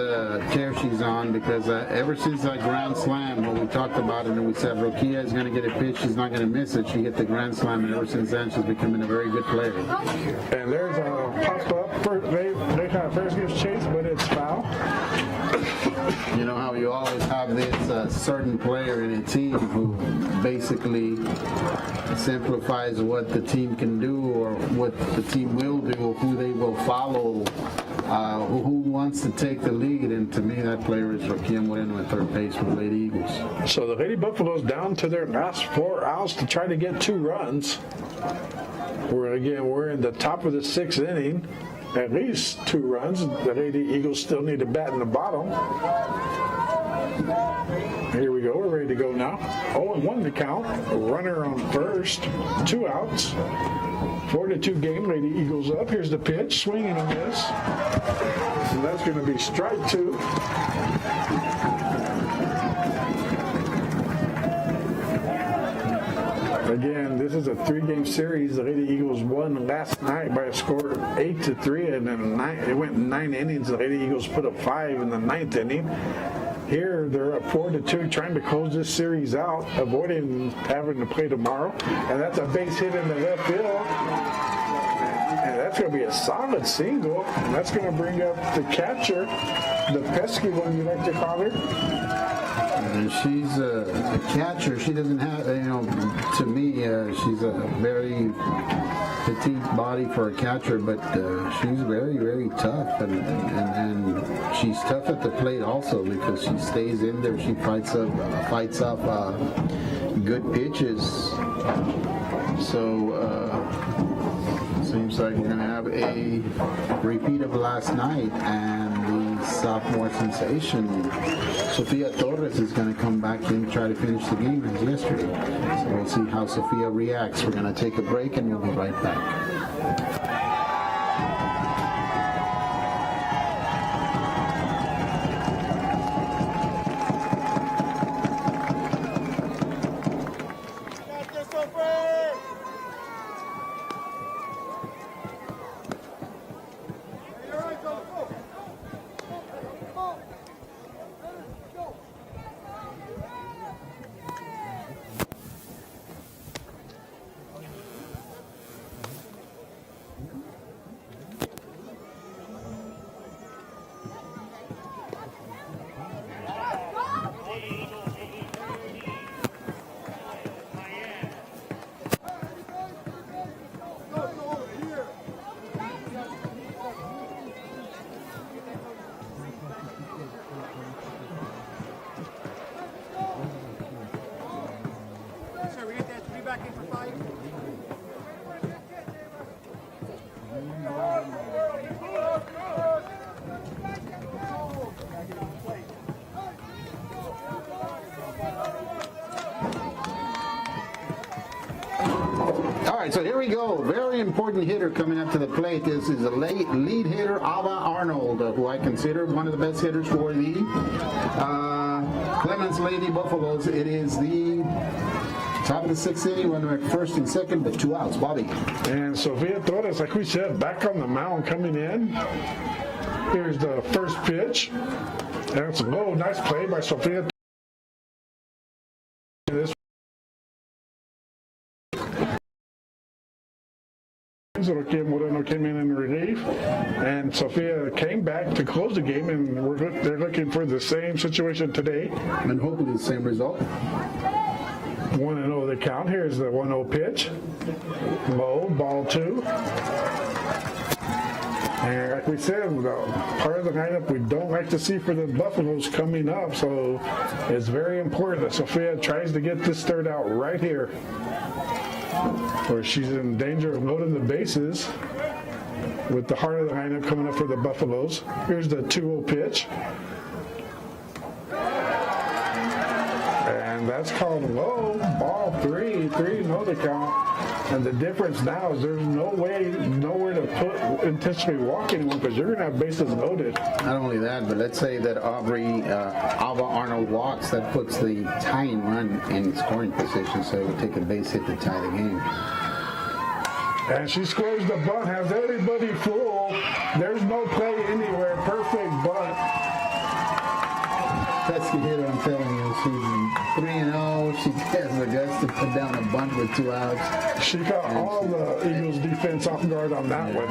tear she's on, because ever since that grand slam, when we talked about it and we said Rokia is going to get a pitch, she's not going to miss it. She hit the grand slam, and ever since then, she's becoming a very good player. And there's a pop up. They kind of first gets chased, but it's foul. You know how you always have this certain player in a team who basically simplifies what the team can do or what the team will do, or who they will follow, who wants to take the lead. And to me, that player is Rokia Moreno at third base for the Lady Eagles. So the Lady Buffaloes down to their last 4 outs to try to get 2 runs. We're in the top of the 6th inning. At least 2 runs. The Lady Eagles still need a bat in the bottom. Here we go. We're ready to go now. 0-1 to count. A runner on first. 2 outs. 4-2 game. Lady Eagles up. Here's the pitch. Swing and a miss. And that's going to be strike 2. Again, this is a 3-game series. The Lady Eagles won last night by a score of 8-3, and then it went 9 innings. The Lady Eagles put up 5 in the 9th inning. Here, they're up 4-2, trying to close this series out, avoiding having to play tomorrow. And that's a base hit in the left field. And that's going to be a solid single. And that's going to bring up the catcher, the pesky one you like to call her. And she's a catcher. She doesn't have, to me, she's a very petite body for a catcher, but she's very, very tough. And she's tough at the plate also, because she stays in there. She fights off good pitches. So, seems like we're going to have a repeat of last night, and the sophomore sensation, Sofia Torres, is going to come back in and try to finish the game as yesterday. So we'll see how Sofia reacts. We're going to take a break, and we'll be right back. Sir, we get that 3 back in for 5. All right, so here we go. Very important hitter coming up to the plate. This is a lead hitter, Ava Arnold, who I consider one of the best hitters for the Clemens Lady Buffaloes. It is the top of the 6th inning, running at first and second, but 2 outs. Bobby. And Sofia Torres, like we said, back on the mound coming in. Here's the first pitch. And it's a low, nice play by Sofia Torres. Moreno came in relief, and Sofia came back to close the game, and they're looking for the same situation today. And hopefully the same result. 1-0 the count. Here's the 1-0 pitch. Low, ball 2. And like we said, part of the lineup we don't like to see for the Buffaloes coming up, so it's very important that Sofia tries to get this third out right here, or she's in danger of loading the bases with the heart of the lineup coming up for the Buffaloes. Here's the 2-0 pitch. And that's called low, ball 3, 3-0 the count. And the difference now is there's nowhere to put intentionally walk anyone, because you're going to have bases loaded. Not only that, but let's say that Ava Arnold walks, that puts the tying run in scoring position, so it would take a base hit to tie the game. And she scores the bunt, has everybody full. There's no play anywhere, perfect bunt. Pesky hitter, I'm telling you. She's 3-0. She has the guts to put down a bunt with 2 outs. She caught all the Eagles defense off guard on that one.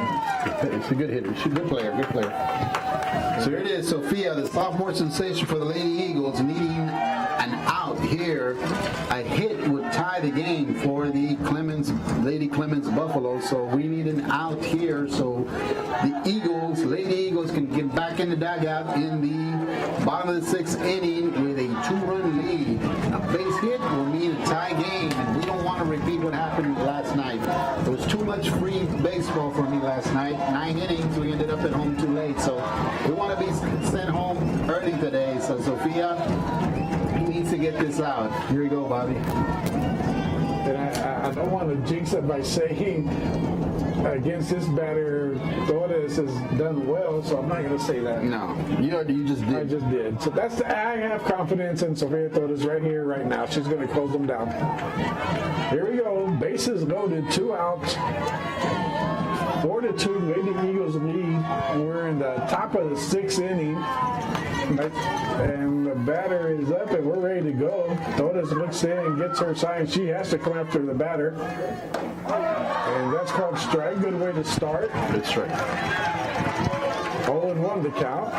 It's a good hitter. She's a good player, good player. So here it is, Sofia, the sophomore sensation for the Lady Eagles, needing an out here. A hit would tie the game for the Lady Clemens Buffalo. So we need an out here so the Lady Eagles can get back in the dugout in the bottom of the 6th inning with a 2-run lead. A base hit will mean a tie game, and we don't want to repeat what happened last night. There was too much free baseball for me last night. 9 innings, we ended up at home too late. So we want to be sent home early today. So Sofia needs to get this out. Here you go, Bobby. And I don't want to jinx it by saying against this batter, Torres has done well, so I'm not going to say that. No, you just did. I just did. So I have confidence in Sofia Torres right here, right now. She's going to close them down. Here we go. Bases loaded, 2 outs. 4-2, Lady Eagles lead. We're in the top of the 6th inning. And the batter is up and we're ready to go. Torres looks in and gets her sign. She has to come after the batter. And that's called strike. Good way to start. Good strike. 0-1 to count.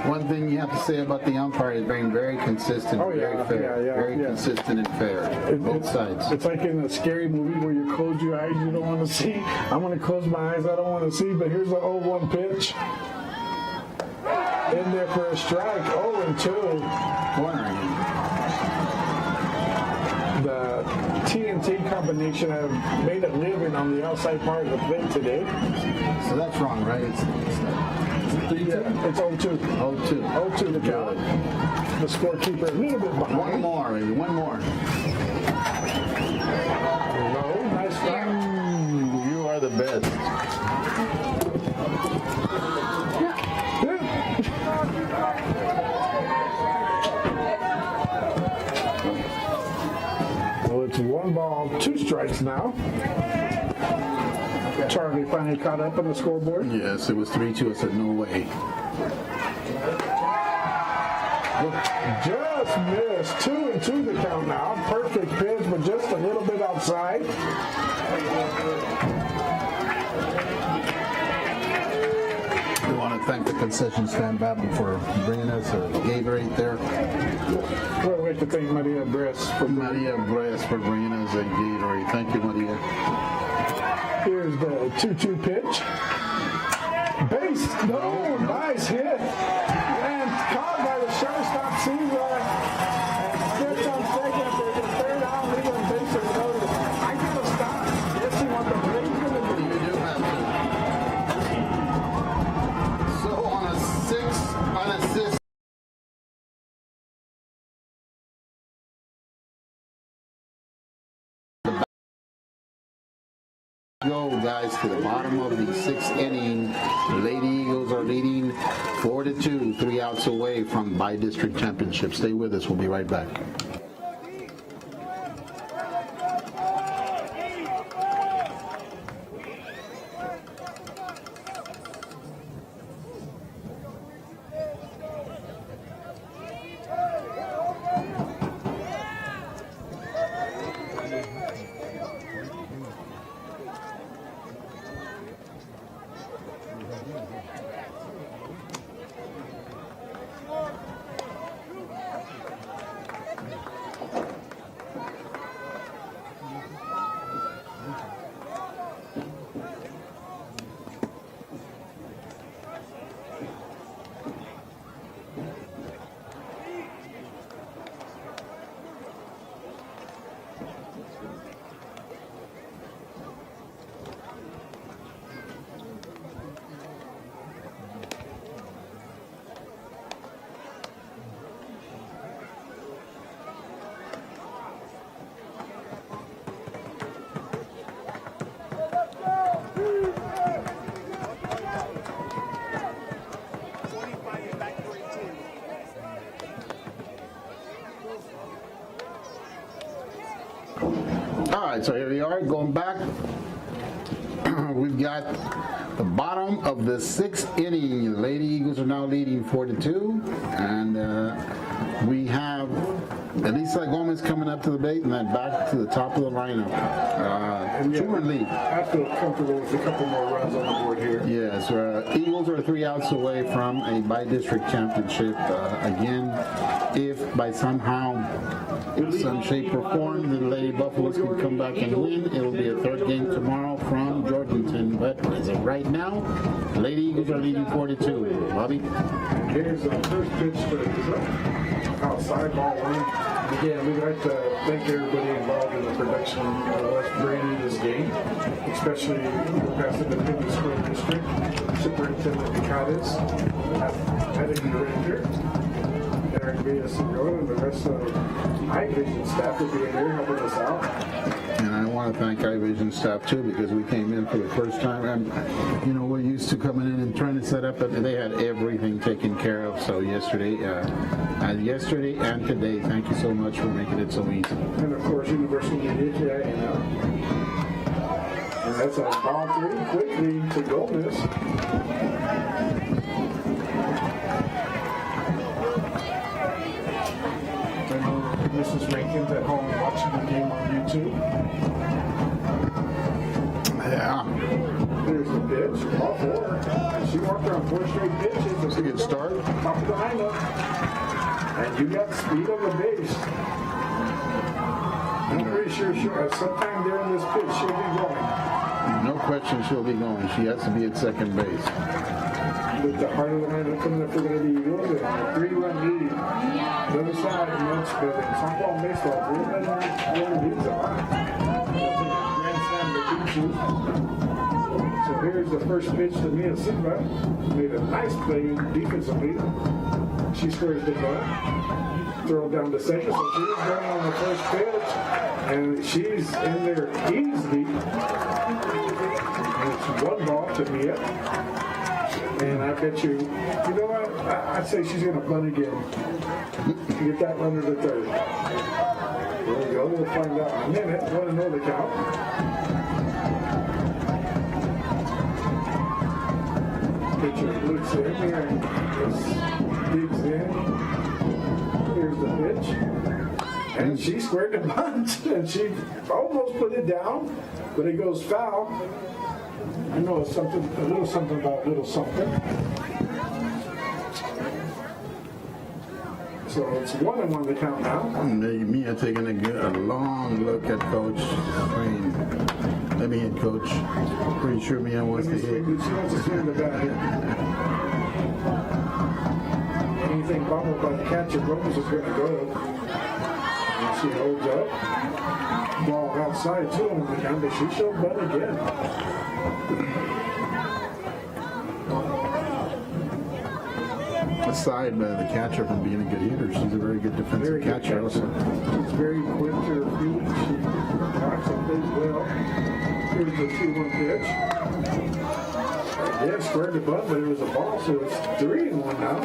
One thing you have to say about the umpire is being very consistent, very fair. Very consistent and fair. Both sides. It's like in a scary movie where you close your eyes, you don't want to see. I'm going to close my eyes, I don't want to see, but here's the 0-1 pitch. In there for a strike, 0-2. The TNT combination have made a living on the outside part of the plate today. So that's wrong, right? It's 3-2? It's 0-2. 0-2. 0-2 to count. The scorekeeper a little bit behind. One more, maybe. One more. No, nice strike. You are the best. Well, it's 1 ball, 2 strikes now. Charlie finally caught up on the scoreboard. Yes, it was 3-2. I said, no way. Just missed. 2-2 the count now. Perfect pitch, but just a little bit outside. We want to thank the concession stand Babel for bringing us a Gatorade there. Well, we have to thank Maria Bress for bringing us a Gatorade. Thank you, Maria. Here's the 2-2 pitch. Base. No, nice hit. And caught by the shortstop, Silva. And gets on second. There's a third out, leaving bases Go, guys, to the bottom of the sixth inning. The Lady Eagles are leading 4-2, 3 outs away from by-district championship. Stay with us. We'll be right back. All right, so here we are going back. We've got the bottom of the sixth inning. The Lady Eagles are now leading 4-2, and we have Elisa Gomez coming up to the plate and then back to the top of the lineup. Two-run lead. I feel comfortable with a couple more runs on the board here. Yes, Eagles are 3 outs away from a by-district championship. Again, if by somehow, some shape or form, the Lady Buffaloes can come back and win, it'll be a third game tomorrow from Georgetown. But as of right now, the Lady Eagles are leading 4-2. Bobby? Here's the first pitch for outside ball one. Again, we'd like to thank everybody involved in the production of us bringing this game, especially the Pass Independent School District, Superintendent Picadas, Athletic Director, Eric Villaseñor, and the rest of iVision staff will be here helping us out. And I want to thank iVision staff too, because we came in for the first time, and you know, we're used to coming in and trying to set up, but they had everything taken care of. So yesterday and today, thank you so much for making it so easy. And of course, Universal Media, and that's a ball three quickly to Gomez. Mrs. Rankins at home watching the game on YouTube. Yeah. There's the pitch, ball 4. She walked around 4 straight pitches. That's a good start. Top of the lineup. And you got speed on the base. I'm pretty sure sometime during this pitch she'll be going. No question she'll be going. She has to be at second base. With the heart of the lineup coming up for the Lady Eagles, and a 3-run lead. The other side, much better. Softball and baseball, 3-run leads a lot. Grand slam to beat you. So here's the first pitch to Mia Silva. Made a nice play defensively. She squares the butt. Throw it down to second. So she's going on the first pitch. And she's in there easily. And it's 1 ball to Mia. And I bet you know what? I'd say she's going to bunt again. Get that runner to third. There we go. We'll find out in a minute. 1-0 the count. Pitcher looks in here and just digs in. Here's the pitch. And she squared the bunt. And she almost put it down, but it goes foul. I know it's something, a little something about a little something. So it's 1-1 the count now. Mia taking a long look at Coach Crane. Let me hit, Coach. Pretty sure Mia wants to hit. She wants to swing the bat here. Anything bobbled by the catcher, Gomez is going to go. And she holds up. Ball outside, 2-1 the count, but she showed bunt again. aside the catcher from being a good hitter. She's a very good defensive Very good catcher also. She's very quick to her feet. She knocks up things well. Here's the 2-1 pitch. Yeah, squared the butt, but it was a ball, so it's 3-1 now.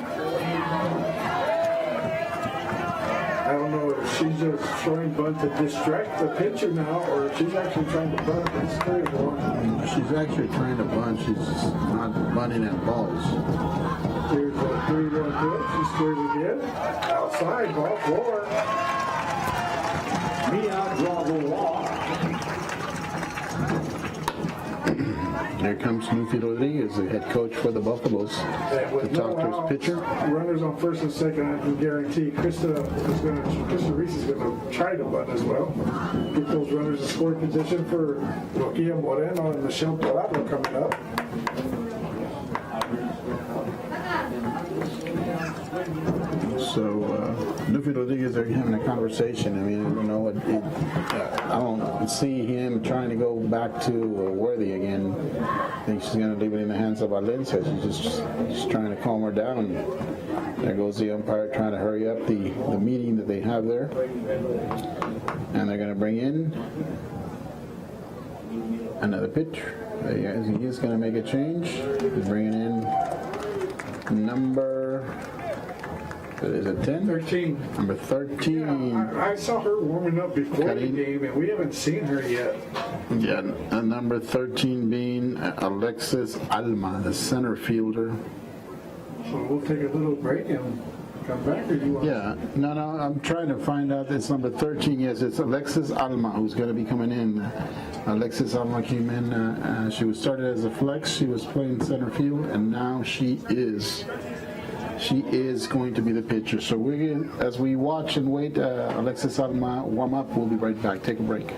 I don't know if she's just throwing bunt to distract the pitcher now, or if she's actually trying to bunt. It's 3-1. She's actually trying to bunt. She's just not bunting at balls. Here's a 3-1 pitch. She squares again. Outside, ball 4. Mia draws a walk. Here comes Snoopy Rodriguez, the head coach for the Buffaloes, to talk to his pitcher. Runners on first and second, I can guarantee Krista Reese is going to try to bunt as well. Get those runners in scoring position for Roquilla Moreno and Michelle Torado coming up. So, Snoopy Rodriguez are having a conversation. I mean, you know, I don't see him trying to go back to Worthy again. I think she's going to leave it in the hands of Valencia. She's just trying to calm her down. There goes the umpire trying to hurry up the meeting that they have there. And they're going to bring in another pitcher. He is going to make a change. He's bringing in number... Is it 10? 13. Number 13. I saw her warming up before the game, and we haven't seen her yet. Yeah, number 13 being Alexis Alma, the center fielder. So we'll take a little break and come back, or you want? Yeah, no, I'm trying to find out. It's number 13. Yes, it's Alexis Alma who's going to be coming in. Alexis Alma came in. She was started as a flex. She was playing center field, and now she is going to be the pitcher. So as we watch and wait, Alexis Alma warm up. We'll be right back. Take a break.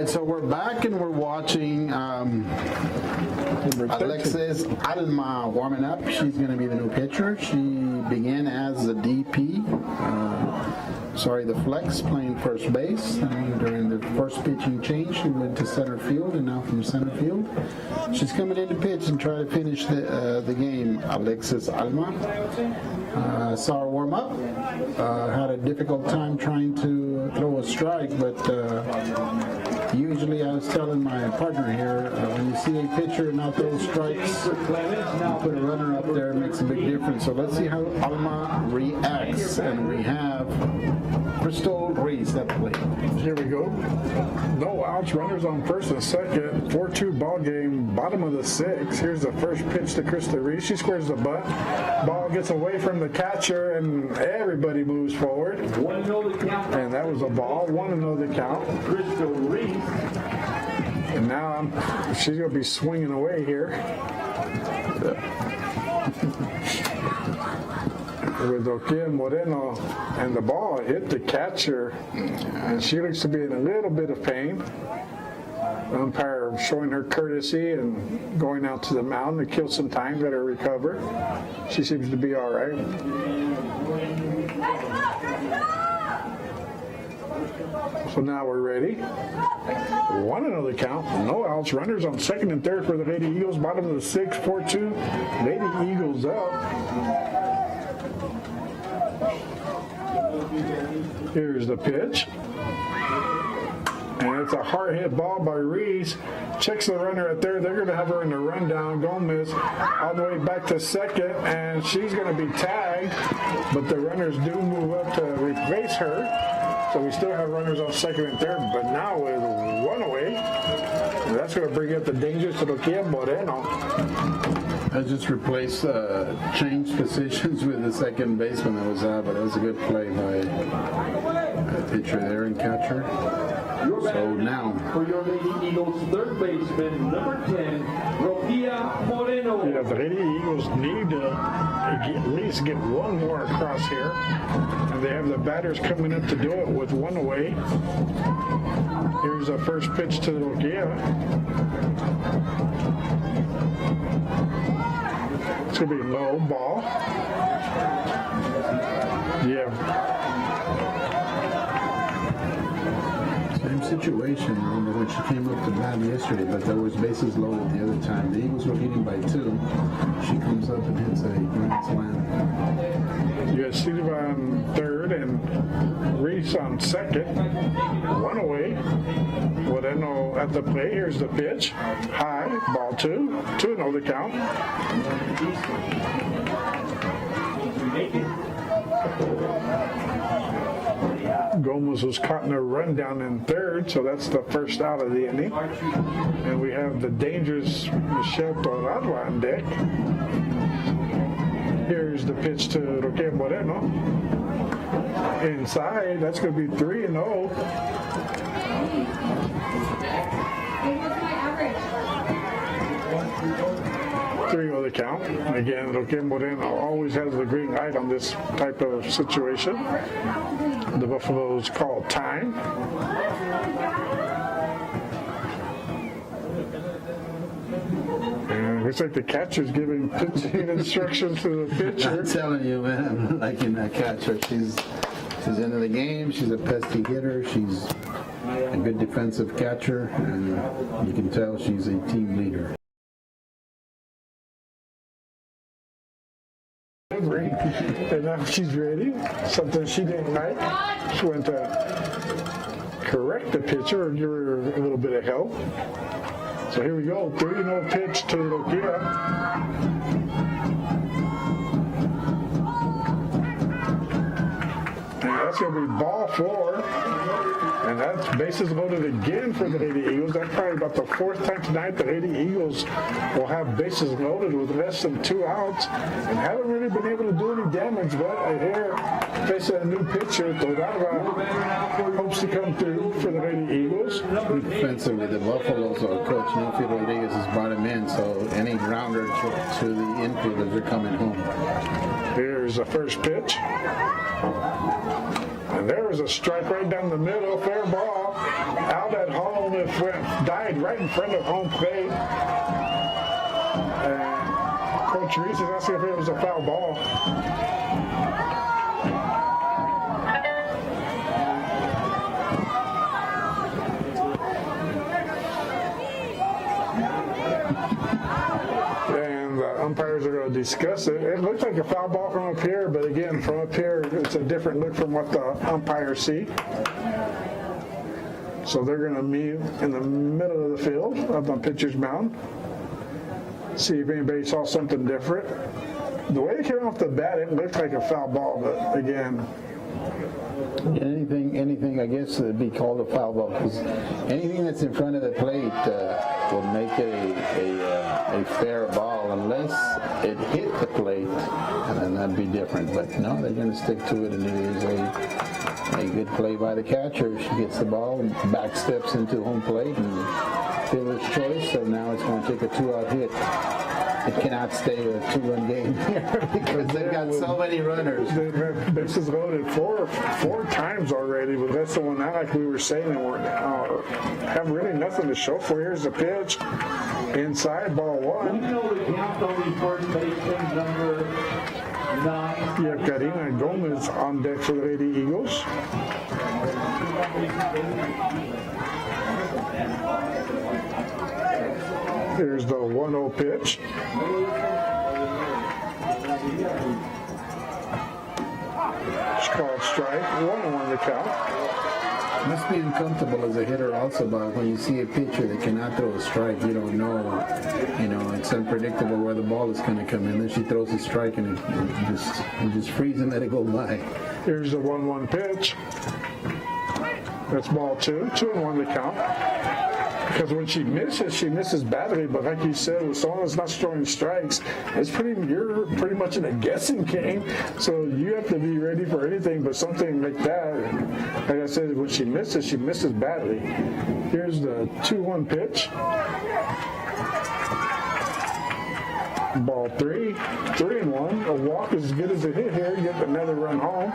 So we're back and we're watching Alexis Alma warming up. She's going to be the new pitcher. She began as the DP, the flex, playing first base. And during the first pitching change, she went to center field, and now from center field, she's coming in to pitch and try to finish the game. Alexis Alma saw her warm up. Had a difficult time trying to throw a strike, but usually I was telling my partner here, when you see a pitcher not throw strikes, you put a runner up there, it makes a big difference. So let's see how Alma reacts. And we have Crystal Reese at the plate. Here we go. No outs, runners on first and second. 4-2 ball game, bottom of the 6th. Here's the first pitch to Crystal Reese. She squares the butt. Ball gets away from the catcher, and everybody moves forward. 1-0 the count. And that was a ball. 1-0 the count. Crystal Reese. And now she's going to be swinging away here. with Okia Moreno, and the ball hit the catcher, and she looks to be in a little bit of pain. The umpire showing her courtesy and going out to the mound to kill some time, let her recover. She seems to be all right. So now we're ready. 1-0 the count. No outs. Runners on second and third for the Lady Eagles. Bottom of the sixth, 4-2. Lady Eagles up. Here's the pitch. And it's a hard hit ball by Reese. Checks the runner at third. They're going to have her in the rundown. Gomez all the way back to second, and she's going to be tagged. But the runners do move up to replace her. So we still have runners on second and third, but now with one away, and that's going to bring up the dangers to Okia Moreno. I just replaced, changed positions with the second baseman that was out, but it was a good play by pitcher there and catcher. So now, for your Lady Eagles third baseman, number 10, Okia Moreno. Yeah, the Lady Eagles need to at least get one more across here. And they have the batters coming up to do it with one away. Here's the first pitch to Okia. It's going to be low ball. Yeah. same situation. I remember when she came up to bat yesterday, but there was bases loaded the other time. The Eagles were leading by 2. She comes up and hits a grand slam. You got Silva on third and Reese on second. One away. Moreno at the plate. Here's the pitch. High. Ball 2. 2-0 the count. Gomez was caught in a run down in third, so that's the first out of the inning. And we have the dangerous Michelle Torado on deck. Here's the pitch to Roque Moreno. Inside, that's going to be 3-0. 3-0 the count. And again, Roque Moreno always has the green light on this type of situation. The Buffaloes call time. And it looks like the catcher's giving pitching instructions to the pitcher. I'm telling you, man, liking that catcher. She's into the game. She's a pesky hitter. She's a good defensive catcher, and you can tell she's a team leader. And now she's ready. Something she didn't like. She went to correct the pitcher or give her a little bit of help. So here we go. 3-0 pitch to Lokia. And that's going to be ball 4. And that's bases loaded again for the Lady Eagles. That's probably about the 4th time tonight the Lady Eagles will have bases loaded with less than 2 outs and haven't really been able to do any damage. But here, facing a new pitcher, Torada hopes to come through for the Lady Eagles. Defensively, the Buffaloes, or Coach Nelfi Rodriguez has brought him in, so any grounders to the infielders are coming home. Here's the first pitch. And there's a strike right down the middle, fair ball. Out at home, it died right in front of home plate. And Coach Reese is asking if it was a foul ball. Umpires are going to discuss it. It looks like a foul ball from up here, but again, from up here, it's a different look from what the umpires see. So they're going to meet in the middle of the field, up on pitcher's mound. See if anybody saw something different. The way it came off the bat, it looked like a foul ball, but again, anything, I guess it'd be called a foul ball, because anything that's in front of the plate will make it a fair ball unless it hit the plate, and then that'd be different. But no, they're going to stick to it, and it is a good play by the catcher. She gets the ball, back steps into home plate, and fielder's choice. So now it's going to take a 2-out hit. it cannot stay a 2-run game here because they've got so many runners. They've had bases loaded four times already, but that's the one now, like we were saying, they have really nothing to show for. Here's the pitch. Inside, ball We 1. know the count on the first baseman, number 9. You have Karina Gomez on deck for the Lady Eagles. Here's the 1-0 pitch. It's called strike. 1-1 the count. Must be uncomfortable as a hitter also, but when you see a pitcher that cannot throw a strike, you don't know, it's unpredictable where the ball is going to come in. Then she throws a strike and you just freeze and let it go by. Here's the 1-1 pitch. That's ball 2. 2-1 the count. Because when she misses badly. But like you said, with someone that's not throwing strikes, you're pretty much in a guessing game. So you have to be ready for anything. But something like that, like I said, when she misses badly. Here's the 2-1 pitch. Ball 3. 3-1. A walk is as good as a hit here. You get another run home.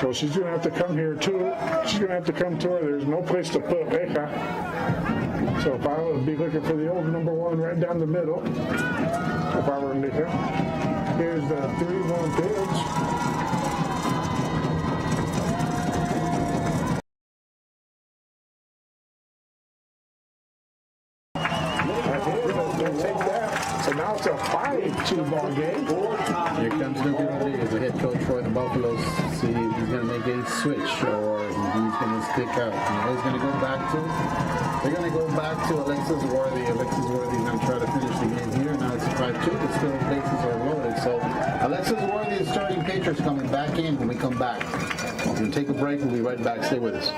So she's going to have to come here too. She's going to have to come to her. There's no place to put Reja. So if I would be looking for the old number 1 right down the middle, if I were Nika. Here's the 3-1 pitch. They'll take that. So now it's a 5-2 ball game. Here comes Nuki Rodriguez, the head coach for the Buffaloes. See if he's going to make a switch or he's going to stick out. He's going to go back to. They're going to go back to Alexis Worthy. Alexis Worthy is going to try to finish the game here. Now it's a 5-2, but still the bases are loaded. So Alexis Worthy, the starting pitcher, is coming back in when we come back. We're going to take a break. We'll be right back. Stay with us.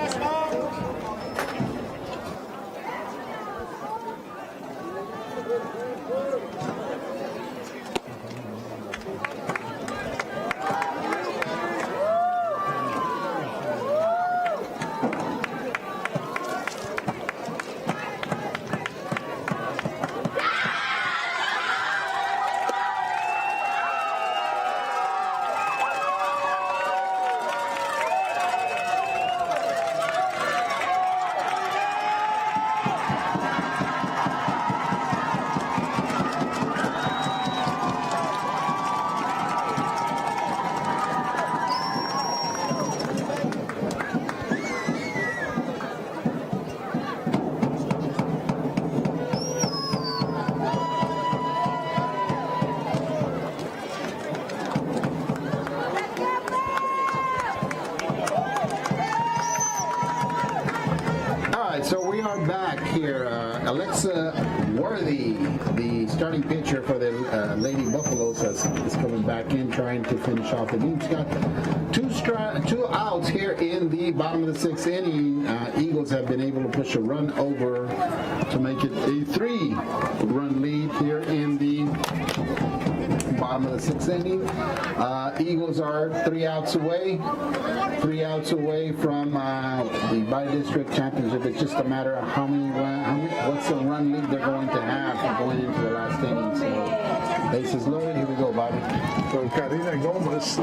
Alexa Worthy, the starting pitcher for the Lady Buffaloes, is coming back in, trying to finish off the game. She's got two outs here in the bottom of the 6th inning. Eagles have been able to push a run over to make it a 3-run lead here in the bottom of the 6th inning. Eagles are 3 outs away from the by-district championship. It's just a matter of what's the run lead they're going to have going into the last inning. So bases loaded. Here we go, Bobby. So Karina Gomez